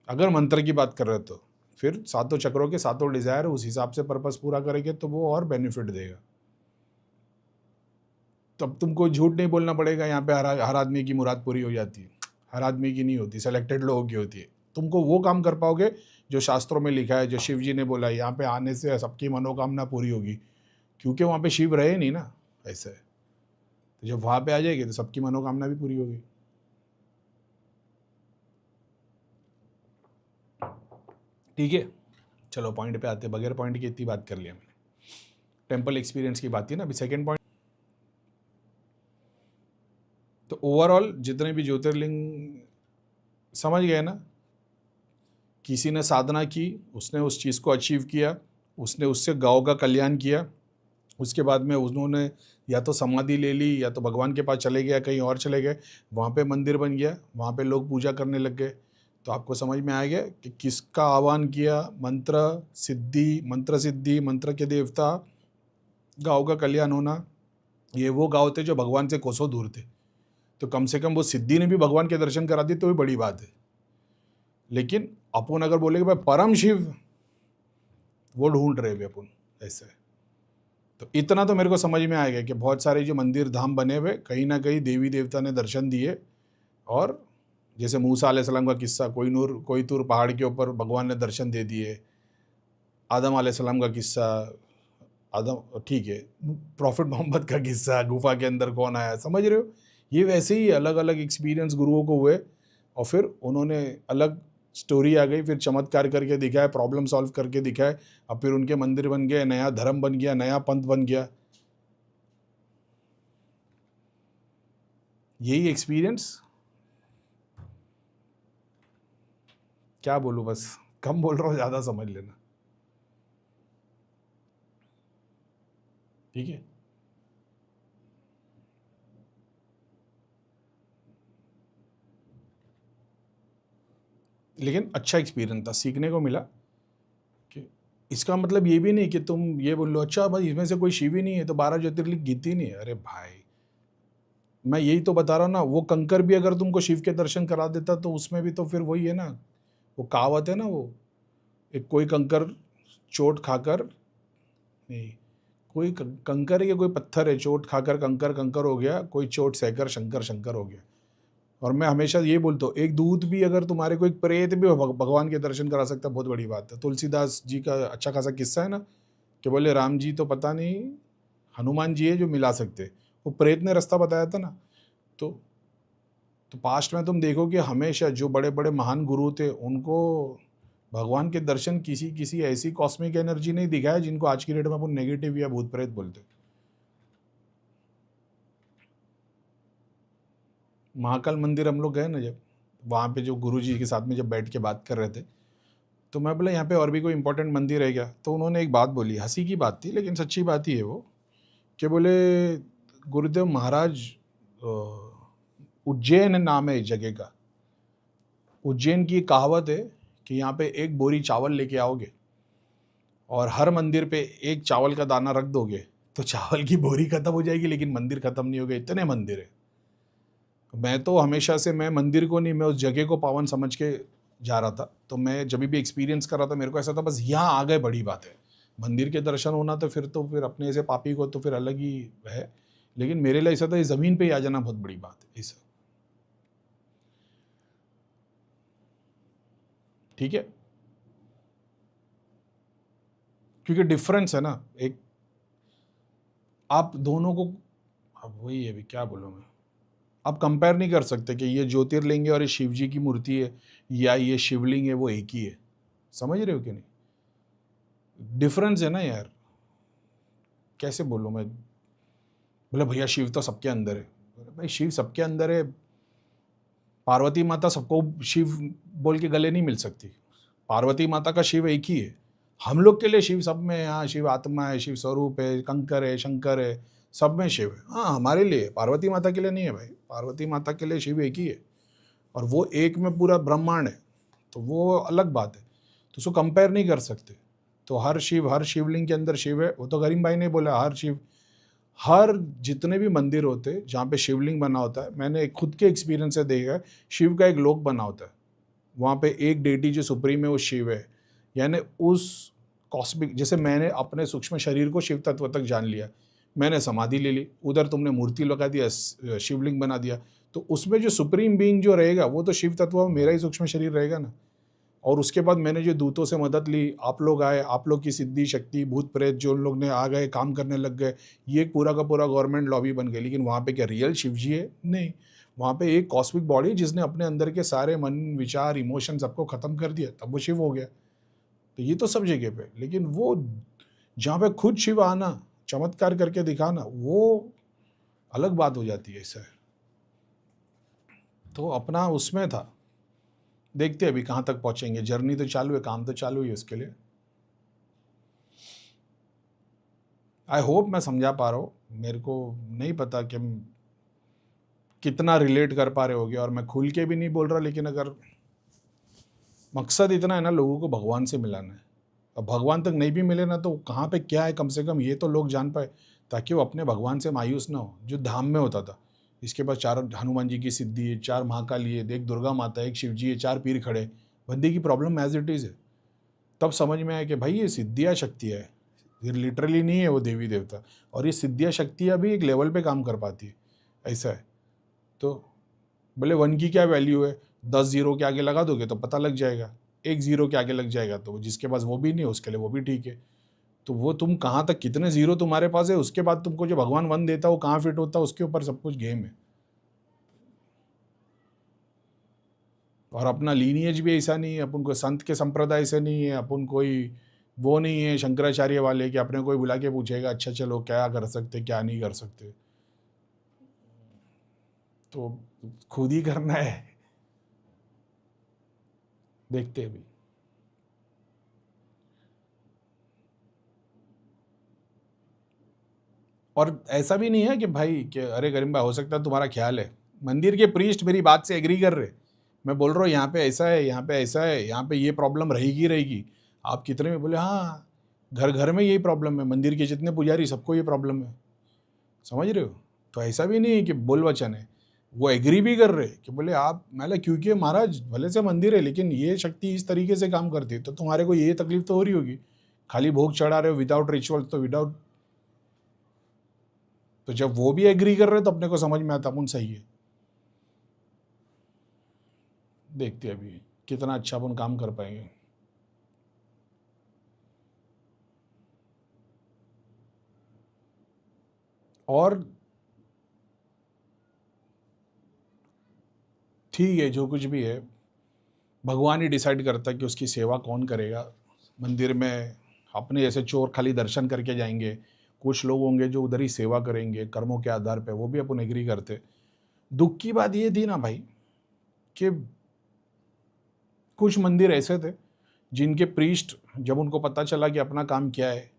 अगर मंत्र की बात कर रहे हो तो फिर सातों चक्रों के सातों डिजायर उस हिसाब से पर्पस पूरा करेंगे तो वो और बेनिफिट देगा। तब तुमको झूठ नहीं बोलना पड़ेगा, यहाँ पे हर आदमी की मुराद पूरी हो जाती है। हर आदमी की नहीं होती, सेलेक्टेड लोगों की होती है। तुमको वो काम कर पाओगे जो शास्त्रों में लिखा है, जो शिव जी ने बोला है, यहाँ पे आने से सबकी मनोकामना पूरी होगी, क्योंकि वहाँ पे शिव रहे नहीं ना। ऐसा है, तो जब वहाँ पे आ जाएगी तो सबकी मनोकामना भी पूरी होगी। ठीक है, चलो पॉइंट पे आते हैं। बगैर पॉइंट की इतनी बात कर लिया मैंने। टेम्पल एक्सपीरियंस की बात थी ना, अभी सेकेंड पॉइंट। तो ओवरऑल जितने भी ज्योतिर्लिंग समझ गए ना, किसी ने साधना की, उसने उस चीज़ को अचीव किया, उसने उससे गाँव का कल्याण किया, उसके बाद में उन्होंने या तो समाधि ले ली या तो भगवान के पास चले गया, कहीं और चले गए, वहाँ पे मंदिर बन गया, वहाँ पे लोग पूजा करने लग गए। तो आपको समझ में आ गया कि किसका आह्वान किया, मंत्र सिद्धि, मंत्र के देवता, गाँव का कल्याण होना। ये वो गाँव थे जो भगवान से कोसों दूर थे, तो कम से कम वो सिद्धि ने भी भगवान के दर्शन करा दिए तो भी बड़ी बात है। लेकिन अपन अगर बोले कि भाई परम शिव, वो ढूंढ रहे हैं अपन, ऐसे है। तो इतना तो मेरे को समझ में आएगा कि बहुत सारे जो मंदिर धाम बने हुए, कहीं ना कहीं देवी देवता ने दर्शन दिए। और जैसे मूसा अलैहिस्सलाम का किस्सा, कोई तूर पहाड़ के ऊपर भगवान ने दर्शन दे दिए। आदम अलैहिस्सलाम का किस्सा, आदम ठीक है, प्रॉफिट मोहम्मद का किस्सा, गुफा के अंदर कौन आया, समझ रहे हो? ये वैसे ही अलग अलग एक्सपीरियंस गुरुओं को हुए, और फिर उन्होंने अलग स्टोरी आ गई, फिर चमत्कार करके दिखाए, प्रॉब्लम सॉल्व करके दिखाए, अब फिर उनके मंदिर बन गए, नया धर्म बन गया, नया पंथ बन गया। यही एक्सपीरियंस, क्या बोलूँ, बस कम बोल रहा हूँ, ज़्यादा समझ लेना। ठीक है, लेकिन अच्छा एक्सपीरियंस था, सीखने को मिला कि इसका मतलब ये भी नहीं कि तुम ये बोल लो अच्छा भाई इसमें से कोई शिव ही नहीं है तो 12 ज्योतिर्लिंग गीती नहीं है। अरे भाई, मैं यही तो बता रहा हूँ ना, वो कंकर भी अगर तुमको शिव के दर्शन करा देता तो उसमें भी तो फिर वही है ना, वो कहावत है ना, वो एक कोई कंकर चोट खाकर, नहीं, कोई कंकर है या कोई पत्थर है, चोट खाकर कंकर कंकर हो गया, कोई चोट सहकर शंकर शंकर हो गया। और मैं हमेशा ये बोलता हूँ, एक दूत भी अगर तुम्हारे को, एक प्रेत भी भगवान के दर्शन करा सकता है, बहुत बड़ी बात है। तुलसीदास जी का अच्छा खासा किस्सा है ना, कि बोले राम जी तो पता नहीं, हनुमान जी है जो मिला सकते, वो प्रेत ने रास्ता बताया था ना। तो पास्ट में तुम देखो कि हमेशा जो बड़े बड़े महान गुरु थे, उनको भगवान के दर्शन किसी किसी ऐसी कॉस्मिक एनर्जी नहीं दिखाया जिनको आज की डेट में अपन नेगेटिव या भूत प्रेत बोलते। महाकाल मंदिर हम लोग गए ना जब, वहाँ पे जो गुरु जी के साथ में जब बैठ के बात कर रहे थे, तो मैं बोला यहाँ पे और भी कोई इंपॉर्टेंट मंदिर है क्या? तो उन्होंने एक बात बोली, हंसी की बात थी लेकिन सच्ची बात ही है वो, कि बोले गुरुदेव महाराज, उज्जैन नाम है इस जगह का, उज्जैन की कहावत है कि यहाँ पे एक बोरी चावल लेके आओगे और हर मंदिर पे एक चावल का दाना रख दोगे तो चावल की बोरी खत्म हो जाएगी लेकिन मंदिर खत्म नहीं होगा, इतने मंदिर है। मैं तो हमेशा से, मैं मंदिर को नहीं, मैं उस जगह को पावन समझ के जा रहा था। तो मैं जब भी एक्सपीरियंस कर रहा था, मेरे को ऐसा था बस यहाँ आ गए बड़ी बात है। मंदिर के दर्शन होना तो फिर अपने ऐसे पापी को तो फिर अलग ही है, लेकिन मेरे लिए ऐसा था, इस ज़मीन पे ही आ जाना बहुत बड़ी बात है ऐसा। ठीक है, क्योंकि डिफरेंस है ना एक, आप दोनों को, अब वही है, अभी क्या बोलूँ मैं, आप कंपेयर नहीं कर सकते कि ये ज्योतिर्लिंग है और ये शिव जी की मूर्ति है, या ये शिवलिंग है, वो एक ही है। समझ रहे हो कि नहीं? डिफरेंस है ना यार, कैसे बोलूँ मैं? बोले भैया शिव तो सबके अंदर है। भाई शिव सबके अंदर है, पार्वती माता सबको शिव बोल के गले नहीं मिल सकती। पार्वती माता का शिव एक ही है। हम लोग के लिए शिव सब में है, हाँ शिव आत्मा है, शिव स्वरूप है, कंकर है, शंकर है, सब में शिव है। हाँ हमारे लिए, पार्वती माता के लिए नहीं है भाई। पार्वती माता के लिए शिव एक ही है, और वो एक में पूरा ब्रह्मांड है, तो वो अलग बात है। तो उसको कंपेयर नहीं कर सकते। तो हर शिवलिंग के अंदर शिव है, वो तो करीम भाई ने बोला हर जितने भी मंदिर होते हैं जहाँ पे शिवलिंग बना होता है, मैंने खुद के एक्सपीरियंस से देखा है, शिव का एक लोक बना होता है, वहाँ पे एक डेटी जो सुप्रीम है वो शिव है। यानी उस कॉस्मिक, जैसे मैंने अपने सूक्ष्म शरीर को शिव तत्व तक जान लिया, मैंने समाधि ले ली, उधर तुमने मूर्ति लगा दिया, शिवलिंग बना दिया, तो उसमें जो सुप्रीम बीइंग जो रहेगा वो तो शिव तत्व में मेरा ही सूक्ष्म शरीर रहेगा ना। और उसके बाद मैंने जो दूतों से मदद ली, आप लोग आए, आप लोग की सिद्धि शक्ति भूत प्रेत जो उन लोग ने आ गए, काम करने लग गए, ये एक पूरा का पूरा गवर्नमेंट लॉबी बन गई। लेकिन वहाँ पे क्या रियल शिव जी है? नहीं, वहाँ पे एक कॉस्मिक बॉडी जिसने अपने अंदर के सारे मन विचार इमोशन सबको ख़त्म कर दिया, तब वो शिव हो गया। तो ये तो सब जगह पे, लेकिन वो जहाँ पे खुद शिव आना, चमत्कार करके दिखाना, वो अलग बात हो जाती है। ऐसा है तो अपना उसमें था, देखते हैं अभी कहाँ तक पहुँचेंगे। जर्नी तो चालू है, काम तो चालू ही है उसके लिए। आई होप मैं समझा पा रहा हूँ, मेरे को नहीं पता कि हम कितना रिलेट कर पा रहे होगे, और मैं खुल के भी नहीं बोल रहा, लेकिन अगर मकसद इतना है ना लोगों को भगवान से मिलाना है, और भगवान तक नहीं भी मिले ना तो कहाँ पे क्या है कम से कम ये तो लोग जान पाए, ताकि वो अपने भगवान से मायूस ना हो। जो धाम में होता था, इसके पास 4 हनुमान जी की सिद्धि है, 4 महाकाली है, एक दुर्गा माता है, एक शिव जी है, 4 पीर खड़े, बंदे की प्रॉब्लम एज इट इज़ है। तब समझ में आया कि भाई ये सिद्धियाँ शक्तियाँ है, ये लिटरली नहीं है वो देवी देवता, और ये सिद्धियाँ शक्तियाँ भी एक लेवल पे काम कर पाती है, ऐसा है। तो भले 1 की क्या वैल्यू है, 10 जीरो के आगे लगा दोगे तो पता लग जाएगा, 1 जीरो के आगे लग जाएगा तो जिसके पास वो भी नहीं है उसके लिए वो भी ठीक है। तो वो तुम कहाँ तक, कितने जीरो तुम्हारे पास है, उसके बाद तुमको जो भगवान 1 देता है वो कहाँ फिट होता है, उसके ऊपर सब कुछ गेम है। और अपना लीनिएज भी ऐसा नहीं है, अपन को संत के संप्रदाय से नहीं है, अपन कोई वो नहीं है शंकराचार्य वाले कि अपने कोई बुला के पूछेगा अच्छा चलो क्या कर सकते क्या नहीं कर सकते, तो खुद ही करना है। देखते हैं अभी। और ऐसा भी नहीं है कि भाई कि अरे करीम भाई हो सकता है तुम्हारा ख्याल है, मंदिर के प्रीस्ट मेरी बात से एग्री कर रहे, मैं बोल रहा हूँ यहाँ पे ऐसा है, यहाँ पे ऐसा है, यहाँ पे ये प्रॉब्लम रहेगी रहेगी, आप कितने में बोले हाँ घर घर में यही प्रॉब्लम है, मंदिर के जितने पुजारी सबको ये प्रॉब्लम है, समझ रहे हो। तो ऐसा भी नहीं है कि बोल वचन है, वो एग्री भी कर रहे कि बोले आप मतलब क्योंकि महाराज भले से मंदिर है लेकिन ये शक्ति इस तरीके से काम करती है, तो तुम्हारे को ये तकलीफ तो हो रही होगी, खाली भोग चढ़ा रहे हो विदाउट रिचुअल, तो विदाउट, तो जब वो भी एग्री कर रहे तो अपने को समझ में आता अपन सही है। देखते हैं अभी कितना अच्छा अपन काम कर पाएंगे। और ठीक है जो कुछ भी है भगवान ही डिसाइड करता है कि उसकी सेवा कौन करेगा। मंदिर में अपने जैसे चोर खाली दर्शन करके जाएंगे, कुछ लोग होंगे जो उधर ही सेवा करेंगे कर्मों के आधार पे, वो भी अपन एग्री करते। दुख की बात ये थी ना भाई कि कुछ मंदिर ऐसे थे जिनके प्रीस्ट जब उनको पता चला कि अपना काम क्या है,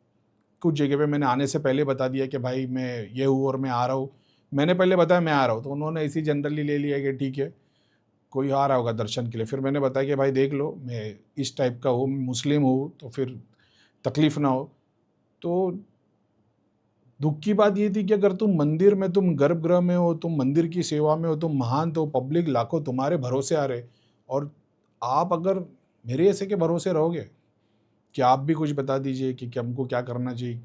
कुछ जगह पे मैंने आने से पहले बता दिया कि भाई मैं ये हूँ और मैं आ रहा हूँ, मैंने पहले बताया मैं आ रहा हूँ, तो उन्होंने ऐसी जनरली ले लिया कि ठीक है कोई आ रहा होगा दर्शन के लिए। फिर मैंने बताया कि भाई देख लो मैं इस टाइप का हूँ, मुस्लिम हूँ, तो फिर तकलीफ ना हो। तो दुख की बात ये थी कि अगर तुम मंदिर में, तुम गर्भगृह में हो, तुम मंदिर की सेवा में हो, तुम महान हो, पब्लिक लाखों तुम्हारे भरोसे आ रहे, और आप अगर मेरे ऐसे के भरोसे रहोगे कि आप भी कुछ बता दीजिए कि हमको क्या करना चाहिए,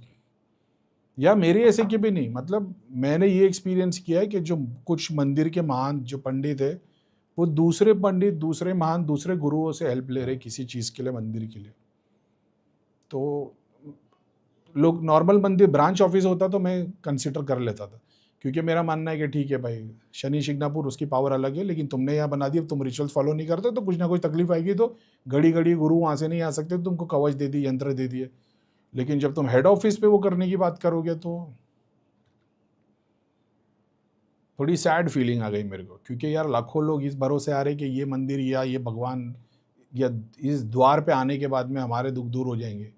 या मेरे ऐसे के भी नहीं, मतलब मैंने ये एक्सपीरियंस किया है कि जो कुछ मंदिर के महान जो पंडित है वो दूसरे पंडित, दूसरे महान, दूसरे गुरुओं से हेल्प ले रहे किसी चीज़ के लिए, मंदिर के लिए। तो लोग नॉर्मल मंदिर ब्रांच ऑफिस होता तो मैं कंसिडर कर लेता था, क्योंकि मेरा मानना है कि ठीक है भाई शनि शिंगणापुर उसकी पावर अलग है, लेकिन तुमने यहाँ बना दिया, तुम रिचुअल्स फॉलो नहीं करते तो कुछ ना कुछ तकलीफ आएगी, तो घड़ी घड़ी गुरु वहाँ से नहीं आ सकते, तुमको कवच दे दी, यंत्र दे दिए। लेकिन जब तुम हेड ऑफिस पे वो करने की बात करोगे तो थोड़ी सैड फीलिंग आ गई मेरे को, क्योंकि यार लाखों लोग इस भरोसे आ रहे कि ये मंदिर या ये भगवान या इस द्वार पे आने के बाद में हमारे दुख दूर हो जाएंगे।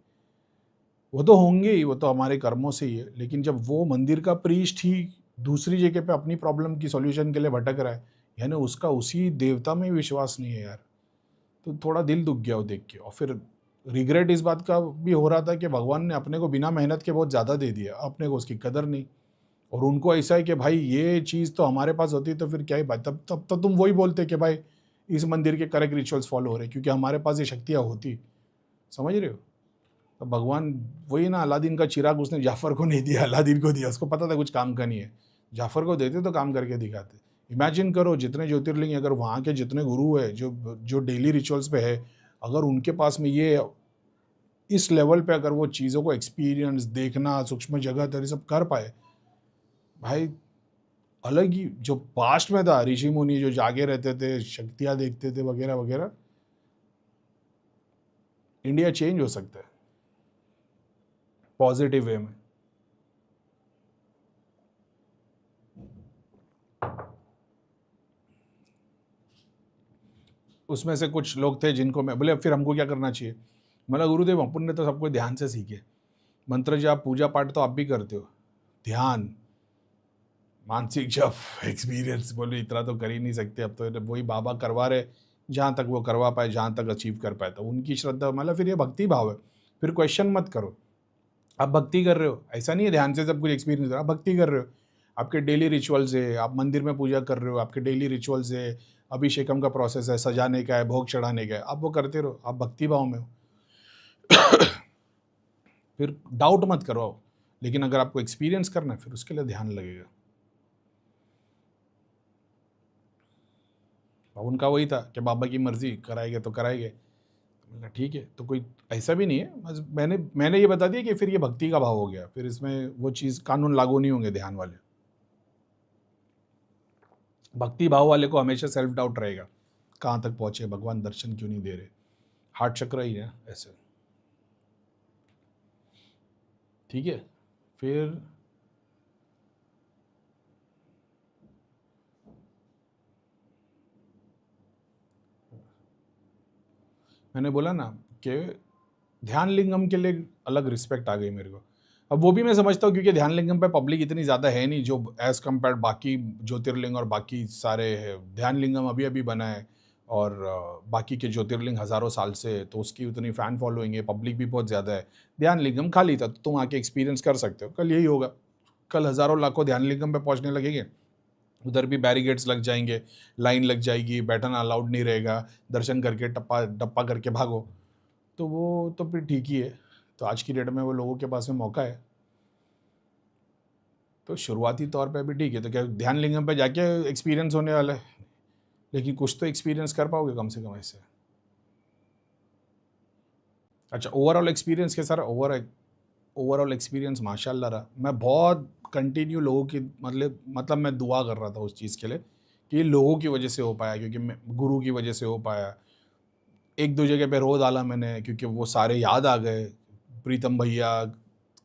वो तो होंगे ही, वो तो हमारे कर्मों से ही है, लेकिन जब वो मंदिर का प्रीस्ट ही दूसरी जगह पे अपनी प्रॉब्लम की सॉल्यूशन के लिए भटक रहा है, यानी उसका उसी देवता में विश्वास नहीं है यार, तो थोड़ा दिल दुख गया वो देख के। और फिर रिग्रेट इस बात का भी हो रहा था कि भगवान ने अपने को बिना मेहनत के बहुत ज़्यादा दे दिया, अपने को उसकी कदर नहीं। और उनको ऐसा है कि भाई ये चीज़ तो हमारे पास होती तो फिर क्या ही बात, तब तब तो तुम वही बोलते कि भाई इस मंदिर के करेक्ट रिचुअल्स फॉलो हो रहे, क्योंकि हमारे पास ये शक्तियाँ होती। समझ रहे हो? तो भगवान वही ना, अलादीन का चिराग उसने जाफर को नहीं दिया, अलादीन को दिया। उसको पता था कुछ काम का नहीं है, जाफर को देते तो काम करके दिखाते। इमेजिन करो जितने ज्योतिर्लिंग, अगर वहाँ के जितने गुरु है जो जो डेली रिचुअल्स पे है, अगर उनके पास में ये इस लेवल पे अगर वो चीज़ों को एक्सपीरियंस, देखना, सूक्ष्म जगत और ये सब कर पाए, भाई अलग ही जो पास्ट में था, ऋषि मुनि जो जागे रहते थे, शक्तियाँ देखते थे वगैरह वगैरह, इंडिया चेंज हो सकता है पॉजिटिव वे में। उसमें से कुछ लोग थे जिनको मैं बोले फिर हमको क्या करना चाहिए। मतलब गुरुदेव अपन ने तो सबको ध्यान से सीखे, मंत्र जाप पूजा पाठ तो आप भी करते हो, ध्यान मानसिक जप एक्सपीरियंस बोले इतना तो कर ही नहीं सकते। अब तो वही बाबा करवा रहे जहाँ तक वो करवा पाए, जहाँ तक अचीव कर पाए, तो उनकी श्रद्धा। मतलब फिर ये भक्ति भाव है, फिर क्वेश्चन मत करो। आप भक्ति कर रहे हो, ऐसा नहीं है ध्यान से सब कुछ एक्सपीरियंस करो, आप भक्ति कर रहे हो, आपके डेली रिचुअल्स है, आप मंदिर में पूजा कर रहे हो, आपके डेली रिचुअल्स है, अभिषेकम का प्रोसेस है, सजाने का है, भोग चढ़ाने का है, आप वो करते रहो, आप भक्ति भाव में हो। फिर डाउट मत करो, लेकिन अगर आपको एक्सपीरियंस करना है फिर उसके लिए ध्यान लगेगा। अब उनका वही था कि बाबा की मर्जी, कराएंगे तो कराएंगे। मतलब ठीक है, तो कोई ऐसा भी नहीं है, बस मैंने ये बता दिया कि फिर ये भक्ति का भाव हो गया, फिर इसमें वो चीज़ कानून लागू नहीं होंगे ध्यान वाले। भक्ति भाव वाले को हमेशा सेल्फ डाउट रहेगा, कहाँ तक पहुँचे, भगवान दर्शन क्यों नहीं दे रहे, हार्ट चक्र ही है ऐसे। ठीक है, फिर मैंने बोला ना कि ध्यान लिंगम के लिए अलग रिस्पेक्ट आ गई मेरे को। अब वो भी मैं समझता हूँ क्योंकि ध्यान लिंगम पे पब्लिक इतनी ज़्यादा है नहीं जो एज़ कम्पेयर बाकी ज्योतिर्लिंग और बाकी सारे है। ध्यान लिंगम अभी अभी बना है और बाकी के ज्योतिर्लिंग हज़ारों साल से है, तो उसकी उतनी फ़ैन फॉलोइंग है, पब्लिक भी बहुत ज़्यादा है। ध्यान लिंगम खाली था, तो तुम आके एक्सपीरियंस कर सकते हो। कल यही होगा, कल हज़ारों लाखों ध्यान लिंगम पे पहुँचने लगेंगे, उधर भी बैरिकेड्स लग जाएंगे, लाइन लग जाएगी, बैठना अलाउड नहीं रहेगा, दर्शन करके टप्पा डप्पा करके भागो। तो वो तो फिर ठीक ही है। तो आज की डेट में वो लोगों के पास में मौका है, तो शुरुआती तौर पे भी ठीक है। तो क्या ध्यान लिंगम पे जाके एक्सपीरियंस होने वाला है, लेकिन कुछ तो एक्सपीरियंस कर पाओगे कम से कम ऐसे। अच्छा, ओवरऑल एक्सपीरियंस के सर, ओवरऑल एक्सपीरियंस माशाल्लाह रहा। मैं बहुत कंटिन्यू लोगों की मतलब मैं दुआ कर रहा था उस चीज़ के लिए कि ये लोगों की वजह से हो पाया, क्योंकि मैं गुरु की वजह से हो पाया। एक दो जगह पे रो डाला मैंने क्योंकि वो सारे याद आ गए, प्रीतम भैया,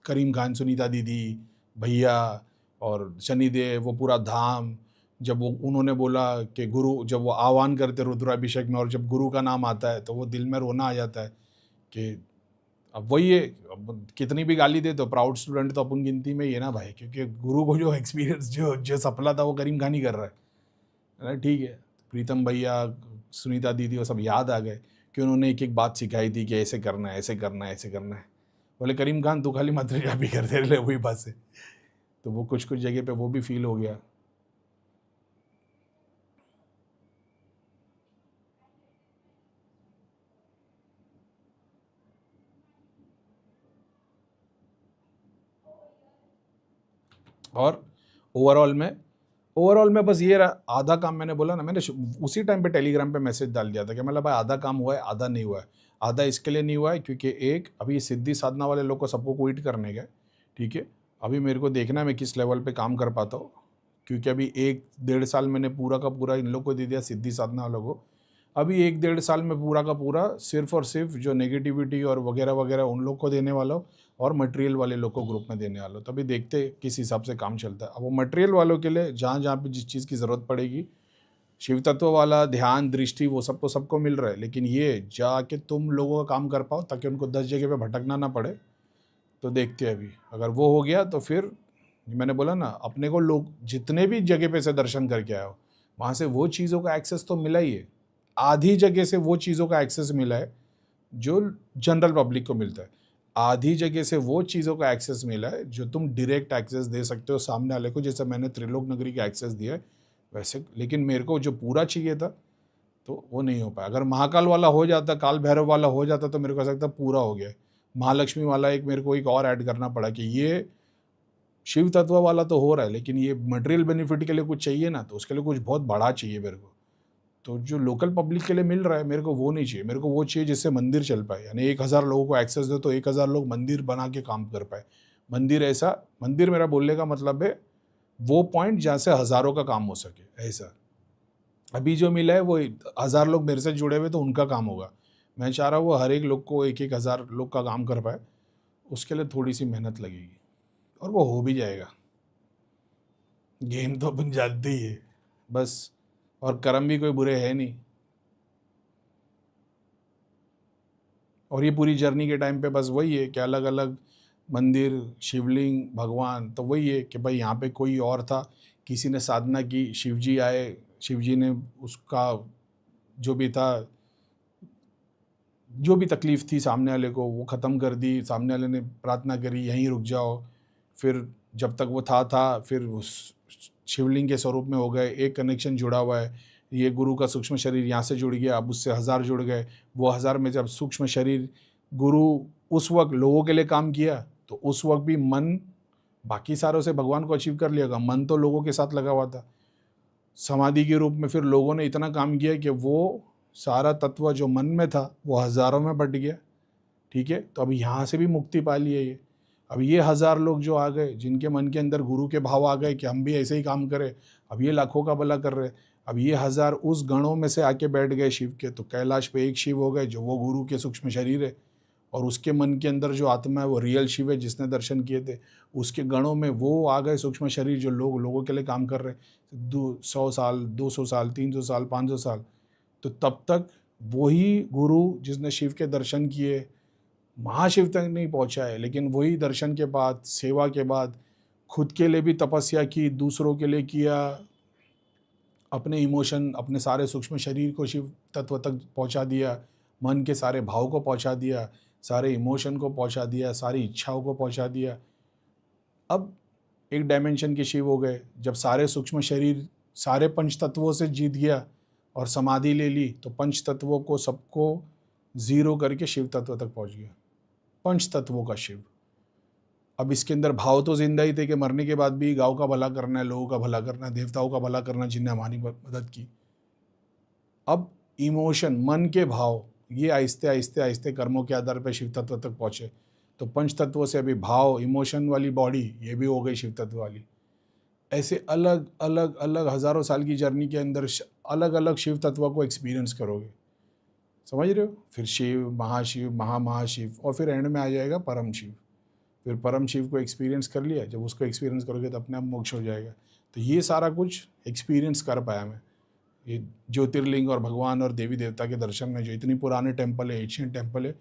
करीम खान, सुनीता दीदी, भैया और शनिदेव, वो पूरा धाम। जब वो उन्होंने बोला कि गुरु, जब वो आह्वान करते रुद्राभिषेक में और जब गुरु का नाम आता है तो वो दिल में रोना आ जाता है कि अब वही है। अब कितनी भी गाली दे तो प्राउड स्टूडेंट तो अपन गिनती में ही है ना भाई, क्योंकि गुरु को जो एक्सपीरियंस जो जो सपना था वो करीम खान ही कर रहा है ना। ठीक है, प्रीतम भैया, सुनीता दीदी, वो सब याद आ गए कि उन्होंने एक एक बात सिखाई थी कि ऐसे करना है, ऐसे करना है, ऐसे करना है। बोले करीम खान तू खाली मंत्र जाप ही करते रहे, वही बात से। तो वो कुछ कुछ जगह पे वो भी फील हो गया। और ओवरऑल में बस ये रहा, आधा काम मैंने बोला ना, मैंने उसी टाइम पे टेलीग्राम पे मैसेज डाल दिया था कि मतलब भाई आधा काम हुआ है, आधा नहीं हुआ है। आधा इसके लिए नहीं हुआ है क्योंकि एक अभी सिद्धि साधना वाले लोग को सबको क्विट करने का, ठीक है। अभी मेरे को देखना है मैं किस लेवल पे काम कर पाता हूँ, क्योंकि अभी 1-1.5 साल मैंने पूरा का पूरा इन लोग को दे दिया, सिद्धि साधना वालों को। अभी 1-1.5 साल में पूरा का पूरा सिर्फ और सिर्फ जो नेगेटिविटी और वगैरह वगैरह उन लोग को देने वाला हूँ, और मटेरियल वाले लोग को ग्रुप में देने वाला हूँ। तभी देखते किस हिसाब से काम चलता है। अब वो मटेरियल वालों के लिए जहाँ जहाँ पे जिस चीज़ की ज़रूरत पड़ेगी, शिव तत्व वाला ध्यान दृष्टि वो सब तो सबको मिल रहा है, लेकिन ये जाके तुम लोगों का काम कर पाओ ताकि उनको 10 जगह पे भटकना ना पड़े। तो देखते हैं अभी, अगर वो हो गया तो फिर मैंने बोला ना, अपने को लोग जितने भी जगह पे से दर्शन करके आए हो, वहाँ से वो चीज़ों का एक्सेस तो मिला ही है, आधी जगह से वो चीज़ों का एक्सेस मिला है, जो जनरल पब्लिक को मिलता है। आधी जगह से वो चीज़ों का एक्सेस मिला है जो तुम डायरेक्ट एक्सेस दे सकते हो सामने वाले को, जैसे मैंने त्रिलोक नगरी का एक्सेस दिया है वैसे। लेकिन मेरे को जो पूरा चाहिए था तो वो नहीं हो पाया। अगर महाकाल वाला हो जाता, काल भैरव वाला हो जाता, तो मेरे को ऐसा लगता पूरा हो गया। महालक्ष्मी वाला एक मेरे को एक और ऐड करना पड़ा कि ये शिव तत्व वाला तो हो रहा है, लेकिन ये मटेरियल बेनिफिट के लिए कुछ चाहिए ना, तो उसके लिए कुछ बहुत बड़ा चाहिए मेरे को। तो जो लोकल पब्लिक के लिए मिल रहा है मेरे को वो नहीं चाहिए। मेरे को वो चाहिए जिससे मंदिर चल पाए, यानी 1000 लोगों को एक्सेस दे तो 1000 लोग मंदिर बना के काम कर पाए। मंदिर ऐसा, मंदिर मेरा बोलने का मतलब है वो पॉइंट जहाँ से हज़ारों का काम हो सके, ऐसा। अभी जो मिला है वो 1000 लोग मेरे से जुड़े हुए तो उनका काम होगा। मैं चाह रहा हूँ वो हर एक लोग को 1000 लोग का काम कर पाए, उसके लिए थोड़ी सी मेहनत लगेगी और वो हो भी जाएगा। गेम तो अपन जानते ही है बस, और कर्म भी कोई बुरे है नहीं। और ये पूरी जर्नी के टाइम पे बस वही है कि अलग अलग मंदिर, शिवलिंग, भगवान, तो वही है कि भाई यहाँ पे कोई और था, किसी ने साधना की, शिवजी आए, शिवजी ने उसका जो भी था, जो भी तकलीफ़ थी सामने वाले को वो ख़त्म कर दी। सामने वाले ने प्रार्थना करी यहीं रुक जाओ, फिर जब तक वो था फिर उस शिवलिंग के स्वरूप में हो गए। एक कनेक्शन जुड़ा हुआ है, ये गुरु का सूक्ष्म शरीर यहाँ से जुड़ गया, अब उससे 1000 जुड़ गए। वो 1000 में जब सूक्ष्म शरीर गुरु उस वक्त लोगों के लिए काम किया, तो उस वक्त भी मन बाकी सारों से भगवान को अचीव कर लिया, मन तो लोगों के साथ लगा हुआ था। समाधि के रूप में फिर लोगों ने इतना काम किया कि वो सारा तत्व जो मन में था वो हज़ारों में बट गया। ठीक है, तो अब यहाँ से भी मुक्ति पा ली है ये। अब ये 1000 लोग जो आ गए, जिनके मन के अंदर गुरु के भाव आ गए कि हम भी ऐसे ही काम करें, अब ये लाखों का भला कर रहे। अब ये 1000 उस गणों में से आके बैठ गए शिव के, तो कैलाश पे एक शिव हो गए जो वो गुरु के सूक्ष्म शरीर है, और उसके मन के अंदर जो आत्मा है वो रियल शिव है जिसने दर्शन किए थे। उसके गणों में वो आ गए सूक्ष्म शरीर जो लोगों के लिए काम कर रहे हैं 100 साल, 200 साल, 300 साल, 500 साल। तो तब तक वही गुरु जिसने शिव के दर्शन किए, महाशिव तक नहीं पहुंचा है, लेकिन वही दर्शन के बाद, सेवा के बाद खुद के लिए भी तपस्या की, दूसरों के लिए किया, अपने इमोशन, अपने सारे सूक्ष्म शरीर को शिव तत्व तक पहुंचा दिया, मन के सारे भाव को पहुंचा दिया, सारे इमोशन को पहुंचा दिया, सारी इच्छाओं को पहुंचा दिया। अब एक डायमेंशन के शिव हो गए। जब सारे सूक्ष्म शरीर सारे पंच तत्वों से जीत गया और समाधि ले ली, तो पंच तत्वों को सबको ज़ीरो करके शिव तत्व तक पहुंच गया। पंच तत्वों का शिव। अब इसके अंदर भाव तो जिंदा ही थे कि मरने के बाद भी गांव का भला करना है, लोगों का भला करना है, देवताओं का भला करना जिनने हमारी मदद की। अब इमोशन, मन के भाव, ये आहिस्ते आहिस्ते आहिस्ते कर्मों के आधार पर शिव तत्व तक पहुँचे। तो पंच तत्वों से अभी भाव, इमोशन वाली बॉडी, ये भी हो गई शिव तत्व वाली। ऐसे अलग अलग अलग हज़ारों साल की जर्नी के अंदर अलग अलग शिव तत्व को एक्सपीरियंस करोगे, समझ रहे हो। फिर शिव, महाशिव, महाशिव, और फिर एंड में आ जाएगा परम शिव। फिर परम शिव को एक्सपीरियंस कर लिया, जब उसको एक्सपीरियंस करोगे तो अपने आप मोक्ष हो जाएगा। तो ये सारा कुछ एक्सपीरियंस कर पाया मैं। ये ज्योतिर्लिंग और भगवान और देवी देवता के दर्शन में, जो इतनी पुराने टेम्पल है, एशियन टेम्पल है,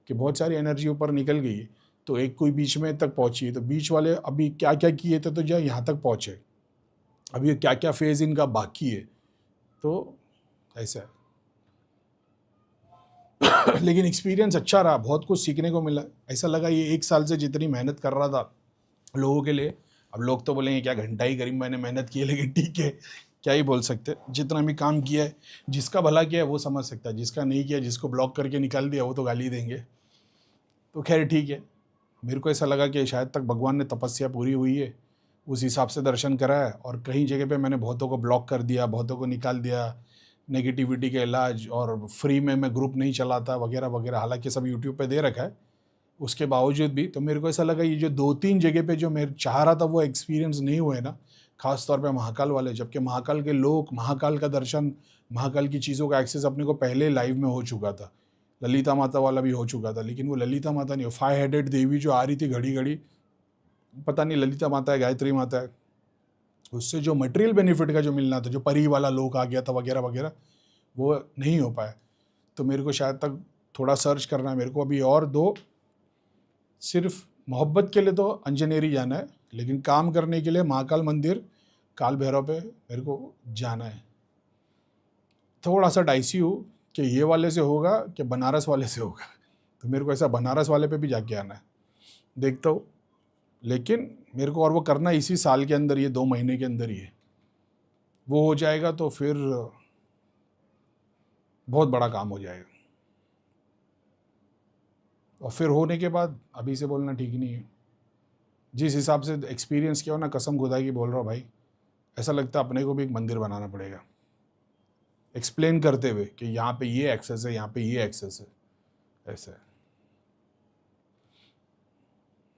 कि बहुत सारी एनर्जी ऊपर निकल गई है, तो एक कोई बीच में तक पहुँची है, तो बीच वाले अभी क्या क्या किए थे तो जो यहाँ तक पहुँचे, अभी ये क्या क्या फेज़ इनका बाकी है, तो ऐसा है। लेकिन एक्सपीरियंस अच्छा रहा, बहुत कुछ सीखने को मिला। ऐसा लगा ये 1 साल से जितनी मेहनत कर रहा था लोगों के लिए, अब लोग तो बोलेंगे क्या घंटा ही करीब मैंने मेहनत की है, लेकिन ठीक है, क्या ही बोल सकते। जितना भी काम किया है, जिसका भला किया है वो समझ सकता है, जिसका नहीं किया, जिसको ब्लॉक करके निकाल दिया वो तो गाली देंगे। तो खैर ठीक है, मेरे को ऐसा लगा कि शायद तक भगवान ने तपस्या पूरी हुई है, उस हिसाब से दर्शन करा है। और कहीं जगह पे मैंने बहुतों को ब्लॉक कर दिया, बहुतों को निकाल दिया, नेगेटिविटी का इलाज, और फ्री में मैं ग्रुप नहीं चलाता वगैरह वगैरह, हालांकि सब यूट्यूब पे दे रखा है। उसके बावजूद भी तो मेरे को ऐसा लगा ये जो 2-3 जगह पे जो मैं चाह रहा था वो एक्सपीरियंस नहीं हुए ना, खास तौर पे महाकाल वाले, जबकि महाकाल के लोग, महाकाल का दर्शन, महाकाल की चीज़ों का एक्सेस अपने को पहले लाइव में हो चुका था। ललिता माता वाला भी हो चुका था, लेकिन वो ललिता माता नहीं, 5 हेडेड देवी जो आ रही थी घड़ी घड़ी, पता नहीं ललिता माता है, गायत्री माता है, उससे जो मटेरियल बेनिफिट का जो मिलना था, जो परी वाला लोक आ गया था वगैरह वगैरह, वो नहीं हो पाया। तो मेरे को शायद तक थोड़ा सर्च करना है मेरे को अभी, और 2 सिर्फ मोहब्बत के लिए तो अंजनेरी जाना है, लेकिन काम करने के लिए महाकाल मंदिर, काल भैरव पे मेरे को जाना है। थोड़ा सा डाइसी हूँ कि ये वाले से होगा कि बनारस वाले से होगा, तो मेरे को ऐसा बनारस वाले पे भी जाके आना है, देखता हूँ। लेकिन मेरे को, और वो करना इसी साल के अंदर, ये 2 महीने के अंदर ही है। वो हो जाएगा तो फिर बहुत बड़ा काम हो जाएगा। और फिर होने के बाद अभी से बोलना ठीक नहीं है। जिस हिसाब से एक्सपीरियंस किया हो ना, कसम खुदा की बोल रहा हूँ भाई, ऐसा लगता है अपने को भी एक मंदिर बनाना पड़ेगा, एक्सप्लेन करते हुए कि यहाँ पे ये एक्सेस है, यहाँ पे ये एक्सेस है, ऐसा है।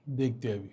देखते हैं अभी।